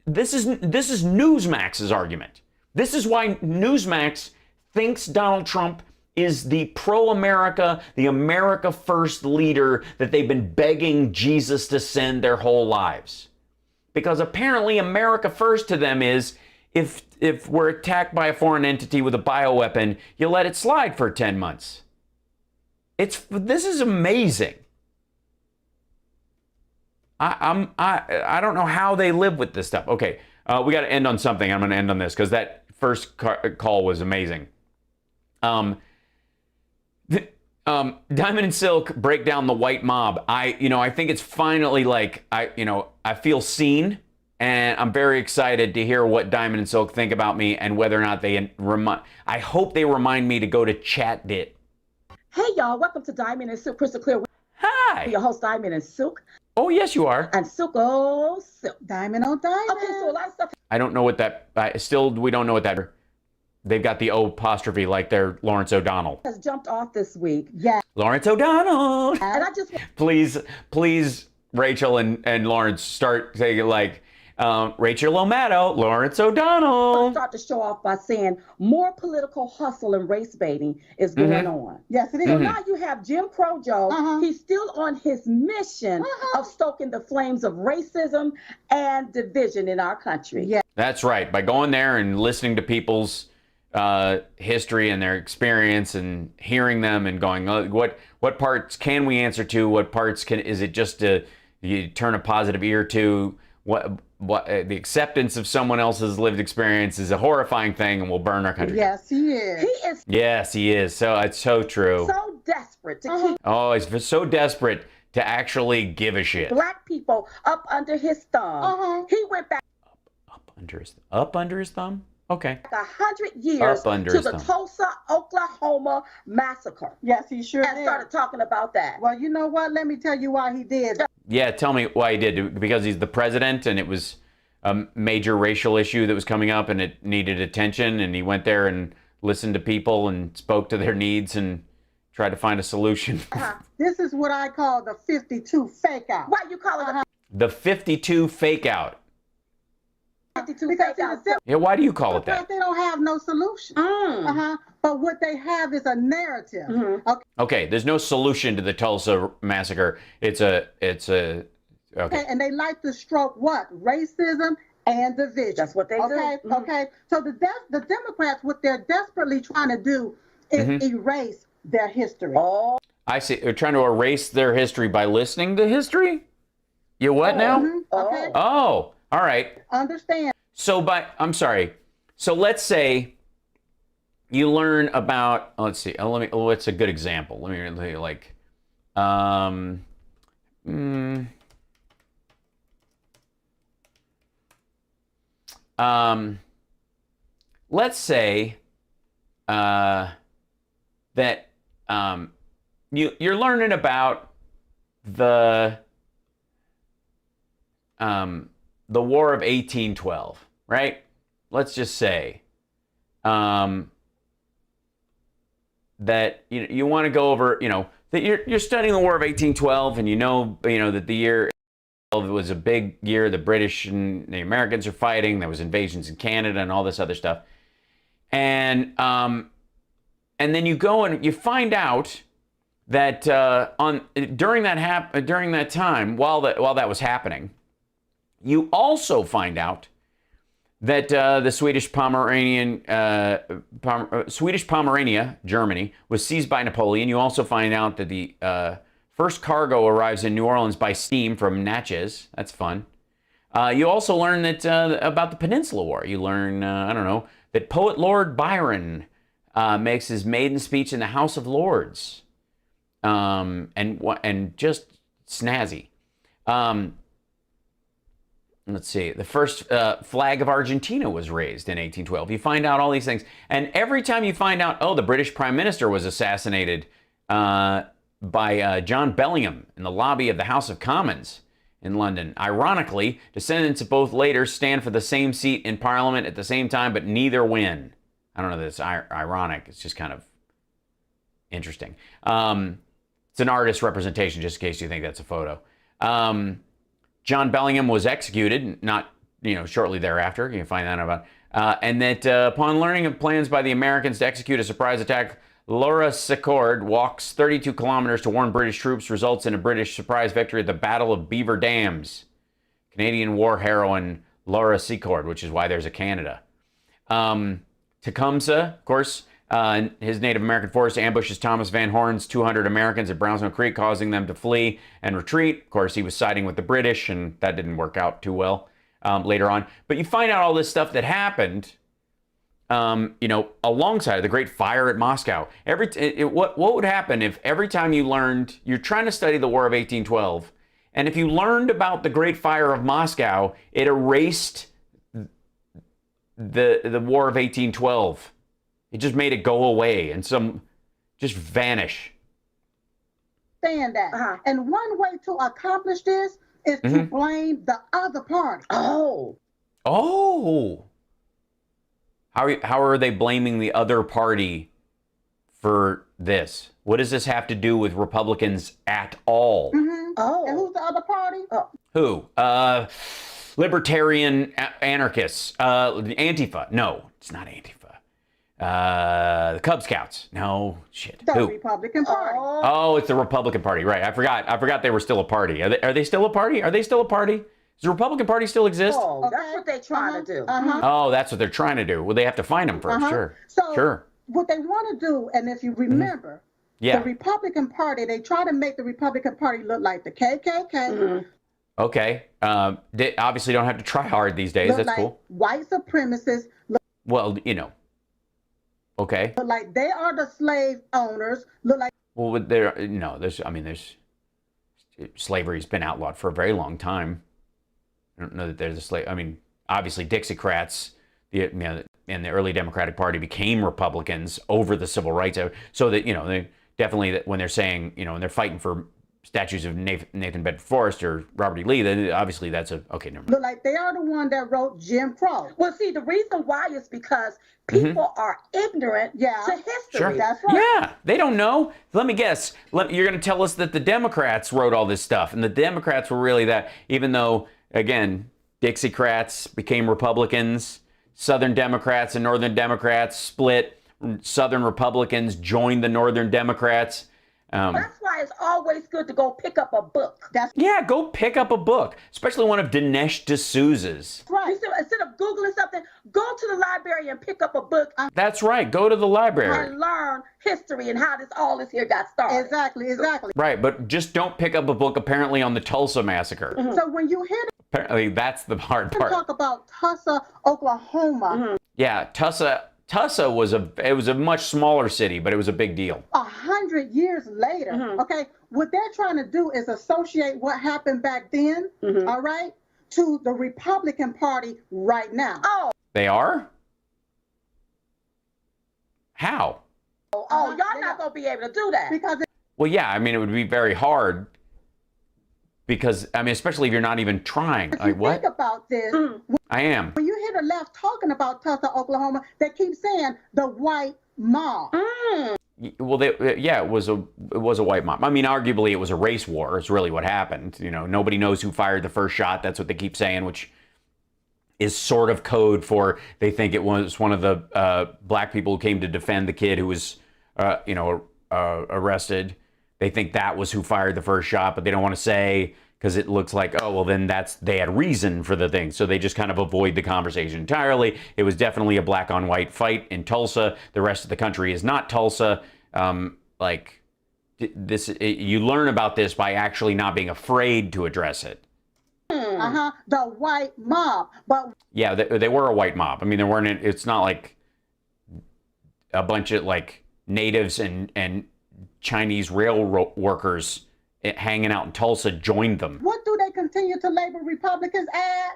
This is Newsmax's argument. This is why Newsmax thinks Donald Trump is the pro-America, the America first leader that they've been begging Jesus to send their whole lives. Because apparently America first to them is if we're attacked by a foreign entity with a bioweapon, you let it slide for 10 months. This is amazing. I don't know how they live with this stuff. Okay, we got to end on something. I'm going to end on this because that first call was amazing. Diamond and Silk break down the white mob. I think it's finally like I feel seen, and I'm very excited to hear what Diamond and Silk think about me and whether or not they I hope they remind me to go to ChatDit. Hey y'all, welcome to Diamond and Silk Crystal Clear. Hi. Your host Diamond and Silk. Oh yes, you are. And Silk, oh Silk. Diamond on Diamond. Okay, so a lot of stuff. I don't know what that. We don't know what that. They've got the O apostrophe like they're Lawrence O'Donnell. Has jumped off this week. Yeah. Lawrence O'Donnell. And I just please, Rachel and Lawrence start saying like Rachel O'Maddow, Lawrence O'Donnell. Start to show off by saying more political hustle and race baiting is going on. Yes, it is. So now you have Jim Crow Joe. He's still on his mission of stoking the flames of racism and division in our country. Yeah. That's right. By going there and listening to people's history and their experience and hearing them and going, what parts can we answer to? What parts is it just you turn a positive ear to? What the acceptance of someone else's lived experience is a horrifying thing and will burn our country. Yes, he is. He is. Yes, he is. So it's so true. So desperate to keep. Oh, he's so desperate to actually give a shit. Black people up under his thumb. He went back. Up under his thumb? Okay. 100 years to the Tulsa, Oklahoma massacre. Yes, he sure did. And started talking about that. Well, you know what? Let me tell you why he did. Yeah, tell me why he did. Because he's the president and it was a major racial issue that was coming up and it needed attention, and he went there and listened to people and spoke to their needs and tried to find a solution. This is what I call the 52 fake out. Why you call it the 52 fake out? 52 fake out. Yeah, why do you call it that? They don't have no solution. But what they have is a narrative. Okay, there's no solution to the Tulsa massacre. It's a okay. And they like to stroke what? Racism and division. That's what they do. Okay. So the Democrats, what they're desperately trying to do is erase their history. Oh. I see. They're trying to erase their history by listening to history? You what now? Okay. Oh, all right. Understand. So I'm sorry. So let's say you learn about, let's see, what's a good example? Let me like, let's say that you're learning about the War of 1812, right? Let's just say that you want to go over, that you're studying the War of 1812, and you know that the year was a big year. The British and the Americans are fighting. There was invasions in Canada and all this other stuff, and then you go and you find out that during that time, while that was happening, you also find out that the Swedish Pomerania, Germany, was seized by Napoleon. You also find out that the first cargo arrives in New Orleans by steam from Natchez. That's fun. You also learn that about the Peninsula War. You learn, that poet Lord Byron makes his maiden speech in the House of Lords, and just snazzy. let's see, the first flag of Argentina was raised in 1812. You find out all these things. And every time you find out, oh, the British Prime Minister was assassinated by John Bellingham in the lobby of the House of Commons in London. Ironically, descendants of both later stand for the same seat in Parliament at the same time, but neither win. I don't know that it's ironic. It's just kind of interesting. It's an artist representation, just in case you think that's a photo. John Bellingham was executed, not shortly thereafter. You can find that about. And that upon learning of plans by the Americans to execute a surprise attack, Laura Secord walks 32 kilometers to warn British troops, results in a British surprise victory at the Battle of Beaver Dams. Canadian war heroine Laura Secord, which is why there's a Canada. Tecumseh, of course, his Native American force ambushes Thomas Van Horn's 200 Americans at Brownsville Creek, causing them to flee and retreat. Of course, he was siding with the British, and that didn't work out too well later on. But you find out all this stuff that happened, alongside the Great Fire at Moscow. What would happen if every time you learned, you're trying to study the War of 1812, and if you learned about the Great Fire of Moscow, it erased the War of 1812. It just made it go away and just vanish. Saying that. And one way to accomplish this is to blame the other party. Oh. How are they blaming the other party for this? What does this have to do with Republicans at all? Oh. And who's the other party? Who? Libertarian anarchists. Antifa. No, it's not Antifa. The Cub Scouts. No, shit. The Who? Republican Party. Oh, it's the Republican Party. Right. I forgot they were still a party. Are they still a party? Are they still a party? Does the Republican Party still exist? Oh, that's what they're trying to do. Oh, that's what they're trying to do. Well, they have to find them first. Sure. So what they want to do, and if you remember, the Republican Party, they try to make the Republican Party look like the KKK. Okay. They obviously don't have to try hard these days. Look That's like cool. White supremacists. Well, okay. Look like they are the slave owners. Look like. Well, there's slavery's been outlawed for a very long time. I don't know that there's a slave. I mean, obviously Dixiecrats, and the early Democratic Party became Republicans over the civil rights. So that, they definitely, when they're saying, when they're fighting for statues of Nathan Bedford Forrest or Robert E. Lee, then obviously that's okay, never mind. Look like they are the one that wrote Jim Crow. Well, see, the reason why is because people are ignorant to history. Sure. That's right. Yeah, they don't know. Let me guess. You're going to tell us that the Democrats wrote all this stuff, and the Democrats were really that, even though, again, Dixiecrats became Republicans, Southern Democrats and Northern Democrats split, Southern Republicans joined the Northern Democrats. That's why it's always good to go pick up a book. Go pick up a book, especially one of Dinesh D'Souza's. Right. Instead of Googling something, go to the library and pick up a book. That's right. Go to the library. And learn history and how all this here got started. Exactly. Right, but just don't pick up a book apparently on the Tulsa Massacre. So when you hear apparently that's the hard part. Talk about Tulsa, Oklahoma. Yeah, Tulsa was a much smaller city, but it was a big deal. 100 years later, okay, what they're trying to do is associate what happened back then, all right, to the Republican Party right now. Oh. They are? How? Oh, y'all not going to be able to do that. Because well, yeah, I mean, it would be very hard because, I mean, especially if you're not even trying. Like, what? Think about this. I am. When you hear the left talking about Tulsa, Oklahoma, they keep saying the white mob. Well, it was a white mob. I mean, arguably, it was a race war. Is really what happened. Nobody knows who fired the first shot. That's what they keep saying, which is sort of code for they think it was one of the black people who came to defend the kid who was, arrested. They think that was who fired the first shot, but they don't want to say because it looks like, oh, well, then they had reason for the thing. So they just kind of avoid the conversation entirely. It was definitely a black on white fight in Tulsa. The rest of the country is not Tulsa. You learn about this by actually not being afraid to address it. The white mob. But yeah, they were a white mob. I mean, it's not like a bunch of like natives and Chinese railroad workers hanging out in Tulsa joined them. What do they continue to label Republicans as?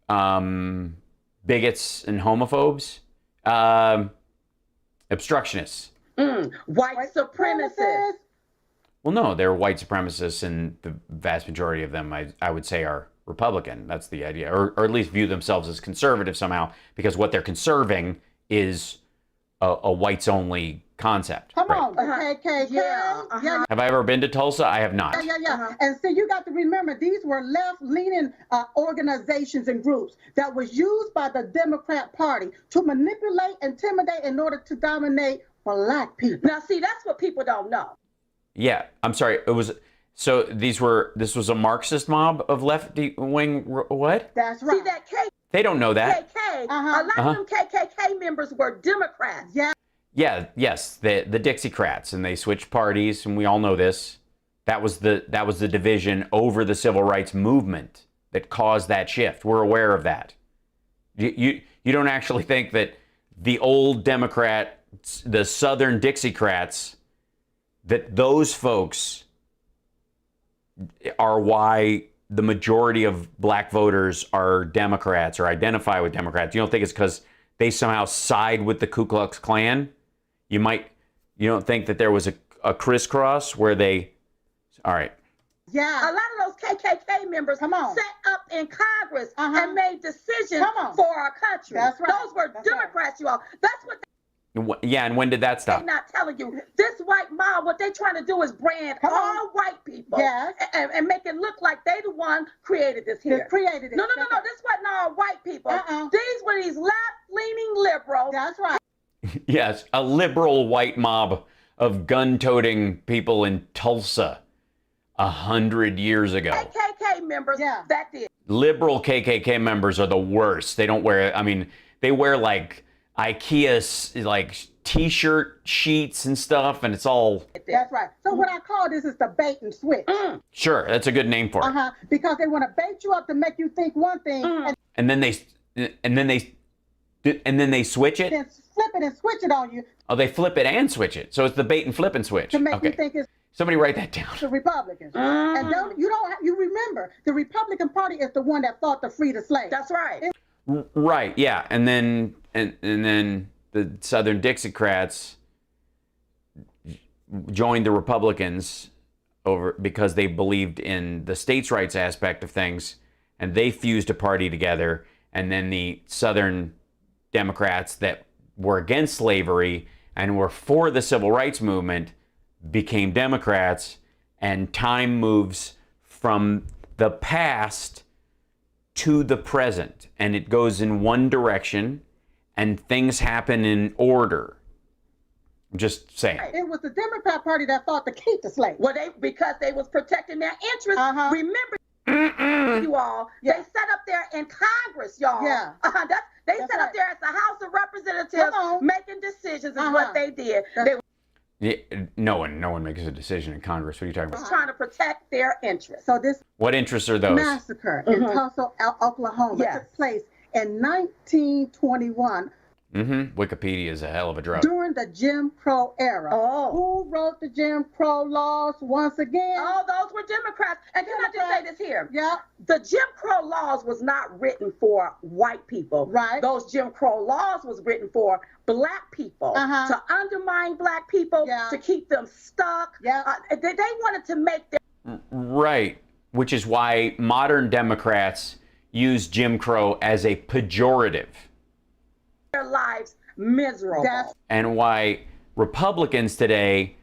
bigots and homophobes, obstructionists. White supremacists. Well, no, they're white supremacists, and the vast majority of them, I would say, are Republican. That's the idea, or at least view themselves as conservative somehow, because what they're conserving is a whites-only concept. Come right? on, the KKK. Yeah. Have I ever been to Tulsa? I have not. Yeah. And so you got to remember, these were left-leaning organizations and groups that was used by the Democrat Party to manipulate, intimidate in order to dominate Black people. Now, see, that's what people don't know. Yeah, I'm sorry. It was so this was a Marxist mob of left-wing. What? That's right. See that They don't know that. KKK. A lot of them KKK members were Democrats. Yeah. Yeah. Yes. The Dixiecrats, and they switched parties, and we all know this. That was the division over the civil rights movement that caused that shift. We're aware of that. You don't actually think that the old Democrats, the Southern Dixiecrats, that those folks are why the majority of Black voters are Democrats or identify with Democrats. You don't think it's because they somehow side with the Ku Klux Klan? You don't think that there was a crisscross where they, all right. Yeah. A lot of those KKK members sat up in Congress and made decisions for our country. That's right. Those were Democrats, you all. That's what Yeah, and when did that stop? they're not telling you. This white mob, what they're trying to do is brand all white people and make it look like they the one created this here. They created it. No. This wasn't all white people. These were these left-leaning liberals. That's right. Yes, a liberal white mob of gun-toting people in Tulsa 100 years ago. KKK members that did. Liberal KKK members are the worst. They don't wear, they wear like IKEA like t-shirt sheets and stuff, and it's all. That's right. So what I call this is the bait and switch. Sure, that's a good name for it. Because they want to bait you up to make you think one thing, and then they switch it. Then flip it and switch it on you. Oh, they flip it and switch it. So it's the bait and flip and switch. To make you think it's somebody write that down. The Republicans. And you remember the Republican Party is the one that fought to free the slaves. That's right. Right. Yeah. And then the Southern Dixiecrats joined the Republicans because they believed in the states' rights aspect of things, and they fused a party together. And then the Southern Democrats that were against slavery and were for the civil rights movement became Democrats, and time moves from the past to the present, and it goes in one direction, and things happen in order. I'm just saying. It was the Democrat Party that fought to keep the slaves. Well, because they was protecting their interests. Remember, you all, they sat up there in Congress, y'all. Yeah. They sat up there as the House of Representatives making decisions is what they did. No one makes a decision in Congress. What are you talking about? Trying to protect their interests. So this What interests are those? massacre in Tulsa, Oklahoma took place in 1921. Wikipedia is a hell of a drug. During the Jim Crow era. Who wrote the Jim Crow laws once again? Oh, those were Democrats. And can I just say this here? Yeah. The Jim Crow laws was not written for white people. Right. Those Jim Crow laws was written for Black people to undermine Black people, to keep them stuck. They wanted to make them. Right. Which is why modern Democrats use Jim Crow as a pejorative. Their lives miserable. And why Republicans today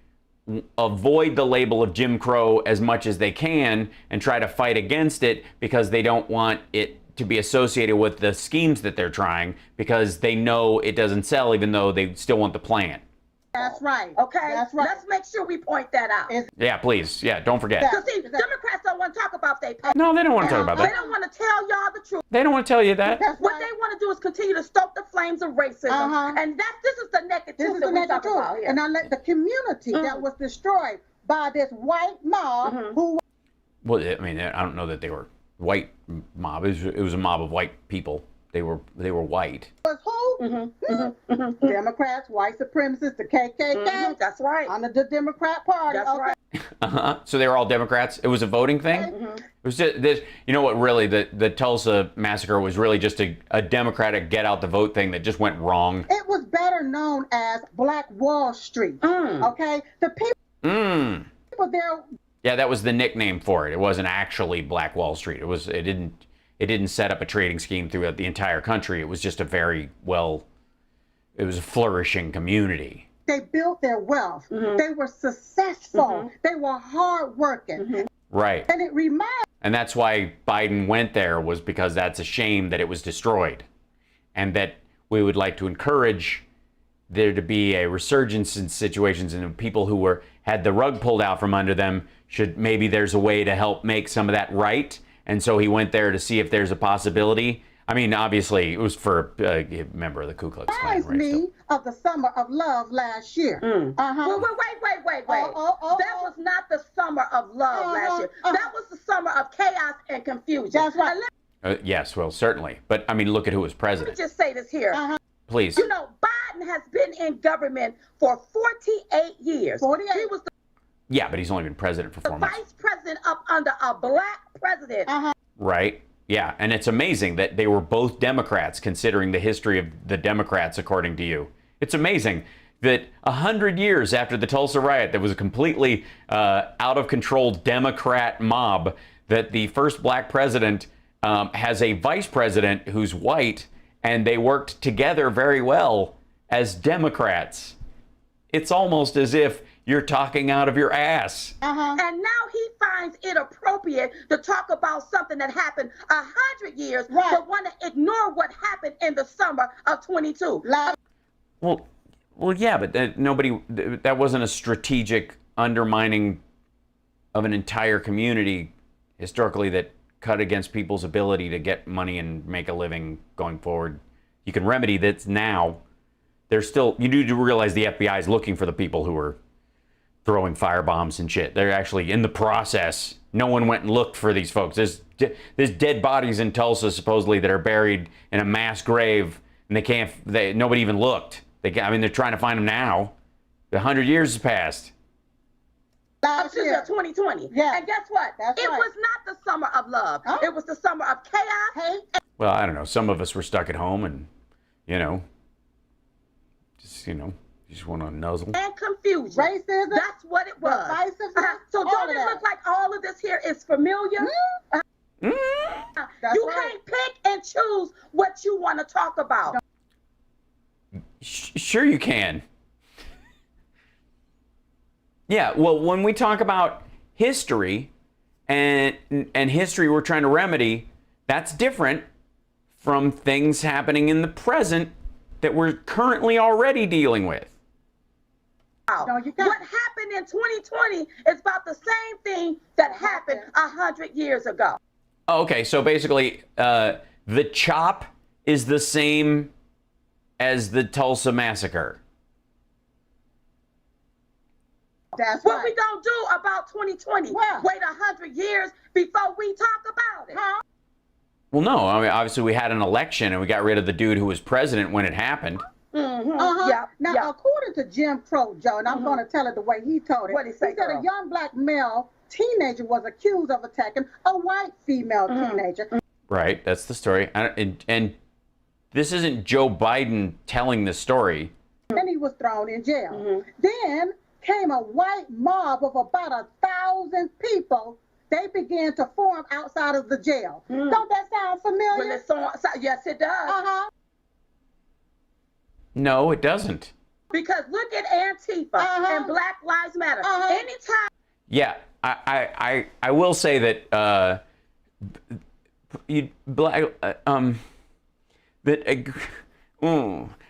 avoid the label of Jim Crow as much as they can and try to fight against it because they don't want it to be associated with the schemes that they're trying, because they know it doesn't sell, even though they still want the plan. That's right. Okay? That's right. Let's make sure we point that out. Yeah, please. Yeah, don't forget. Because see, Democrats don't want to talk about their pay. No, they don't want to talk about that. They don't want to tell y'all the truth. They don't want to tell you that. What they want to do is continue to stoke the flames of racism. And this is the naked truth that we talk about here. And now let the community that was destroyed by this white mob who... Well, I don't know that they were white mob. It was a mob of white people. They were white. Was who? Democrats, white supremacists, the KKK. That's right. Under the Democrat Party. That's right. So they were all Democrats. It was a voting thing. It was just this. You know what? Really, the Tulsa massacre was really just a Democratic get out the vote thing that just went wrong. It was better known as Black Wall Street. Okay, the people there. Yeah, that was the nickname for it. It wasn't actually Black Wall Street. It didn't set up a trading scheme throughout the entire country. It was just it was a flourishing community. They built their wealth. They were successful. They were hardworking. Right. And it reminds. And that's why Biden went there, was because that's a shame that it was destroyed, and that we would like to encourage there to be a resurgence in situations, and people who had the rug pulled out from under them maybe there's a way to help make some of that right. And so he went there to see if there's a possibility. I mean, obviously, it was for a member of the Ku Klux Klan. Reminds me of the Summer of Love last year. Well, wait. That was not the Summer of Love last year. That was the summer of chaos and confusion. That's right. Yes, well, certainly. But, I mean, look at who was Let president. me just say this here. Please. You know, Biden has been in government for 48 years. 48. He was Yeah, but he's only been president for 4 months. vice president up under a black president. Right. Yeah, and it's amazing that they were both Democrats, considering the history of the Democrats, according to you. It's amazing that 100 years after the Tulsa riot, that was a completely out of control Democrat mob, that the first black president has a vice president who's white, and they worked together very well as Democrats. It's almost as if you're talking out of your ass. And now he finds it appropriate to talk about something that happened 100 years, but want to ignore what happened in the summer of 22. Well, yeah, but that wasn't a strategic undermining of an entire community historically that cut against people's ability to get money and make a living going forward. You can remedy that now. You do realize the FBI is looking for the people who are throwing firebombs and shit. They're actually in the process. No one went and looked for these folks. There's dead bodies in Tulsa supposedly that are buried in a mass grave, and nobody even looked. They're trying to find them now. 100 years has passed. Last year, 2020. Yeah. And guess what? It was not the summer of love. It was the summer of chaos. Well, I don't know. Some of us were stuck at home, and just want to nuzzle. And confusion. Racism. That's what it was. So don't it look like all of this here is familiar? You can't pick and choose what you want to talk about. Sure you can. Yeah, well, when we talk about history and history we're trying to remedy, that's different from things happening in the present that we're currently already dealing with. What happened in 2020 is about the same thing that happened 100 years ago. Okay, so basically, the chop is the same as the Tulsa massacre. That's what we gonna do about 2020? Wait 100 years before we talk about it. Well, no. I mean, obviously, we had an election and we got rid of the dude who was president when it happened. Now, according to Jim Crow, Joe, and I'm going to tell it the way he told it. What did he say, He said a young black male teenager was accused of attacking a white female teenager. Right. That's the story. And this isn't Joe Biden telling the story. And he was thrown in jail. Then came a white mob of about 1,000 people. They began to form outside of the jail. Don't that sound familiar? Yes, it does. No, it doesn't. Because look at Antifa and Black Lives Matter. Anytime. Yeah, I will say that that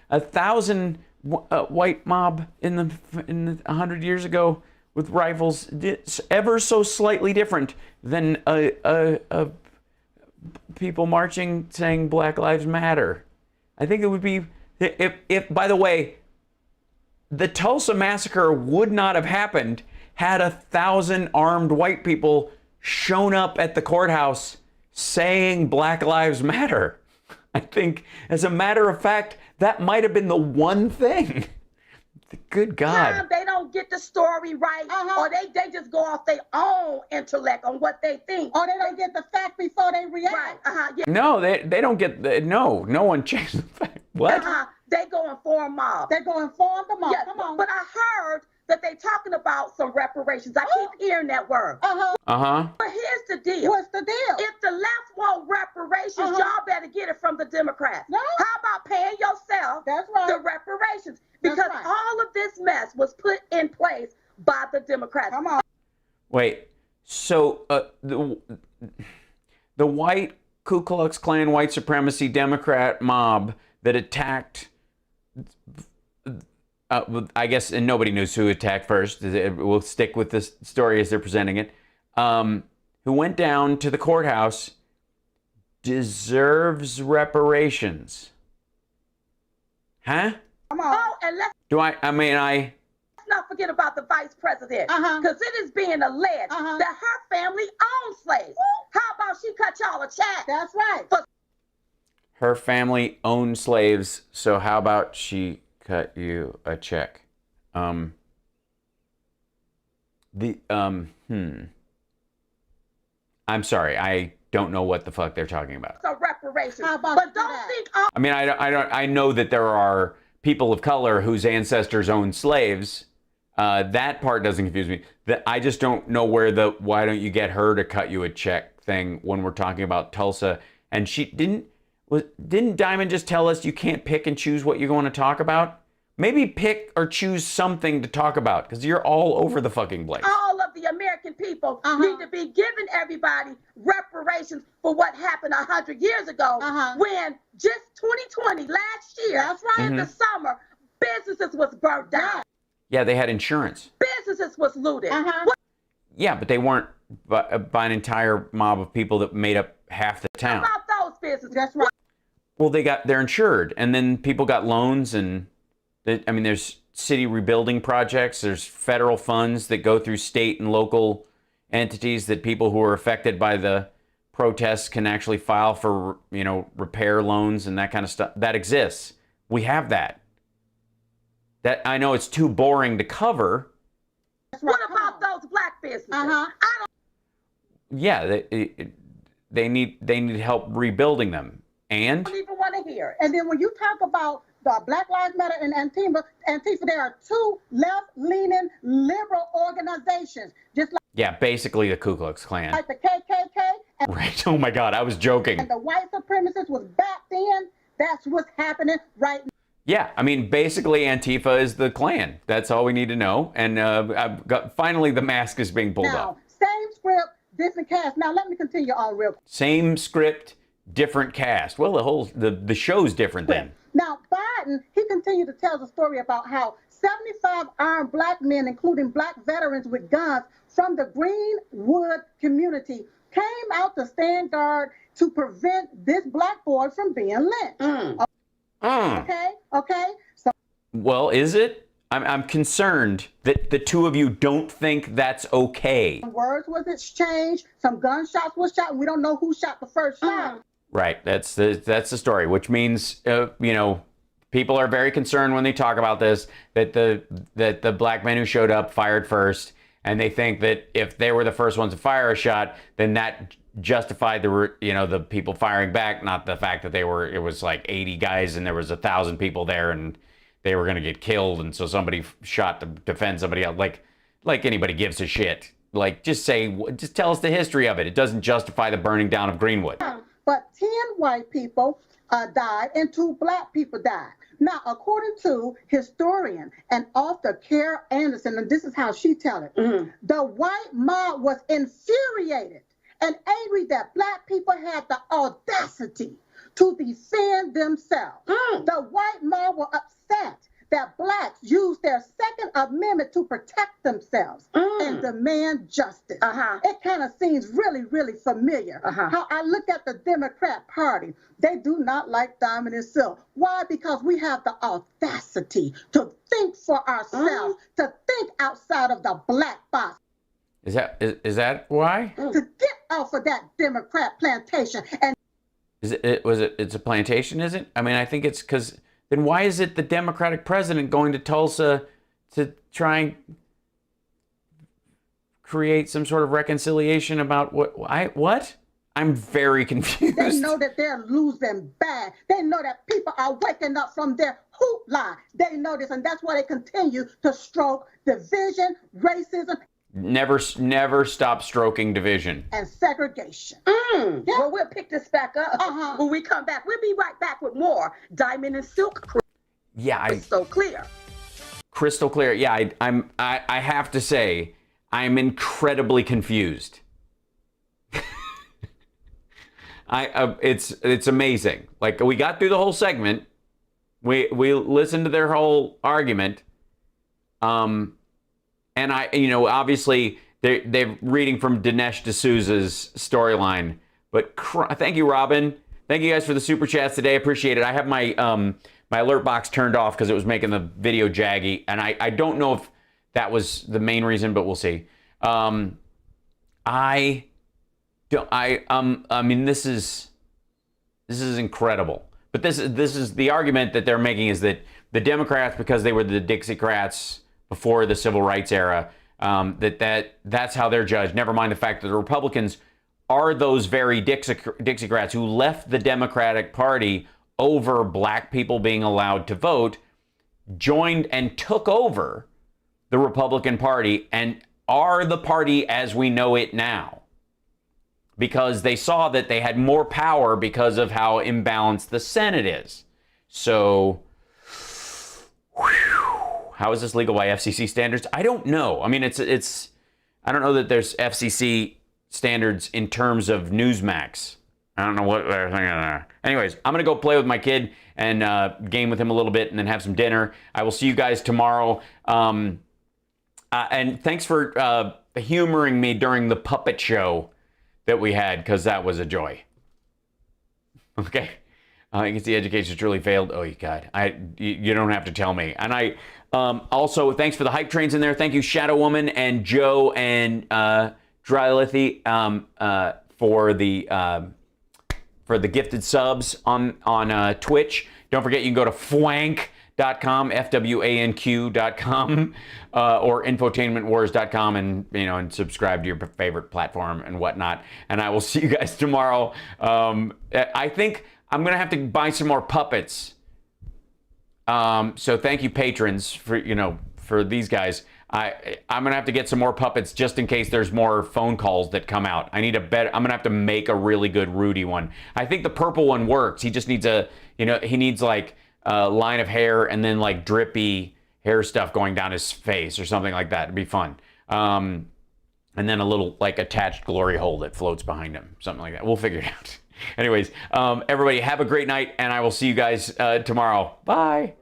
1,000 white mob in the 100 years ago with rifles, ever so slightly different than people marching saying Black Lives Matter. I think it would be if by the way, the Tulsa massacre would not have happened had 1,000 armed white people shown up at the courthouse saying Black Lives Matter. I think, as a matter of fact, that might have been the one thing Good God. They don't get the story right, or they just go off their own intellect on what they think. Or they don't get the fact before they react. Right. Yeah. No, they don't get no one checks the fact. What? They go inform mob. They go inform the mob. Yeah, Come on. but I heard that they talking about some reparations. I keep hearing that word. But here's the deal. What's the deal? If the left want reparations, y'all better get it from the Democrats. No. How about paying yourself the reparations? Because all of this mess was put in place by the Democrats. Come on. Wait. So the white Ku Klux Klan white supremacy Democrat mob that attacked, I guess, and nobody knows who attacked first. We'll stick with this story as they're presenting it. Who went down to the courthouse deserves reparations. Huh? Come on. Oh, and let's not forget about the vice president, because it is being alleged that her family owns slaves. How about she cut y'all a check? That's right. Her family owned slaves, so how about she cut you a check? I'm sorry, I don't know what the fuck they're talking about. So reparations. But don't think I mean, I know that there are people of color whose ancestors owned slaves. That part doesn't confuse me. I just don't know where the why don't you get her to cut you a check thing when we're talking about Tulsa. And she didn't Diamond just tell us you can't pick and choose what you're going to talk about? Maybe pick or choose something to talk about, because you're all over the fucking place. All of the American people need to be giving everybody reparations for what happened 100 years ago when just 2020, last year, in the summer, businesses was burnt down. Yeah, they had insurance. Businesses was looted. Yeah, but they weren't by an entire mob of people that made up half the town. How about those businesses? That's right. Well, they're insured, and then people got loans, and there's city rebuilding projects. There's federal funds that go through state and local entities that people who are affected by the protests can actually file for, repair loans and that kind of stuff. That exists. We have that. That I know it's too boring to cover. What about those black businesses? Yeah, they need help rebuilding them. And I don't even want to hear it. And then when you talk about the Black Lives Matter and Antifa, there are two left-leaning liberal organizations, just like basically the Ku Klux Klan. Like the KKK. Right. Oh my God, I was joking. And the white supremacists was back then. That's what's happening right now. Yeah, basically Antifa is the Klan. That's all we need to know. And finally the mask is being pulled off. Same script, different cast. Now let me continue on real quick. Same script, different cast. Well, the show's different then. Now Biden, he continued to tell the story about how 75 armed black men, including black veterans with guns from the Greenwood community, came out to stand guard to prevent this black boy from being lynched. Okay. So, well, is it? I'm concerned that the two of you don't think that's okay. Words was exchanged. Some gunshots was shot. We don't know who shot the first shot. Right. That's the story, which means people are very concerned when they talk about this that the black men who showed up fired first, and they think that if they were the first ones to fire a shot, then that justified the people firing back, not the fact that it was like 80 guys and there was 1,000 people there and they were going to get killed, and so somebody shot to defend somebody else. Like anybody gives a shit. Like, just tell us the history of it. It doesn't justify the burning down of Greenwood. But 10 white people died and 2 black people died. Now, according to historian and author Kara Anderson, and this is how she tells it, the white mob was infuriated and angry that black people had the audacity to defend themselves. The white mob were upset that blacks used their Second Amendment to protect themselves and demand justice. It kind of seems really, really familiar. How I look at the Democrat Party, they do not like Diamond and Silk. Why? Because we have the audacity to think for ourselves, to think outside of the black box. Is that why? To get off of that Democrat plantation. And it's a plantation, is it? I think it's because then why is it the Democratic president going to Tulsa to try and create some sort of reconciliation about what? I'm very confused. They know that they're losing bad. They know that people are waking up from their hoop lie. They know this, and that's why they continue to stroke division, racism. Never stop stroking division. And segregation. Yeah. Well, we'll pick this back up when we come back. We'll be right back with more Diamond and Silk. Yeah, Crystal clear. Crystal clear. Yeah, I have to say, I'm incredibly confused. It's amazing. Like, we got through the whole segment. We listened to their whole argument. And obviously they're reading from Dinesh D'Souza's storyline. But thank you, Robin. Thank you guys for the super chats today. Appreciate it. I have my my alert box turned off because it was making the video jaggy, and I don't know if that was the main reason, but we'll see. I mean, this is incredible. But this is the argument that they're making, is that the Democrats, because they were the Dixiecrats before the civil rights era, that's how they're judged. Never mind the fact that the Republicans are those very Dixiecrats who left the Democratic Party over black people being allowed to vote, joined and took over the Republican Party, and are the party as we know it now, because they saw that they had more power because of how imbalanced the Senate is. So, how is this legal by FCC standards? I don't know. I mean, it's I don't know that there's FCC standards in terms of Newsmax. I don't know what they're thinking there. Anyways, I'm going to go play with my kid and game with him a little bit and then have some dinner. I will see you guys tomorrow. And thanks for humoring me during the puppet show that we had, because that was a joy. Okay. You can see education truly failed. Oh, God. You don't have to tell me. And I also, thanks for the hype trains in there. Thank you, Shadow Woman and Joe and Drylithy for the gifted subs on Twitch. Don't forget, you can go to fwank.com, FWANQ.com, or infotainmentwars.com, and subscribe to your favorite platform and whatnot. And I will see you guys tomorrow. I think I'm gonna have to buy some more puppets. So thank you, patrons, for these guys. I'm gonna have to get some more puppets just in case there's more phone calls that come out. I'm gonna have to make a really good Rudy one. I think the purple one works. He just needs he needs like a line of hair and then like drippy hair stuff going down his face or something like that. It'd be fun. And then a little like attached glory hole that floats behind him, something like that. We'll figure it out. Anyways, everybody have a great night, and I will see you guys tomorrow. Bye.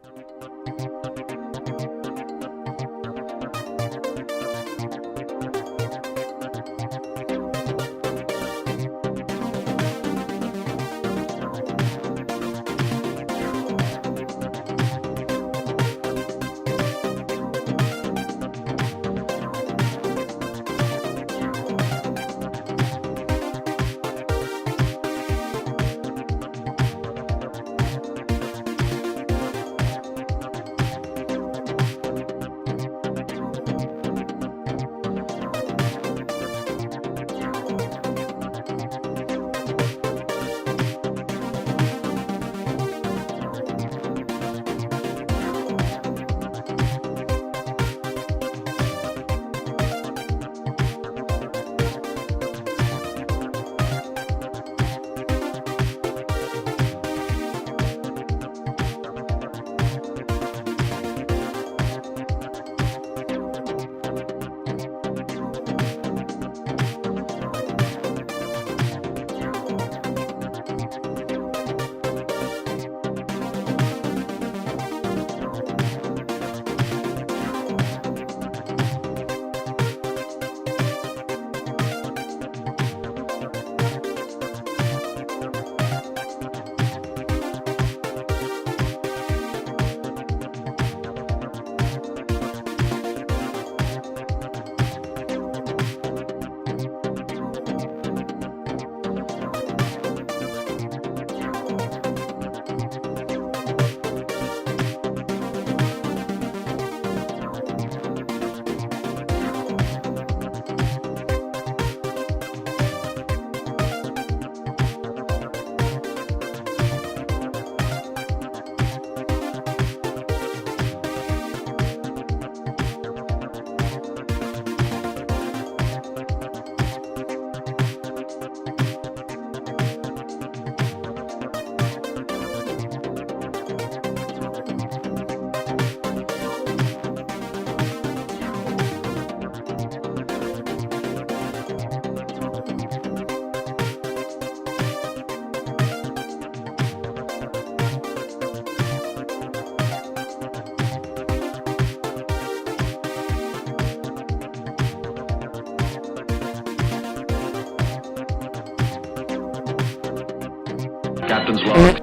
Captain's log.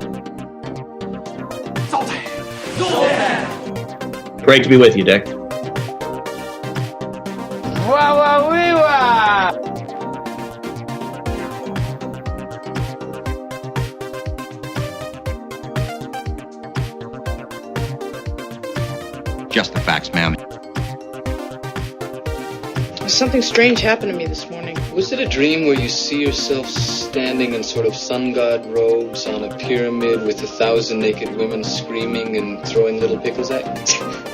Great to be with you, Dick. Just the facts, ma'am. Something strange happened to me this morning. Was it a dream where you see yourself standing in sort of sun god robes on a pyramid with 1,000 naked women screaming and throwing little pickles at you?